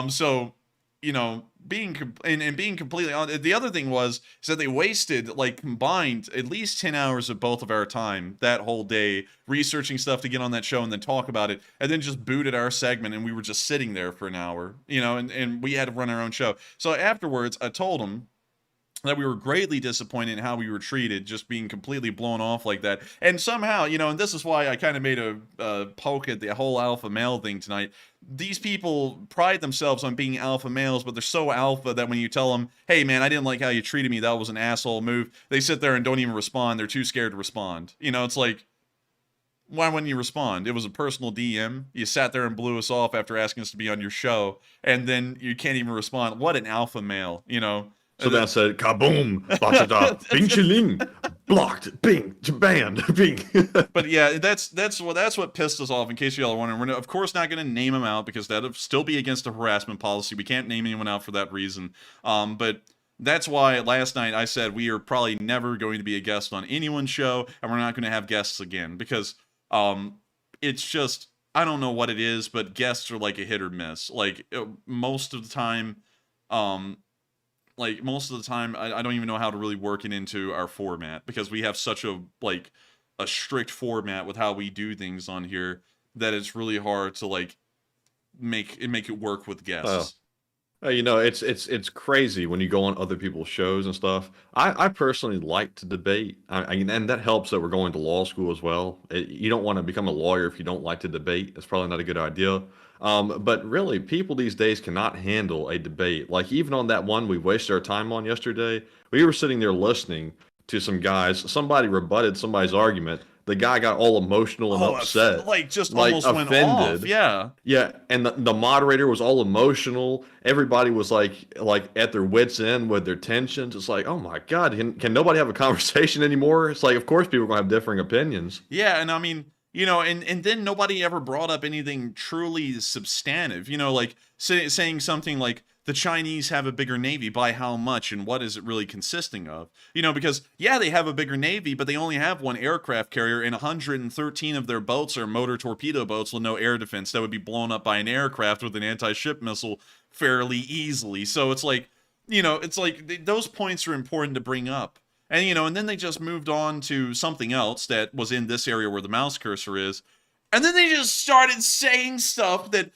Speaker 2: So, you know, being completely honest, the other thing is that they wasted, like, combined at least 10 hours of both of our time that whole day researching stuff to get on that show and then talk about it, and then just booted our segment, and we were just sitting there for an hour, you know, and we had to run our own show. So afterwards, I told them that we were greatly disappointed in how we were treated, just being completely blown off like that. And somehow, you know, and this is why I kind of made a poke at the whole alpha male thing tonight. These people pride themselves on being alpha males, but they're so alpha that when you tell them, hey man, I didn't like how you treated me, that was an asshole move, they sit there and don't even respond. They're too scared to respond. You know, it's like, why wouldn't you respond? It was a personal DM. You sat there and blew us off after asking us to be on your show, and then you can't even respond. What an alpha male, you know?
Speaker 3: So that said, kaboom, bachata, bing chiling, blocked, bing, banned, bing.
Speaker 2: But yeah, that's what pissed us off. In case y'all are wondering, we're of course not going to name him out because that'll still be against a harassment policy. We can't name anyone out for that reason. But that's why last night I said we are probably never going to be a guest on anyone's show, and we're not going to have guests again because it's just, I don't know what it is, but guests are like a hit or miss. Like most of the time, I don't even know how to really work it into our format because we have such a strict format with how we do things on here that it's really hard to like make it work with guests.
Speaker 3: You know, it's crazy when you go on other people's shows and stuff. I personally like to debate, and that helps that we're going to law school as well. You don't want to become a lawyer if you don't like to debate. It's probably not a good idea. But really, people these days cannot handle a debate. Like even on that one we wasted our time on yesterday, we were sitting there listening to some guys. Somebody rebutted somebody's argument. The guy got all emotional and upset,
Speaker 2: almost went off. Yeah,
Speaker 3: and the moderator was all emotional. Everybody was like at their wits' end with their tensions. It's like, oh my god, can nobody have a conversation anymore? It's like, of course, people are gonna have differing opinions.
Speaker 2: Yeah, and I mean, you know, and then nobody ever brought up anything truly substantive. You know, like saying something like, the Chinese have a bigger navy, by how much, and what is it really consisting of? You know, because, yeah, they have a bigger navy, but they only have one aircraft carrier, and 113 of their boats are motor torpedo boats with no air defense that would be blown up by an aircraft with an anti-ship missile fairly easily. So it's like, you know, it's like those points are important to bring up. And, you know, and then they just moved on to something else that was in this area where the mouse cursor is. And then they just started saying stuff that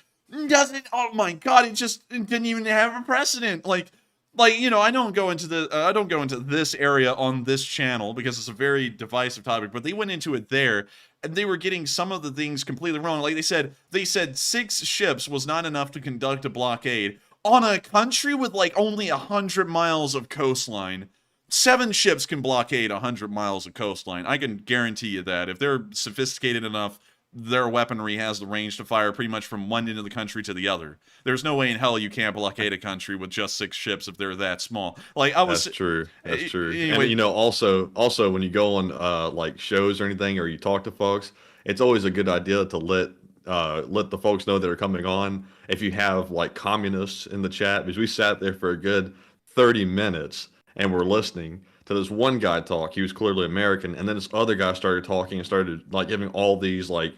Speaker 2: doesn't, oh my god, it didn't even have a precedent. Like you know, I don't go into this area on this channel because it's a very divisive topic, but they went into it there and they were getting some of the things completely wrong. Like they said 6 ships was not enough to conduct a blockade on a country with like only 100 miles of coastline. 7 ships can blockade 100 miles of coastline. I can guarantee you that if they're sophisticated enough, their weaponry has the range to fire pretty much from one end of the country to the other. There's no way in hell you can't blockade a country with just 6 ships if they're that small. Like That's true.
Speaker 3: Anyway, and you know, also when you go on like shows or anything, or you talk to folks, it's always a good idea to let the folks know that are coming on if you have like communists in the chat, because we sat there for a good 30 minutes and we're listening to this one guy talk. He was clearly American, and then this other guy started talking and started like giving all these like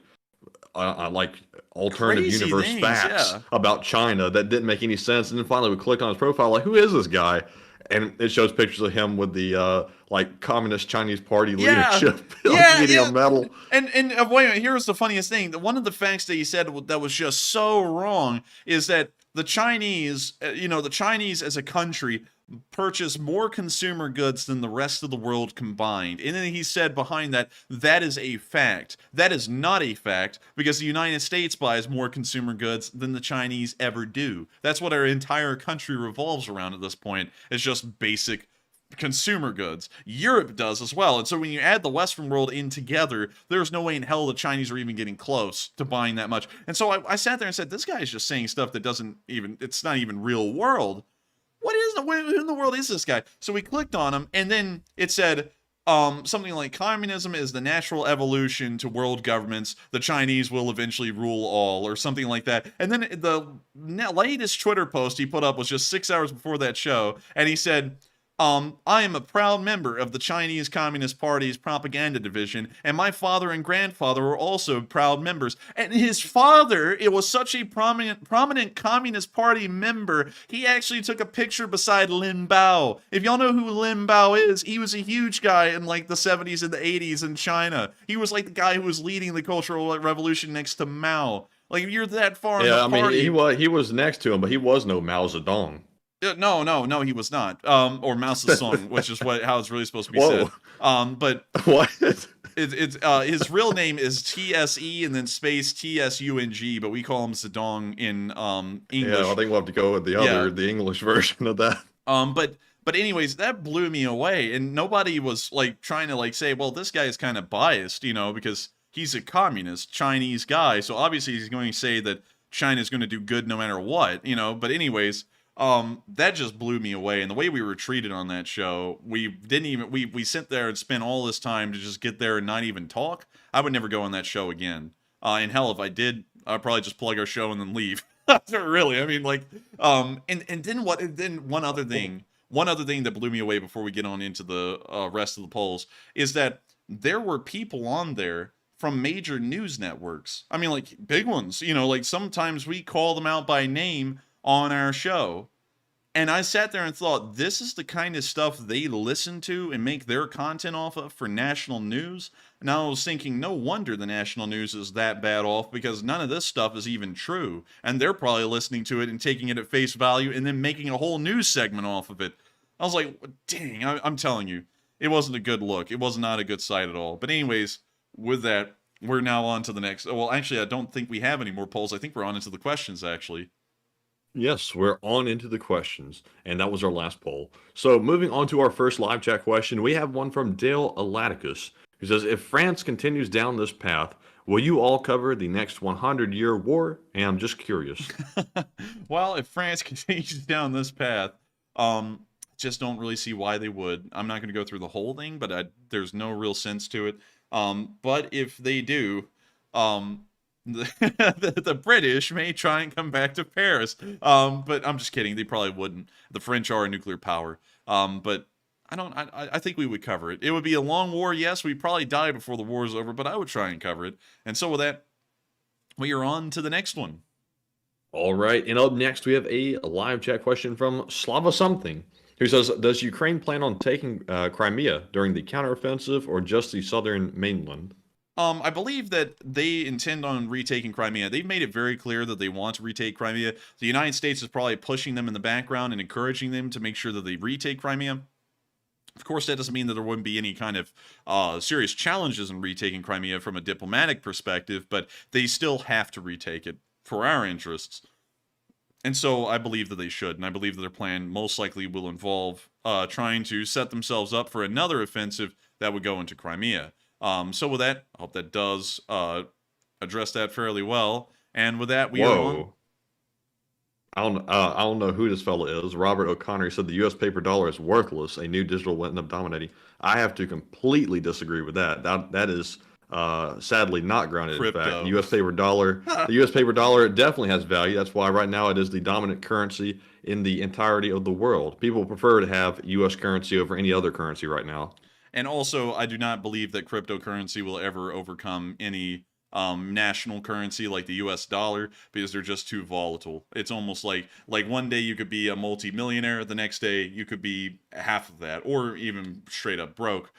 Speaker 3: alternative
Speaker 2: crazy
Speaker 3: universe
Speaker 2: things,
Speaker 3: facts
Speaker 2: yeah,
Speaker 3: about China that didn't make any sense. And then finally we clicked on his profile, like, who is this guy? And it shows pictures of him with the like Communist Chinese Party leadership meeting on metal.
Speaker 2: And wait a minute, here's the funniest thing. One of the facts that he said that was just so wrong is that the Chinese, you know, the Chinese as a country purchase more consumer goods than the rest of the world combined. And then he said behind that, that is a fact. That is not a fact, because the United States buys more consumer goods than the Chinese ever do. That's what our entire country revolves around at this point. It's just basic consumer goods. Europe does as well. And so when you add the Western world in together, there's no way in hell the Chinese are even getting close to buying that much. And so I sat there and said, this guy is just saying stuff that it's not even who in the world is this guy? So we clicked on him, and then it said, something like communism is the natural evolution to world governments. The Chinese will eventually rule all, or something like that. And then the latest Twitter post he put up was just 6 hours before that show, and he said, I am a proud member of the Chinese Communist Party's propaganda division, and my father and grandfather were also proud members. And his father, it was such a prominent Communist Party member, he actually took a picture beside Lin Bao. If y'all know who Lin Bao is, he was a huge guy in like the 70s and the 80s in China. He was like the guy who was leading the Cultural Revolution next to Mao. Like, if you're that far in the party...
Speaker 3: I mean, he was next to him, but he was no Mao Zedong.
Speaker 2: No, he was not. Or Mao Zedong, which is how it's really supposed to be said. But
Speaker 3: what?
Speaker 2: It's his real name is TSE and then space TSUNG, but we call him Zedong in English.
Speaker 3: Yeah, I think we'll have to go with the English version of that.
Speaker 2: But anyways, that blew me away, and nobody was like trying to like say, well, this guy is kind of biased, because he's a communist Chinese guy, so obviously he's going to say that China's going to do good no matter what, But anyways. That just blew me away, and the way we were treated on that show, we sat there and spent all this time to just get there and not even talk. I would never go on that show again. And hell, if I did, I'd probably just plug our show and then leave. Really, I mean, like, and then one other thing that blew me away before we get on into the rest of the polls is that there were people on there from major news networks. I mean, like, big ones, like sometimes we call them out by name on our show. And I sat there and thought, this is the kind of stuff they listen to and make their content off of for national news. And I was thinking, no wonder the national news is that bad off, because none of this stuff is even true. And they're probably listening to it and taking it at face value and then making a whole news segment off of it. I was like, dang, I'm telling you, it wasn't a good look. It was not a good sight at all. But anyways, with that, we're now on to the next. Well, actually, I don't think we have any more polls. I think we're on into the questions, actually.
Speaker 3: Yes, we're on into the questions, and that was our last poll. So moving on to our first live chat question, we have one from Dale Alaticus, who says, if France continues down this path, will you all cover the next 100-year war? And I'm just curious.
Speaker 2: Well, if France continues down this path, just don't really see why they would. I'm not going to go through the whole thing, but there's no real sense to it. But if they do, the British may try and come back to Paris. But I'm just kidding. They probably wouldn't. The French are a nuclear power. But I think we would cover it. It would be a long war. Yes, we'd probably die before the war is over, but I would try and cover it. And so with that, we are on to the next one.
Speaker 3: All right. And up next, we have a live chat question from Slava Something, who says, does Ukraine plan on taking Crimea during the counteroffensive or just the southern mainland?
Speaker 2: I believe that they intend on retaking Crimea. They've made it very clear that they want to retake Crimea. The United States is probably pushing them in the background and encouraging them to make sure that they retake Crimea. Of course, that doesn't mean that there wouldn't be any kind of serious challenges in retaking Crimea from a diplomatic perspective, but they still have to retake it for our interests. And so I believe that they should, and I believe that their plan most likely will involve trying to set themselves up for another offensive that would go into Crimea. So with that, I hope that does address that fairly well. And with that, we are on.
Speaker 3: I don't know who this fella is. Robert O'Connor said the U.S. paper dollar is worthless. A new digital will end up dominating. I have to completely disagree with that. That is sadly not grounded in fact. The U.S. paper dollar, the U.S. paper dollar definitely has value. That's why right now it is the dominant currency in the entirety of the world. People prefer to have U.S. currency over any other currency right now.
Speaker 2: And also, I do not believe that cryptocurrency will ever overcome any national currency like the US dollar, because they're just too volatile. It's almost like one day you could be a multi-millionaire, the next day you could be half of that, or even straight up broke,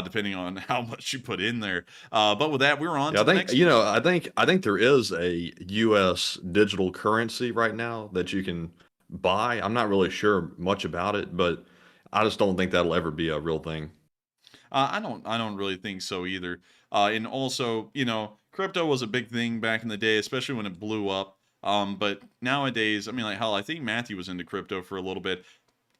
Speaker 2: depending on how much you put in there. But with that, we're on to the next.
Speaker 3: I think there is a US digital currency right now that you can buy. I'm not really sure much about it, but I just don't think that'll ever be a real thing.
Speaker 2: I don't really think so either. And also, crypto was a big thing back in the day, especially when it blew up. But nowadays, I mean, like, hell, I think Matthew was into crypto for a little bit.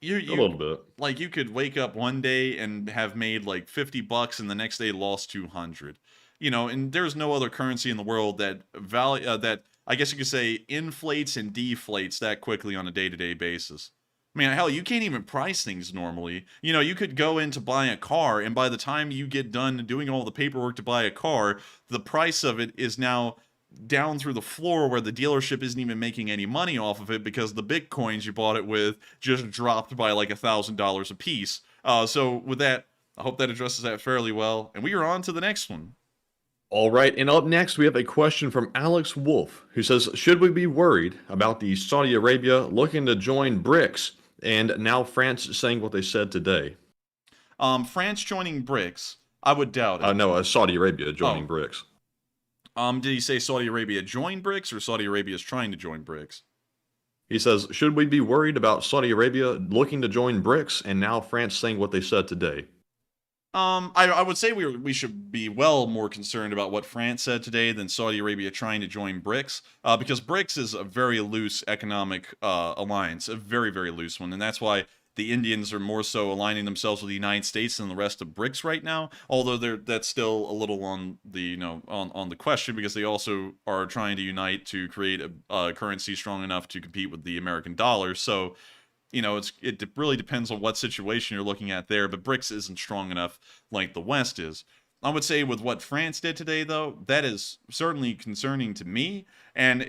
Speaker 2: A
Speaker 3: little bit.
Speaker 2: Like, you could wake up one day and have made like $50, and the next day lost 200. And there's no other currency in the world that that I guess you could say inflates and deflates that quickly on a day-to-day basis. I mean, hell, you can't even price things normally. You know, you could go in to buy a car, and by the time you get done doing all the paperwork to buy a car, the price of it is now down through the floor where the dealership isn't even making any money off of it because the bitcoins you bought it with just dropped by like $1,000 a piece. So with that, I hope that addresses that fairly well. And we are on to the next one.
Speaker 3: All right, and up next we have a question from Alex Wolf, who says, should we be worried about the Saudi Arabia looking to join BRICS and now France saying what they said today?
Speaker 2: France joining BRICS, I would doubt it.
Speaker 3: No, Saudi Arabia joining BRICS.
Speaker 2: Did he say Saudi Arabia join BRICS or Saudi Arabia is trying to join BRICS?
Speaker 3: He says, should we be worried about Saudi Arabia looking to join BRICS and now France saying what they said today?
Speaker 2: I would say we should be well more concerned about what France said today than Saudi Arabia trying to join BRICS, because BRICS is a very loose economic alliance, a very, very loose one, and that's why the Indians are more so aligning themselves with the United States than the rest of BRICS right now. Although that's still a little on the on the question, because they also are trying to unite to create a currency strong enough to compete with the American dollar. So, you know, it really depends on what situation you're looking at there, but BRICS isn't strong enough like the West is. I would say with what France did today, though, that is certainly concerning to me, and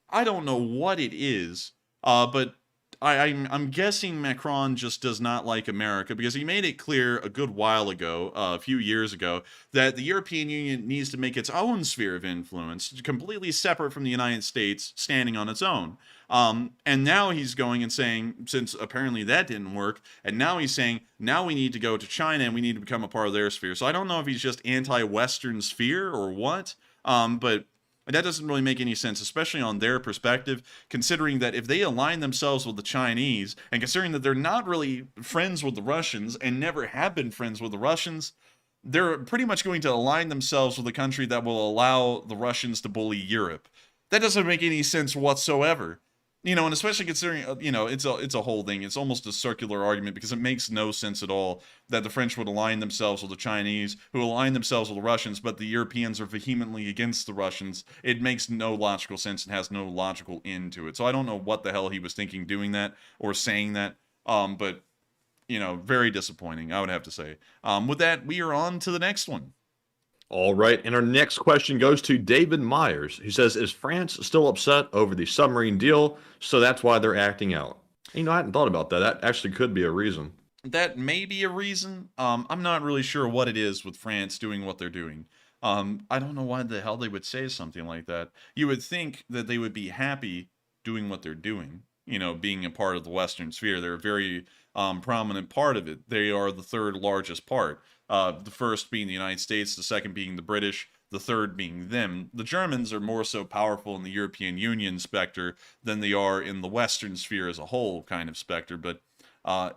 Speaker 2: I don't know what it is, but I'm guessing Macron just does not like America, because he made it clear a good while ago, a few years ago, that the European Union needs to make its own sphere of influence, completely separate from the United States, standing on its own. And now he's going and saying, since apparently that didn't work, and now he's saying, now we need to go to China and we need to become a part of their sphere. So I don't know if he's just anti-Western sphere or what, but that doesn't really make any sense, especially on their perspective, considering that if they align themselves with the Chinese, and considering that they're not really friends with the Russians and never have been friends with the Russians, they're pretty much going to align themselves with a country that will allow the Russians to bully Europe. That doesn't make any sense whatsoever. You know, and especially considering, you know, it's a whole thing. It's almost a circular argument, because it makes no sense at all that the French would align themselves with the Chinese, who align themselves with the Russians, but the Europeans are vehemently against the Russians. It makes no logical sense and has no logical end to it. So I don't know what the hell he was thinking doing that or saying that, but, you know, very disappointing, I would have to say. With that, we are on to the next one.
Speaker 3: All right, and our next question goes to David Myers, who says, is France still upset over the submarine deal, so that's why they're acting out? You know, I hadn't thought about that. That actually could be a reason.
Speaker 2: That may be a reason. I'm not really sure what it is with France doing what they're doing. I don't know why the hell they would say something like that. You would think that they would be happy doing what they're doing, you know, being a part of the Western sphere. They're a very prominent part of it. They are the third largest part. The first being the United States, the second being the British, the third being them. The Germans are more so powerful in the European Union specter than they are in the Western sphere as a whole kind of specter, but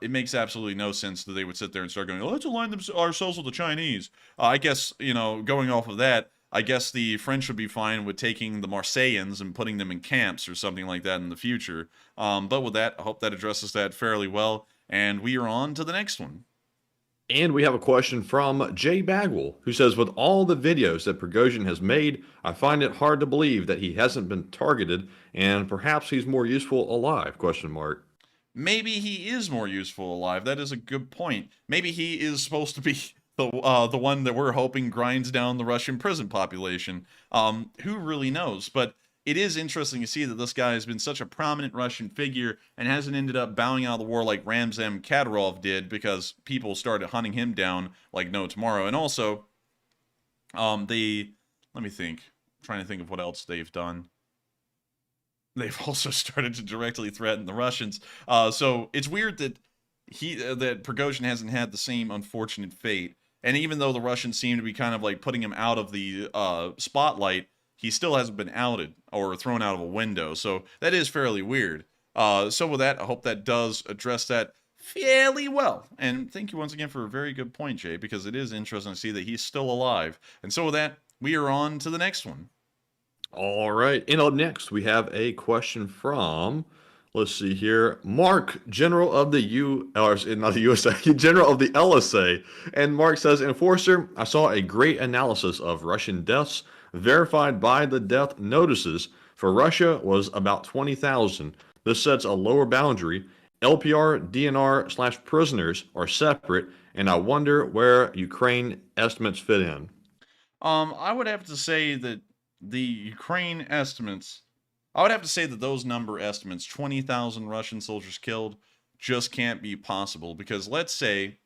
Speaker 2: it makes absolutely no sense that they would sit there and start going, oh, let's align ourselves with the Chinese. I guess, you know, going off of that, I guess the French would be fine with taking the Marseillans and putting them in camps or something like that in the future. But with that, I hope that addresses that fairly well, and we are on to the next one.
Speaker 3: And we have a question from Jay Bagwell, who says, with all the videos that Prigozhin has made, I find it hard to believe that he hasn't been targeted, and perhaps he's more useful alive, ?
Speaker 2: Maybe he is more useful alive. That is a good point. Maybe he is supposed to be the one that we're hoping grinds down the Russian prison population. Who really knows? But it is interesting to see that this guy has been such a prominent Russian figure and hasn't ended up bowing out of the war like Ramzan Kadyrov did, because people started hunting him down like no tomorrow. And also, let me think. I'm trying to think of what else they've done. They've also started to directly threaten the Russians. So it's weird that that Prigozhin hasn't had the same unfortunate fate. And even though the Russians seem to be kind of like putting him out of the spotlight, he still hasn't been outed or thrown out of a window. So that is fairly weird. So with that, I hope that does address that fairly well. And thank you once again for a very good point, Jay, because it is interesting to see that he's still alive. And so with that, we are on to the next one.
Speaker 3: All right, and up next, we have a question from, let's see here, Mark, General of the General of the LSA. And Mark says, Enforcer, I saw a great analysis of Russian deaths verified by the death notices. For Russia was about 20,000. This sets a lower boundary LPR, DNR/prisoners are separate, and I wonder where Ukraine estimates fit in.
Speaker 2: I would have to say that the Ukraine estimates, I would have to say that those number estimates, 20,000 Russian soldiers killed, just can't be possible. Because let's say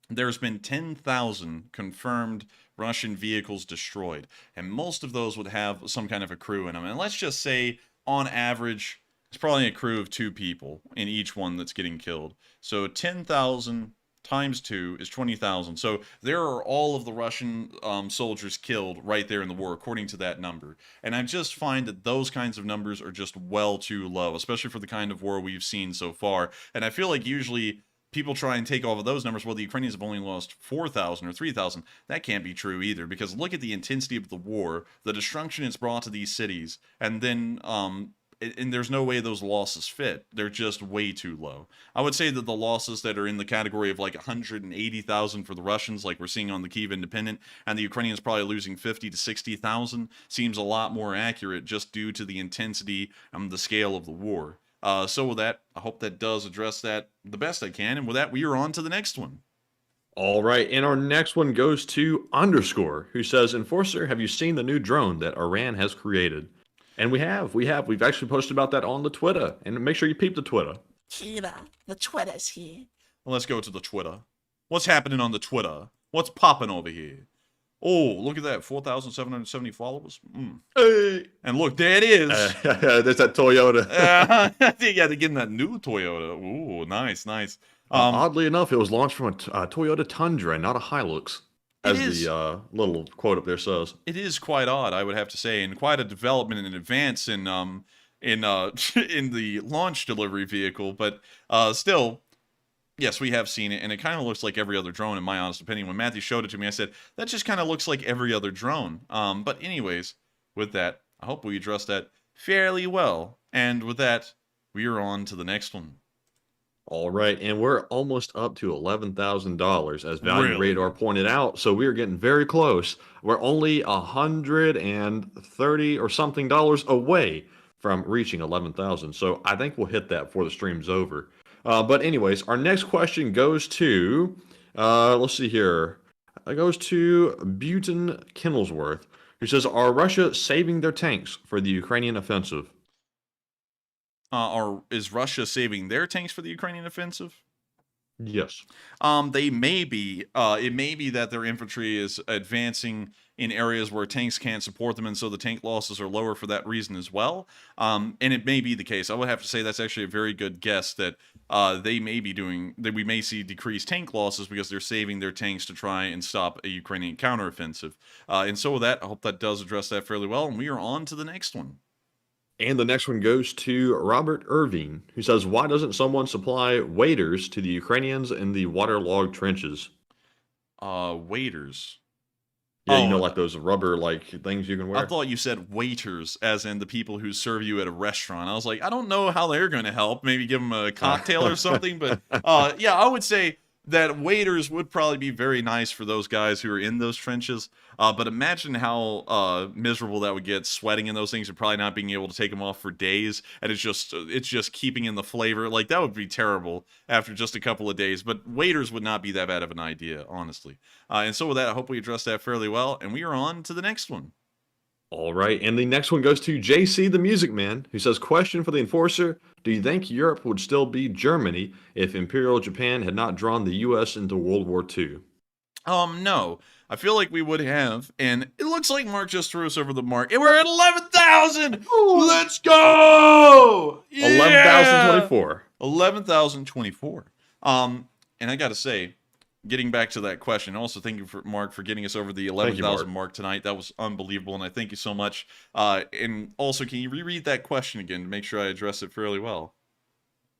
Speaker 2: there's been 10,000 confirmed Russian vehicles destroyed, and most of those would have some kind of a crew in them. And let's just say, on average, it's probably a crew of 2 people in each one that's getting killed. So 10,000 times 2 is 20,000. So there are all of the Russian soldiers killed right there in the war, according to that number. And I just find that those kinds of numbers are just well too low, especially for the kind of war we've seen so far. And I feel like usually people try and take off of those numbers. Well, the Ukrainians have only lost 4,000 or 3,000. That can't be true either, because look at the intensity of the war, the destruction it's brought to these cities, and then and there's no way those losses fit. They're just way too low. I would say that the losses that are in the category of like 180,000 for the Russians, like we're seeing on the Kyiv Independent, and the Ukrainians probably losing 50 to 60,000, seems a lot more accurate just due to the intensity and the scale of the war. So with that, I hope that does address that the best I can. And with that, we are on to the next one.
Speaker 3: All right, and our next one goes to Underscore, who says, Enforcer, have you seen the new drone that Iran has created? And we have. We've actually posted about that on the Twitter. And make sure you peep the Twitter.
Speaker 4: Twitter. The Twitter's here.
Speaker 2: Well, let's go to the Twitter. What's happening on the Twitter? What's popping over here? Oh, look at that. 4,770 followers.
Speaker 3: Hey.
Speaker 2: And look, there it is.
Speaker 3: There's that Toyota.
Speaker 2: Yeah, they're getting that new Toyota. Ooh, nice, nice.
Speaker 3: Oddly enough, it was launched from a Toyota Tundra, not a Hilux, as the little quote up there says.
Speaker 2: It is quite odd, I would have to say, and quite a development and advance in in the launch delivery vehicle. But still, yes, we have seen it, and it kind of looks like every other drone, in my honest opinion. When Matthew showed it to me, I said, that just kind of looks like every other drone. But anyways, with that, I hope we addressed that fairly well. And with that, we are on to the next one.
Speaker 3: All right, and we're almost up to $11,000, as Value
Speaker 2: Really?
Speaker 3: Radar pointed out. So we are getting very close. We're only $130 or something away from reaching 11,000. So I think we'll hit that before the stream's over. But anyways, our next question goes to, let's see here. It goes to Butin Kennelsworth, who says, are Russia saving their tanks for the Ukrainian offensive?
Speaker 2: Or is Russia saving their tanks for the Ukrainian offensive?
Speaker 3: Yes.
Speaker 2: They may be. It may be that their infantry is advancing in areas where tanks can't support them, and so the tank losses are lower for that reason as well. And it may be the case. I would have to say that's actually a very good guess that they may be doing, that we may see decreased tank losses because they're saving their tanks to try and stop a Ukrainian counteroffensive. And so with that, I hope that does address that fairly well, and we are on to the next one.
Speaker 3: And the next one goes to Robert Irving, who says, why doesn't someone supply waders to the Ukrainians in the waterlogged trenches?
Speaker 2: Waders.
Speaker 3: Yeah, you know, like those rubber things you can wear.
Speaker 2: I thought you said waiters, as in the people who serve you at a restaurant. I was like, I don't know how they're going to help. Maybe give them a cocktail or something. But yeah, I would say that waiters would probably be very nice for those guys who are in those trenches. But imagine how miserable that would get, sweating in those things and probably not being able to take them off for days. And it's just keeping in the flavor. Like, that would be terrible after just a couple of days. But waiters would not be that bad of an idea, honestly. And so with that, I hope we addressed that fairly well. And we are on to the next one.
Speaker 3: All right, and the next one goes to JC the Music Man, who says, question for the Enforcer, do you think Europe would still be Germany if Imperial Japan had not drawn the U.S. into World War II?
Speaker 2: No. I feel like we would have, and it looks like Mark just threw us over the mark. And we're at 11,000! Let's go! Yeah!
Speaker 3: 11,024.
Speaker 2: 11,024. And I gotta say, getting back to that question, also thank you, Mark, for getting us over the 11,000 mark tonight. That was unbelievable, and I thank you so much. And also, can you reread that question again to make sure I address it fairly well?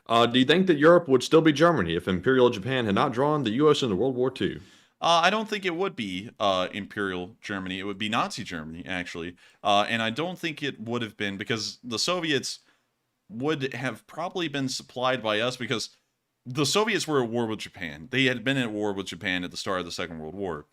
Speaker 3: Do you think that Europe would still be Germany if Imperial Japan had not drawn the U.S. into World War II?
Speaker 2: I don't think it would be Imperial Germany. It would be Nazi Germany, actually. And I don't think it would have been, because the Soviets would have probably been supplied by us, because the Soviets were at war with Japan. They had been at war with Japan at the start of the Second World War.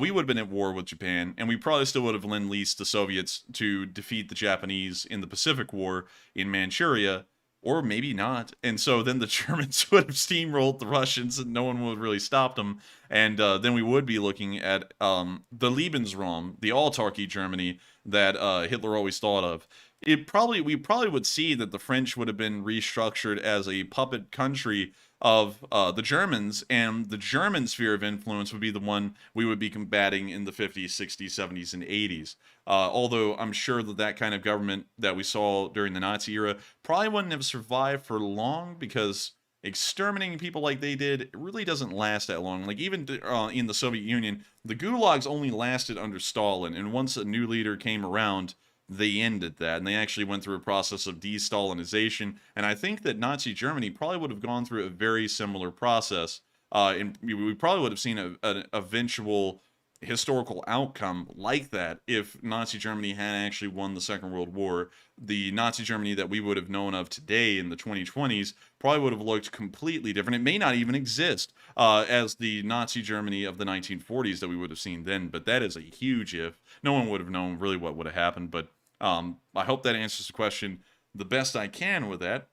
Speaker 2: We would have been at war with Japan, and we probably still would have lend-leased the Soviets to defeat the Japanese in the Pacific War in Manchuria. or maybe not. And so then the Germans would have steamrolled the Russians and no one would really stop them. And then we would be looking at the Lebensraum, the autarky Germany that Hitler always thought of. We probably would see that the French would have been restructured as a puppet country of the Germans, and the German sphere of influence would be the one we would be combating in the 50s, 60s, 70s, and 80s. Although I'm sure that that kind of government that we saw during the Nazi era probably wouldn't have survived for long, because exterminating people like they did, it really doesn't last that long. Like, even in the Soviet Union, the gulags only lasted under Stalin, and once a new leader came around, they ended that, and they actually went through a process of de-Stalinization, and I think that Nazi Germany probably would have gone through a very similar process, and we probably would have seen an eventual historical outcome like that if Nazi Germany had actually won the Second World War. The Nazi Germany that we would have known of today in the 2020s probably would have looked completely different. It may not even exist as the Nazi Germany of the 1940s that we would have seen then, but that is a huge if. No one would have known really what would have happened, but I hope that answers the question the best I can with that.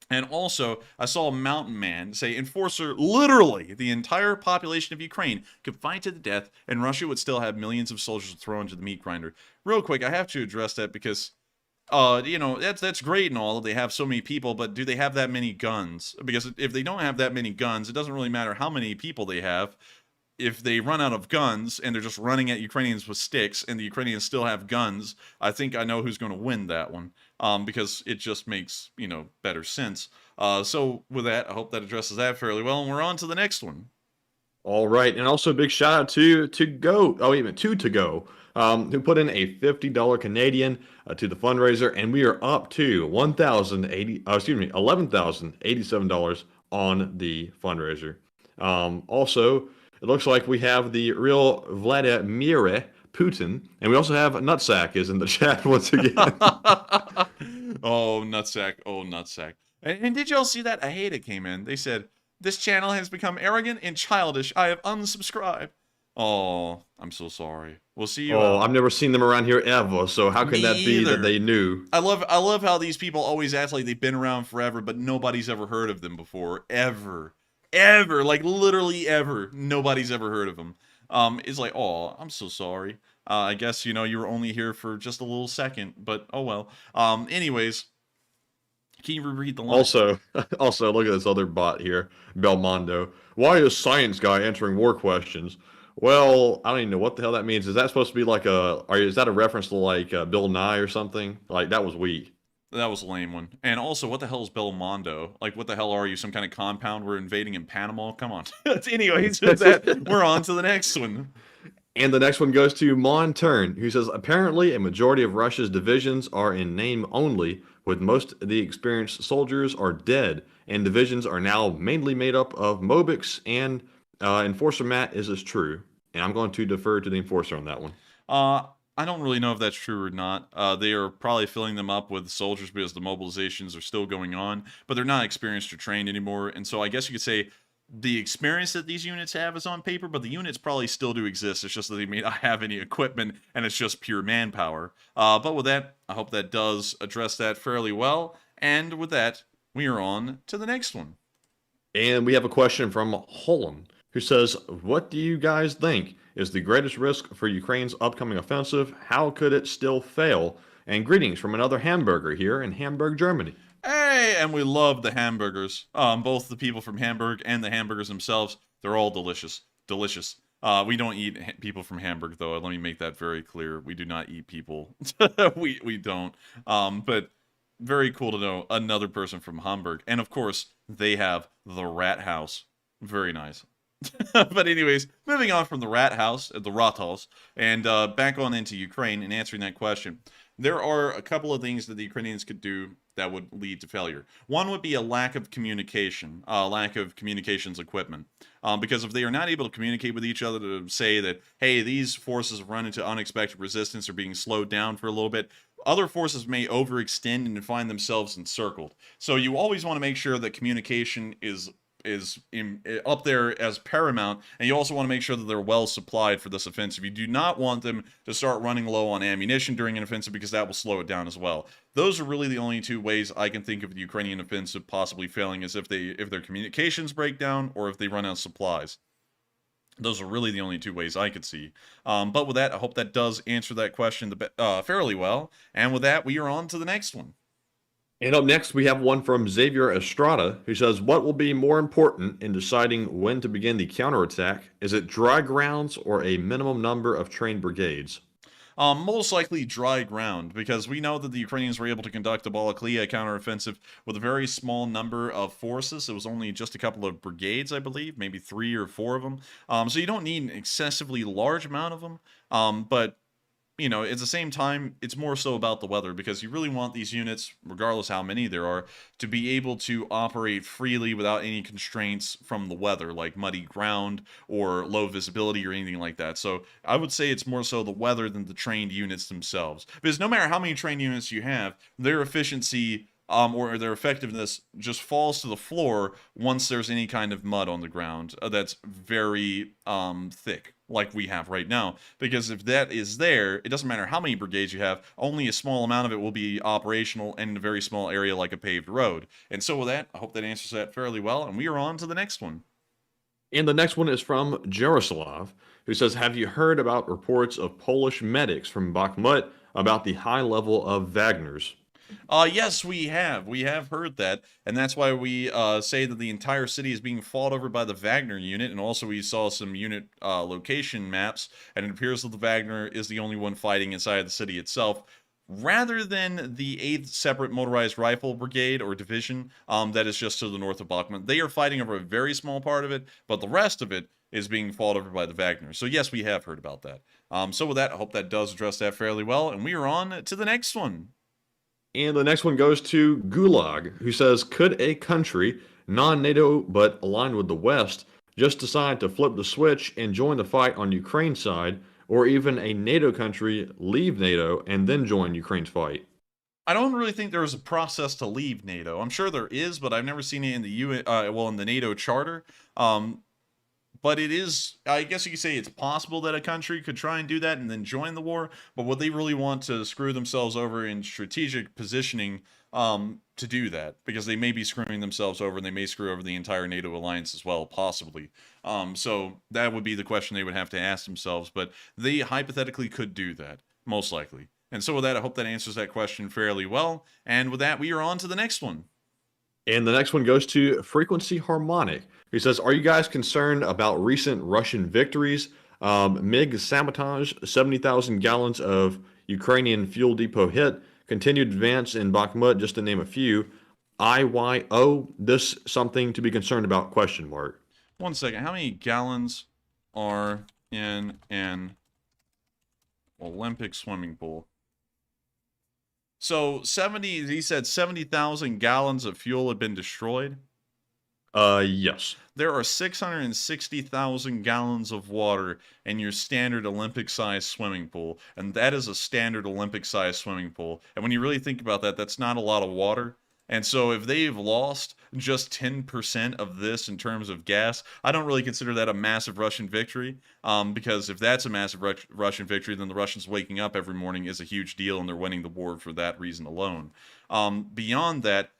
Speaker 2: And also, I saw a mountain man say, Enforcer, literally, the entire population of Ukraine could fight to the death, and Russia would still have millions of soldiers thrown into the meat grinder. Real quick, I have to address that because, you know, that's great and all that they have so many people, but do they have that many guns? Because if they don't have that many guns, it doesn't really matter how many people they have. If they run out of guns and they're just running at Ukrainians with sticks and the Ukrainians still have guns, I think I know who's going to win that one, because it just makes, you know, better sense. So with that, I hope that addresses that fairly well, and we're on to the next one.
Speaker 3: All right, and also a big shout out to To-Go, who put in a $50 Canadian to the fundraiser, and we are up to $11,087 on the fundraiser. Also, it looks like we have the real Vladimir Putin, and we also have Nutsack is in the chat once again.
Speaker 2: Oh, Nutsack. Oh, Nutsack. And did y'all see that? A hater came in. They said, this channel has become arrogant and childish. I have unsubscribed. Oh, I'm so sorry. We'll see you.
Speaker 3: Oh, I've never seen them around here ever, so how can that be that they knew?
Speaker 2: I love how these people always act like they've been around forever, but nobody's ever heard of them before. Ever, like literally ever. Nobody's ever heard of them. It's like, oh, I'm so sorry. I guess, you know, you were only here for just a little second, but oh well. Anyways, can you reread the line?
Speaker 3: Also, look at this other bot here, Belmondo. Why is Science Guy answering war questions? Well, I don't even know what the hell that means. Is that supposed to be like is that a reference to like Bill Nye or something? Like, that was weak.
Speaker 2: That was a lame one. And also, what the hell is Belmondo? Like, what the hell are you? Some kind of compound we're invading in Panama? Come on. Anyways, with that, we're on to the next one.
Speaker 3: And the next one goes to Montern, who says, apparently a majority of Russia's divisions are in name only, with most of the experienced soldiers are dead, and divisions are now mainly made up of Mobics, and Enforcer Matt, is this true? And I'm going to defer to the Enforcer on that one.
Speaker 2: I don't really know if that's true or not. They are probably filling them up with soldiers because the mobilizations are still going on, but they're not experienced or trained anymore. And so I guess you could say the experience that these units have is on paper, but the units probably still do exist. It's just that they may not have any equipment, and it's just pure manpower. But with that, I hope that does address that fairly well. And with that, we are on to the next one.
Speaker 3: And we have a question from Holland, who says, what do you guys think is the greatest risk for Ukraine's upcoming offensive? How could it still fail? And greetings from another hamburger here in Hamburg, Germany.
Speaker 2: Hey, and we love the hamburgers. Both the people from Hamburg and the hamburgers themselves, they're all delicious. Delicious. We don't eat people from Hamburg, though. Let me make that very clear. We do not eat people. we don't. But very cool to know another person from Hamburg. And of course, they have the Rat House. Very nice. But anyways, moving on from the Rathaus, and back on into Ukraine and answering that question. There are a couple of things that the Ukrainians could do that would lead to failure. One would be a lack of communication, lack of communications equipment. Because if they are not able to communicate with each other to say that, hey, these forces run into unexpected resistance or being slowed down for a little bit, other forces may overextend and find themselves encircled. So you always want to make sure that communication is up there as paramount, and you also want to make sure that they're well supplied for this offensive. You do not want them to start running low on ammunition during an offensive, because that will slow it down as well. Those are really the only two ways I can think of the Ukrainian offensive possibly failing, is if their communications break down or if they run out of supplies. Those are really the only two ways I could see. But with that, I hope that does answer that question fairly well. And with that, we are on to the next one.
Speaker 3: And up next, we have one from Xavier Estrada, who says, what will be more important in deciding when to begin the counterattack? Is it dry grounds or a minimum number of trained brigades?
Speaker 2: Most likely dry ground, because we know that the Ukrainians were able to conduct the Balaklia counteroffensive with a very small number of forces. It was only just a couple of brigades, I believe, maybe 3 or 4 of them. So you don't need an excessively large amount of them. But you know, at the same time, it's more so about the weather, because you really want these units, regardless how many there are, to be able to operate freely without any constraints from the weather, like muddy ground or low visibility or anything like that. So I would say it's more so the weather than the trained units themselves. Because no matter how many trained units you have, their efficiency or their effectiveness just falls to the floor once there's any kind of mud on the ground that's very thick, like we have right now. Because if that is there, it doesn't matter how many brigades you have, only a small amount of it will be operational in a very small area like a paved road. And so with that, I hope that answers that fairly well, and we are on to the next one.
Speaker 3: And the next one is from Jaroslav, who says, have you heard about reports of Polish medics from Bakhmut about the high level of Wagners?
Speaker 2: Yes, we have. We have heard that, and that's why we say that the entire city is being fought over by the Wagner unit, and also we saw some unit location maps, and it appears that the Wagner is the only one fighting inside the city itself, rather than the 8th Separate Motorized Rifle Brigade or Division that is just to the north of Bakhmut. They are fighting over a very small part of it, but the rest of it is being fought over by the Wagner. So yes, we have heard about that. So with that, I hope that does address that fairly well, and we are on to the next one.
Speaker 3: And the next one goes to Gulag, who says, could a country, non-NATO but aligned with the West, just decide to flip the switch and join the fight on Ukraine's side, or even a NATO country leave NATO and then join Ukraine's fight?
Speaker 2: I don't really think there is a process to leave NATO. I'm sure there is, but I've never seen it in the in the NATO charter. But it is, I guess you could say it's possible that a country could try and do that and then join the war, but would they really want to screw themselves over in strategic positioning to do that? Because they may be screwing themselves over, and they may screw over the entire NATO alliance as well, possibly. So that would be the question they would have to ask themselves, but they hypothetically could do that, most likely. And so with that, I hope that answers that question fairly well. And with that, we are on to the next one.
Speaker 3: And the next one goes to Frequency Harmonic, who says, are you guys concerned about recent Russian victories? MiG sabotage, 70,000 gallons of Ukrainian fuel depot hit, continued advance in Bakhmut, just to name a few. IYO, this something to be concerned about, question mark.
Speaker 2: 1 second, how many gallons are in an Olympic swimming pool? So he said 70,000 gallons of fuel had been destroyed?
Speaker 3: Yes.
Speaker 2: There are 660,000 gallons of water in your standard Olympic-sized swimming pool, and that is a standard Olympic-sized swimming pool. And when you really think about that, that's not a lot of water. And so if they've lost just 10% of this in terms of gas, I don't really consider that a massive Russian victory, because if that's a massive Russian victory, then the Russians waking up every morning is a huge deal, and they're winning the war for that reason alone. Beyond that,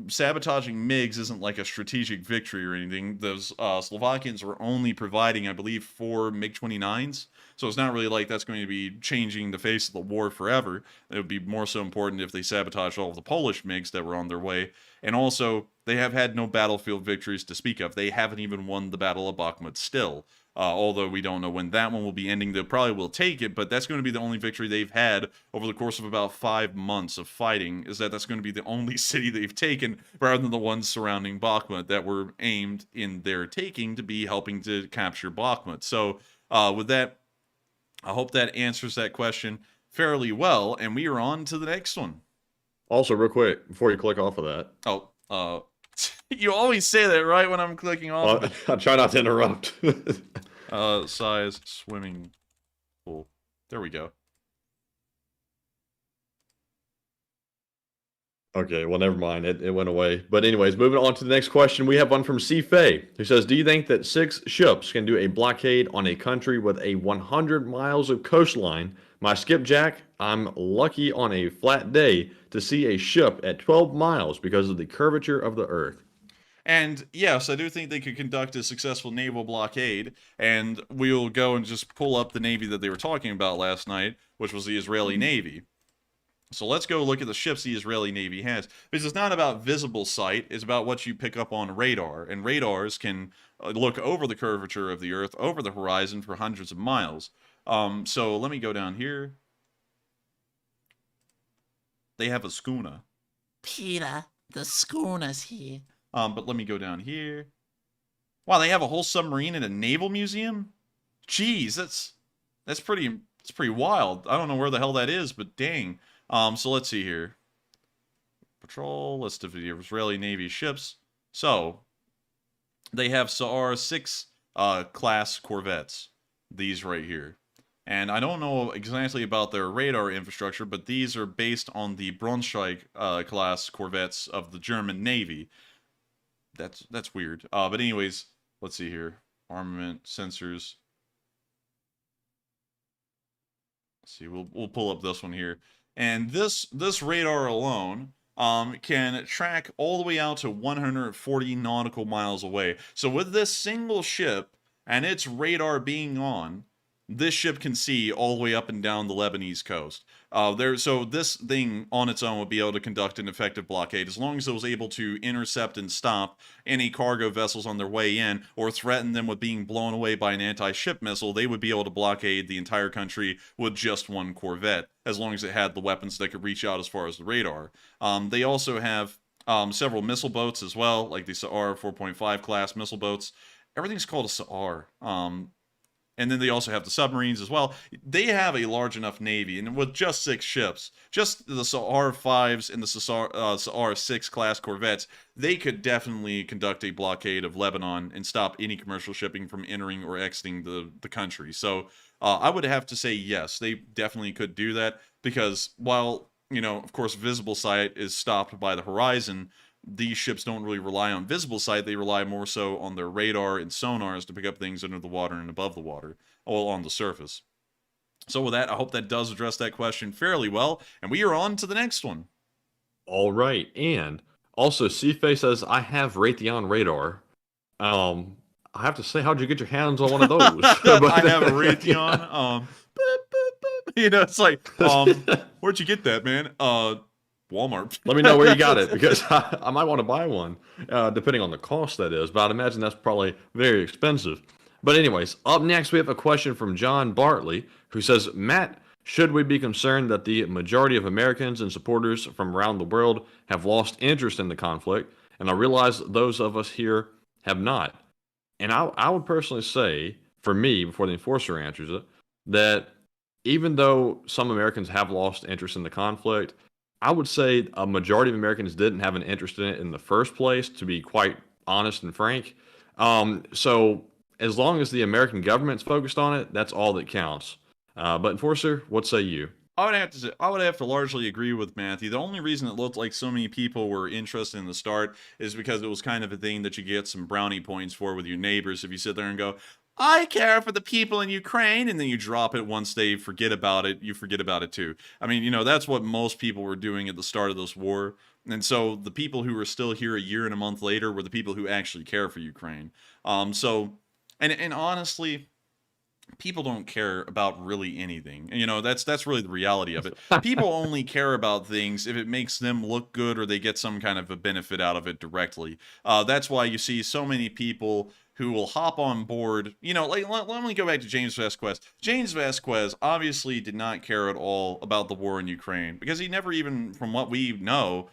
Speaker 2: sabotaging MiGs isn't like a strategic victory or anything. Those Slovakians were only providing, I believe, 4 MiG-29s. So it's not really like that's going to be changing the face of the war forever. It would be more so important if they sabotaged all of the Polish MiGs that were on their way. And also, they have had no battlefield victories to speak of. They haven't even won the Battle of Bakhmut still. Although we don't know when that one will be ending. They probably will take it, but that's going to be the only victory they've had over the course of about 5 months of fighting, is that's going to be the only city they've taken, rather than the ones surrounding Bakhmut that were aimed in their taking to be helping to capture Bakhmut. So with that, I hope that answers that question fairly well, and we are on to the next one.
Speaker 3: Also, real quick, before you click off of that.
Speaker 2: Oh, you always say that right when I'm clicking off.
Speaker 3: I try not to interrupt.
Speaker 2: Size swimming pool. There we go.
Speaker 3: Okay, well, never mind. It went away. But anyways, moving on to the next question. We have one from C. Fay, who says, do you think that 6 ships can do a blockade on a country with a 100 miles of coastline? My skipjack, I'm lucky on a flat day to see a ship at 12 miles because of the curvature of the Earth.
Speaker 2: And yes, I do think they could conduct a successful naval blockade, and we'll go and just pull up the Navy that they were talking about last night, which was the Israeli Navy. So let's go look at the ships the Israeli Navy has. Because it's not about visible sight, it's about what you pick up on radar. And radars can look over the curvature of the Earth, over the horizon for hundreds of miles. So let me go down here. They have a schooner.
Speaker 12: Peter, the schooner's here.
Speaker 2: But let me go down here. Wow, they have a whole submarine in a naval museum? Jeez, that's pretty wild. I don't know where the hell that is, but dang. So let's see here. Patrol, list of the Israeli Navy ships. So, they have Sa'ar 6 class corvettes. These right here. And I don't know exactly about their radar infrastructure, but these are based on the Braunschweig class corvettes of the German Navy. That's weird. But anyways, let's see here. Armament, sensors. Let's see, we'll pull up this one here. And this radar alone can track all the way out to 140 nautical miles away. So with this single ship and its radar being on, this ship can see all the way up and down the Lebanese coast. So this thing on its own would be able to conduct an effective blockade as long as it was able to intercept and stop any cargo vessels on their way in or threaten them with being blown away by an anti-ship missile. They would be able to blockade the entire country with just one corvette as long as it had the weapons that could reach out as far as the radar. They also have several missile boats as well, like the Sa'ar 4.5 class missile boats. Everything's called a Sa'ar. And then they also have the submarines as well. They have a large enough navy, and with just 6 ships, just the Sa'ar 5s and the Sa'ar 6 class corvettes, they could definitely conduct a blockade of Lebanon and stop any commercial shipping from entering or exiting the country. So I would have to say yes, they definitely could do that, because while, of course, visible sight is stopped by the horizon, these ships don't really rely on visible sight. They rely more so on their radar and sonars to pick up things under the water and above the water, or on the surface. So with that, I hope that does address that question fairly well, and we are on to the next one.
Speaker 3: All right, and also C-Face says, I have Raytheon radar. I have to say, how'd you get your hands on one of those?
Speaker 2: I have a Raytheon. It's like, where'd you get that, man? Walmart.
Speaker 3: Let me know where you got it, because I might want to buy one, depending on the cost, that is. But I'd imagine that's probably very expensive. But anyways, up next we have a question from John Bartley, who says, Matt, should we be concerned that the majority of Americans and supporters from around the world have lost interest in the conflict? And I realize those of us here have not. And I would personally say, for me, before the enforcer answers it, that even though some Americans have lost interest in the conflict, I would say a majority of Americans didn't have an interest in it in the first place, to be quite honest and frank. So as long as the American government's focused on it, that's all that counts. But Enforcer, what say you?
Speaker 2: I would have to largely agree with Matthew. The only reason it looked like so many people were interested in the start is because it was kind of a thing that you get some brownie points for with your neighbors. If you sit there and go, I care for the people in Ukraine, and then you drop it once they forget about it, you forget about it too. I mean, that's what most people were doing at the start of this war. And so the people who are still here a year and a month later were the people who actually care for Ukraine. And honestly, people don't care about really anything. That's really the reality of it. People only care about things if it makes them look good or they get some kind of a benefit out of it directly. That's why you see so many people who will hop on board. Let me go back to James Vasquez. James Vasquez obviously did not care at all about the war in Ukraine, because he never even, from what we know,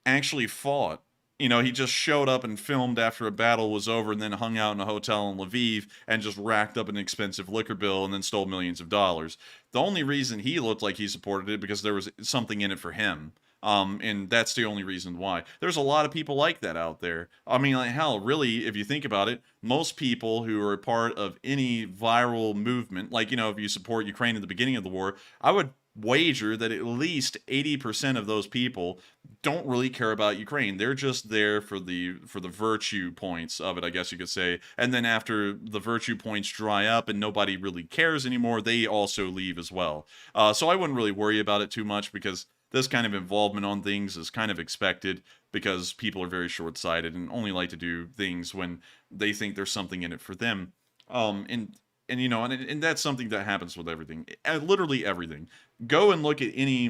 Speaker 2: actually fought. He just showed up and filmed after a battle was over, and then hung out in a hotel in Lviv and just racked up an expensive liquor bill and then stole millions of dollars. The only reason he looked like he supported it because there was something in it for him. And that's the only reason why. There's a lot of people like that out there. I mean, like, hell, really, if you think about it, most people who are a part of any viral movement, like, if you support Ukraine at the beginning of the war, I would wager that at least 80% of those people don't really care about Ukraine. They're just there for the virtue points of it, I guess you could say. And then after the virtue points dry up and nobody really cares anymore, they also leave as well. So I wouldn't really worry about it too much, because this kind of involvement on things is kind of expected, because people are very short-sighted and only like to do things when they think there's something in it for them. And you know, and that's something that happens with everything, literally everything. Go and look at any,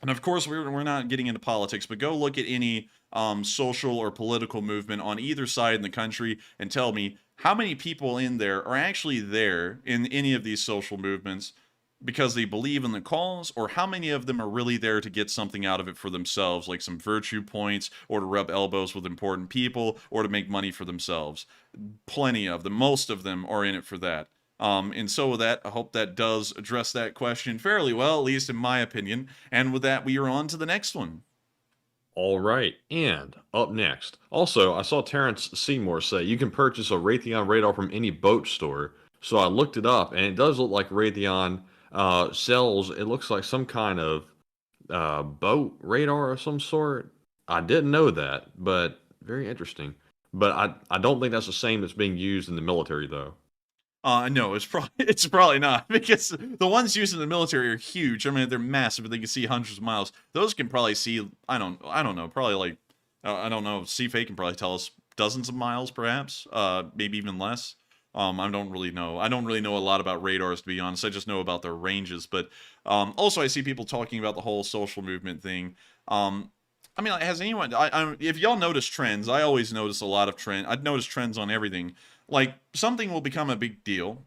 Speaker 2: and of course we're not getting into politics, but go look at any social or political movement on either side in the country and tell me how many people in there are actually there in any of these social movements because they believe in the cause, or how many of them are really there to get something out of it for themselves, like some virtue points, or to rub elbows with important people, or to make money for themselves. Plenty of them, most of them are in it for that. And so with that, I hope that does address that question fairly well, at least in my opinion. And with that, we are on to the next one.
Speaker 3: All right, and up next. Also, I saw Terrence Seymour say you can purchase a Raytheon radar from any boat store. So I looked it up, and it does look like Raytheon sells, it looks like some kind of boat radar of some sort. I didn't know that, but very interesting. But I don't think that's the same that's being used in the military, though.
Speaker 2: No, it's probably not, because the ones used in the military are huge. I mean, they're massive, but they can see hundreds of miles. Those can probably see, I don't know, probably like, I don't know, CFA can probably tell us dozens of miles, perhaps, maybe even less. I don't really know. I don't really know a lot about radars, to be honest. I just know about their ranges. But also, I see people talking about the whole social movement thing. I mean, has anyone? If y'all notice trends, I always notice a lot of trends. I've noticed trends on everything. Like, something will become a big deal,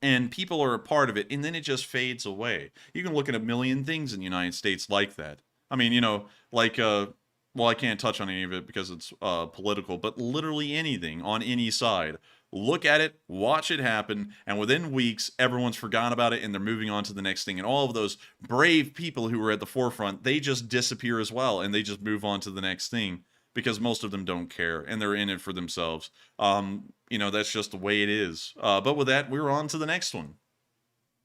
Speaker 2: and people are a part of it, and then it just fades away. You can look at a million things in the United States like that. I mean, you know, like, well, I can't touch on any of it because it's political, but literally anything on any side. Look at it, watch it happen, and within weeks, everyone's forgotten about it, and they're moving on to the next thing. And all of those brave people who were at the forefront, they just disappear as well, and they just move on to the next thing, because most of them don't care, and they're in it for themselves. You know, that's just the way it is. But with that, we're on to the next one.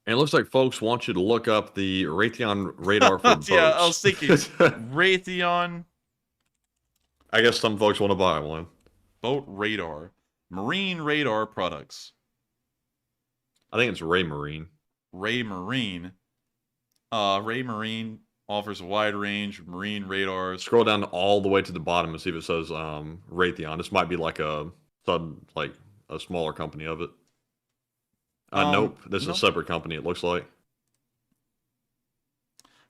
Speaker 3: And it looks like folks want you to look up the Raytheon radar for boats.
Speaker 2: Yeah, I was thinking, Raytheon.
Speaker 3: I guess some folks want to buy one.
Speaker 2: Boat radar. Marine radar products.
Speaker 3: I think it's Ray Marine.
Speaker 2: Ray Marine. Ray Marine offers a wide range of marine radars.
Speaker 3: Scroll down all the way to the bottom and see if it says Raytheon. This might be like a smaller company of it. Nope. This is a separate company, it looks like.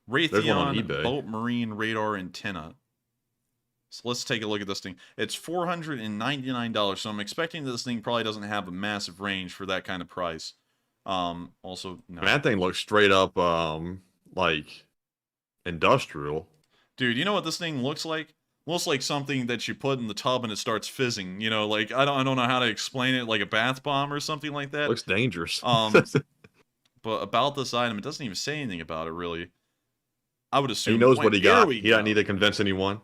Speaker 2: Raytheon
Speaker 3: There's one on eBay.
Speaker 2: Boat Marine radar antenna. So let's take a look at this thing. It's $499, so I'm expecting that this thing probably doesn't have a massive range for that kind of price. Also, no.
Speaker 3: That thing looks straight up like industrial.
Speaker 2: Dude, you know what this thing looks like? Looks like something that you put in the tub and it starts fizzing. You know, like I don't know how to explain it, like a bath bomb or something like that.
Speaker 3: Looks dangerous.
Speaker 2: But about this item, it doesn't even say anything about it really. I would assume
Speaker 3: he knows what he got. He
Speaker 2: go.
Speaker 3: doesn't need to convince anyone.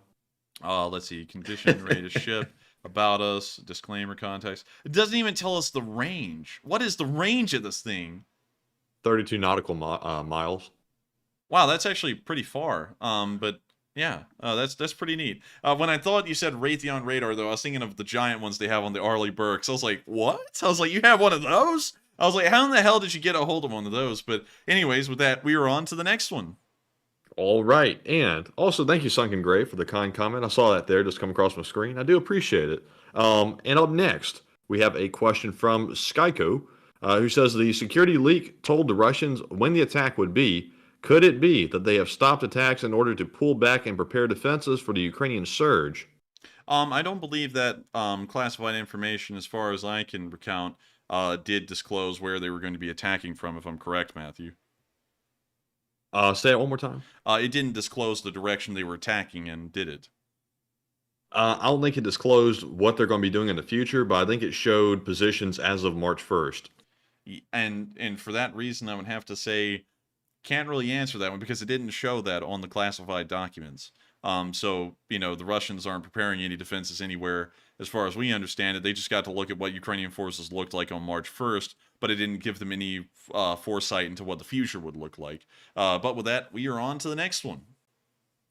Speaker 2: Let's see. Condition, ready to ship, about us, disclaimer, context. It doesn't even tell us the range. What is the range of this thing?
Speaker 3: 32 nautical miles.
Speaker 2: Wow, that's actually pretty far. But yeah, that's pretty neat. When I thought you said Raytheon radar, though, I was thinking of the giant ones they have on the Arleigh Burkes. I was like, what? I was like, you have one of those? I was like, how in the hell did you get a hold of one of those? But anyways, with that, we are on to the next one.
Speaker 3: All right. And also, thank you, Sunken Grave, for the kind comment. I saw that there just come across my screen. I do appreciate it. And up next, we have a question from Skyco, who says the security leak told the Russians when the attack would be. Could it be that they have stopped attacks in order to pull back and prepare defenses for the Ukrainian surge?
Speaker 2: I don't believe that classified information, as far as I can recount, did disclose where they were going to be attacking from, if I'm correct, Matthew.
Speaker 3: Say it one more time.
Speaker 2: It didn't disclose the direction they were attacking in, did it?
Speaker 3: I don't think it disclosed what they're going to be doing in the future, but I think it showed positions as of March 1st.
Speaker 2: And for that reason, I would have to say can't really answer that one because it didn't show that on the classified documents. So, you know, the Russians aren't preparing any defenses anywhere as far as we understand it. They just got to look at what Ukrainian forces looked like on March 1st, but it didn't give them any foresight into what the future would look like. But with that, we are on to the next one.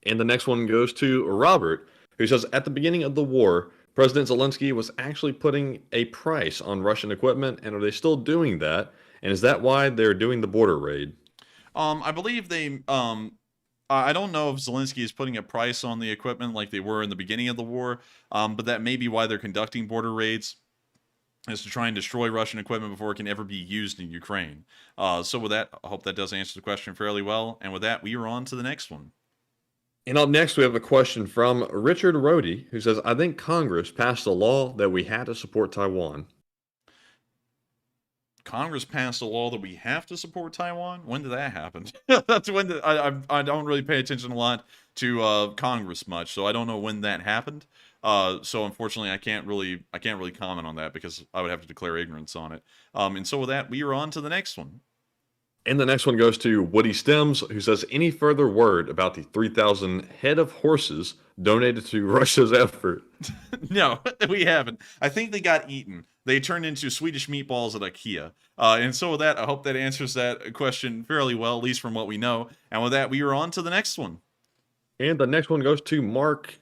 Speaker 3: And the next one goes to Robert, who says, at the beginning of the war, President Zelensky was actually putting a price on Russian equipment, and are they still doing that? And is that why they're doing the border raid?
Speaker 2: I believe they... I don't know if Zelensky is putting a price on the equipment like they were in the beginning of the war, but that may be why they're conducting border raids, is to try and destroy Russian equipment before it can ever be used in Ukraine. So with that, I hope that does answer the question fairly well. And with that, we are on to the next one.
Speaker 3: And up next, we have a question from Richard Rohde, who says, I think Congress passed a law that we had to support Taiwan.
Speaker 2: Congress passed a law that we have to support Taiwan? When did that happen? That's when I don't really pay attention a lot to Congress much, so I don't know when that happened. So unfortunately, I can't really comment on that because I would have to declare ignorance on it. And so with that, we are on to the next one.
Speaker 3: And the next one goes to Woody Stems, who says, any further word about the 3,000 head of horses donated to Russia's effort?
Speaker 2: No, we haven't. I think they got eaten. They turned into Swedish meatballs at IKEA. And so with that, I hope that answers that question fairly well, at least from what we know. And with that, we are on to the next one.
Speaker 3: And the next one goes to Mark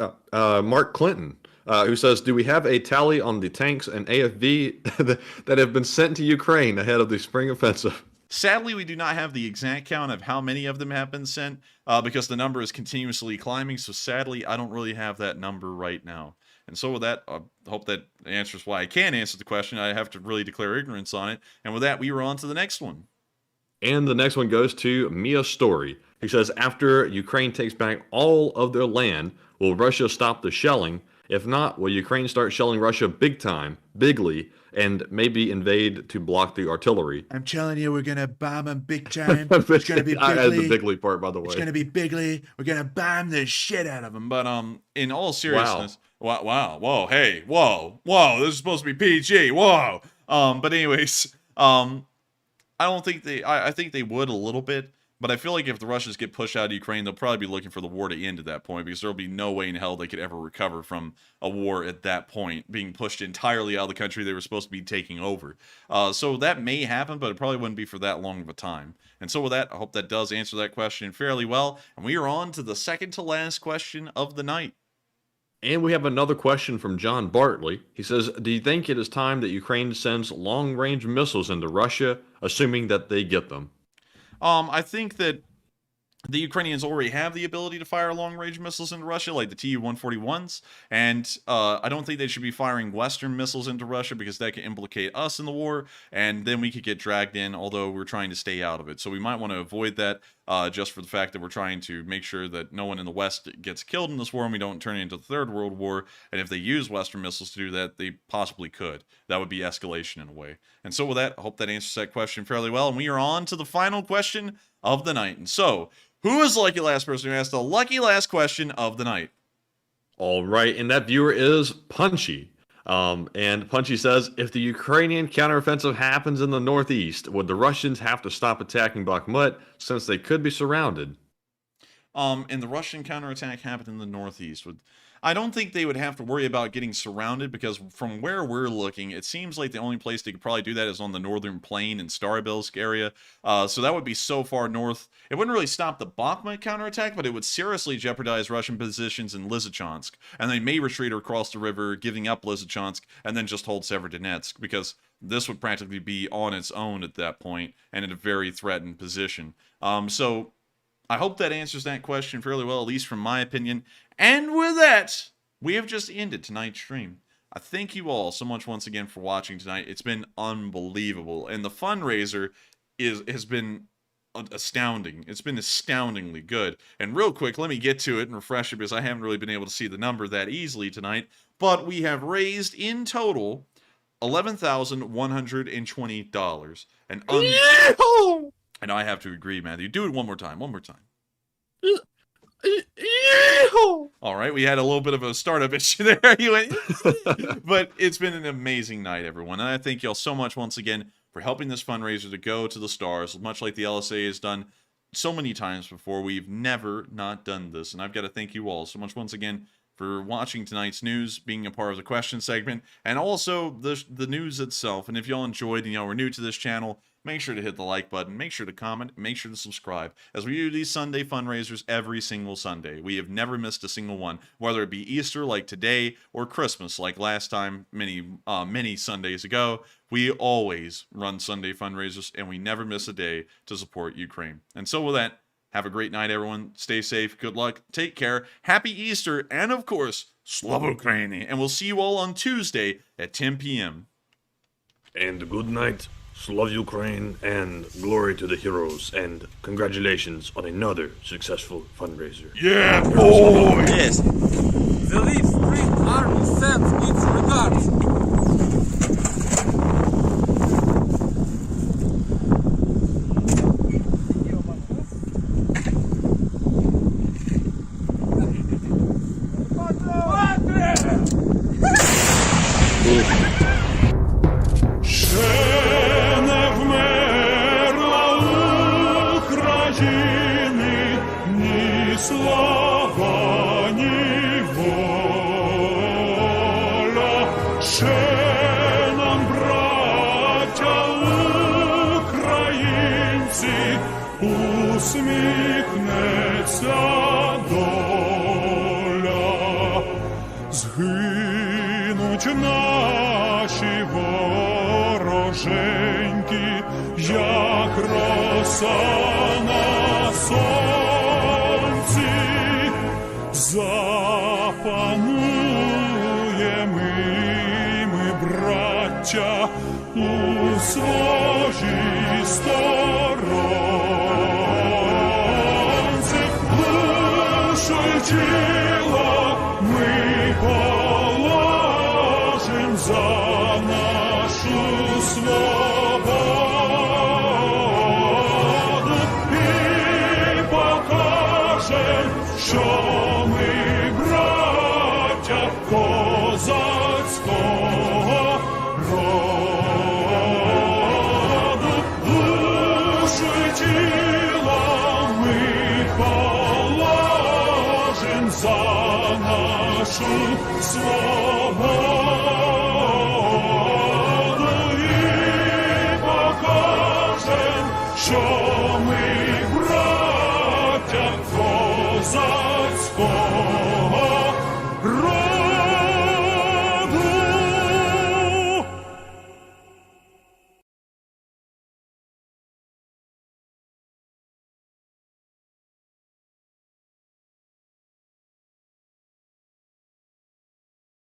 Speaker 3: Clinton, who says, do we have a tally on the tanks and AFV that have been sent to Ukraine ahead of the spring offensive?
Speaker 2: Sadly, we do not have the exact count of how many of them have been sent because the number is continuously climbing. So sadly, I don't really have that number right now. And so with that, I hope that answers why I can't answer the question. I have to really declare ignorance on it. And with that, we are on to the next one.
Speaker 3: And the next one goes to Mia Story. He says, after Ukraine takes back all of their land, will Russia stop the shelling? If not, will Ukraine start shelling Russia big time, bigly, and maybe invade to block the artillery?
Speaker 4: I'm telling you, we're gonna bomb them big time. It's gonna be
Speaker 3: I added the
Speaker 4: bigly.
Speaker 3: bigly part, by the way.
Speaker 4: It's gonna be bigly. We're gonna bomb the shit out of them.
Speaker 2: But in all seriousness, wow, whoa, hey, whoa, this is supposed to be PG, whoa. But anyways, I don't think I think they would a little bit. But I feel like if the Russians get pushed out of Ukraine, they'll probably be looking for the war to end at that point because there'll be no way in hell they could ever recover from a war at that point, being pushed entirely out of the country they were supposed to be taking over. So that may happen, but it probably wouldn't be for that long of a time. And so with that, I hope that does answer that question fairly well. And we are on to the second to last question of the night.
Speaker 3: And we have another question from John Bartley. He says, do you think it is time that Ukraine sends long-range missiles into Russia, assuming that they get them?
Speaker 2: I think that the Ukrainians already have the ability to fire long-range missiles into Russia, like the Tu-141s, and I don't think they should be firing Western missiles into Russia because that could implicate us in the war, and then we could get dragged in, although we're trying to stay out of it. So we might want to avoid that just for the fact that we're trying to make sure that no one in the West gets killed in this war and we don't turn it into the Third World War, and if they use Western missiles to do that, they possibly could. That would be escalation in a way. And so with that, I hope that answers that question fairly well, and we are on to the final question of the night. And so, who is the lucky last person who asked the lucky last question of the night?
Speaker 3: All right, and that viewer is Punchy. And Punchy says, if the Ukrainian counteroffensive happens in the northeast, would the Russians have to stop attacking Bakhmut since they could be surrounded?
Speaker 2: And the Russian counterattack happened in the northeast. I don't think they would have to worry about getting surrounded because from where we're looking, it seems like the only place they could probably do that is on the northern plain in Starobilsk area. So that would be so far north. It wouldn't really stop the Bakhmut counterattack, but it would seriously jeopardize Russian positions in Lysychansk. And they may retreat across the river, giving up Lysychansk, and then just hold Severodonetsk because this would practically be on its own at that point and in a very threatened position. So I hope that answers that question fairly well, at least from my opinion. And with that, we have just ended tonight's stream. I thank you all so much once again for watching tonight. It's been unbelievable. And the fundraiser has been astounding. It's been astoundingly good. And real quick, let me get to it and refresh it because I haven't really been able to see the number that easily tonight. But we have raised in total $11,120. And I have to agree, Matthew. Do it one more time. One more time. All right, we had a little bit of a startup issue there. You went, but it's been an amazing night, everyone. And I thank y'all so much once again for helping this fundraiser to go to the stars, much like the LSA has done so many times before. We've never not done this, and I've got to thank you all so much once again for watching tonight's news, being a part of the question segment, and also the news itself. And if y'all enjoyed and y'all were new to this channel, make sure to hit the like button, make sure to comment, make sure to subscribe, as we do these Sunday fundraisers every single Sunday. We have never missed a single one, whether it be Easter like today or Christmas like last time many Sundays ago. We always run Sunday fundraisers, and we never miss a day to support Ukraine. And so with that, have a great night, everyone. Stay safe. Good luck. Take care. Happy Easter. And of course, Slava Ukraini. And we'll see you all on Tuesday at 10 p.m.
Speaker 3: And good night, Slav Ukraine, and glory to the heroes, and congratulations on another successful fundraiser.
Speaker 2: Yeah, boy!
Speaker 5: Yes.
Speaker 6: The Lviv Spring Army sends its regards.
Speaker 4: Усміхнеться доля, згинуть наші вороженьки, як роса на сонці, запануємо ми, браття, у своїй сторонці. Душу й тіло ми положим за нашу свободу і покажем, що ми браття козацького роду. Душу й тіло ми положим за нашу свободу і покажем, що ми браття козацького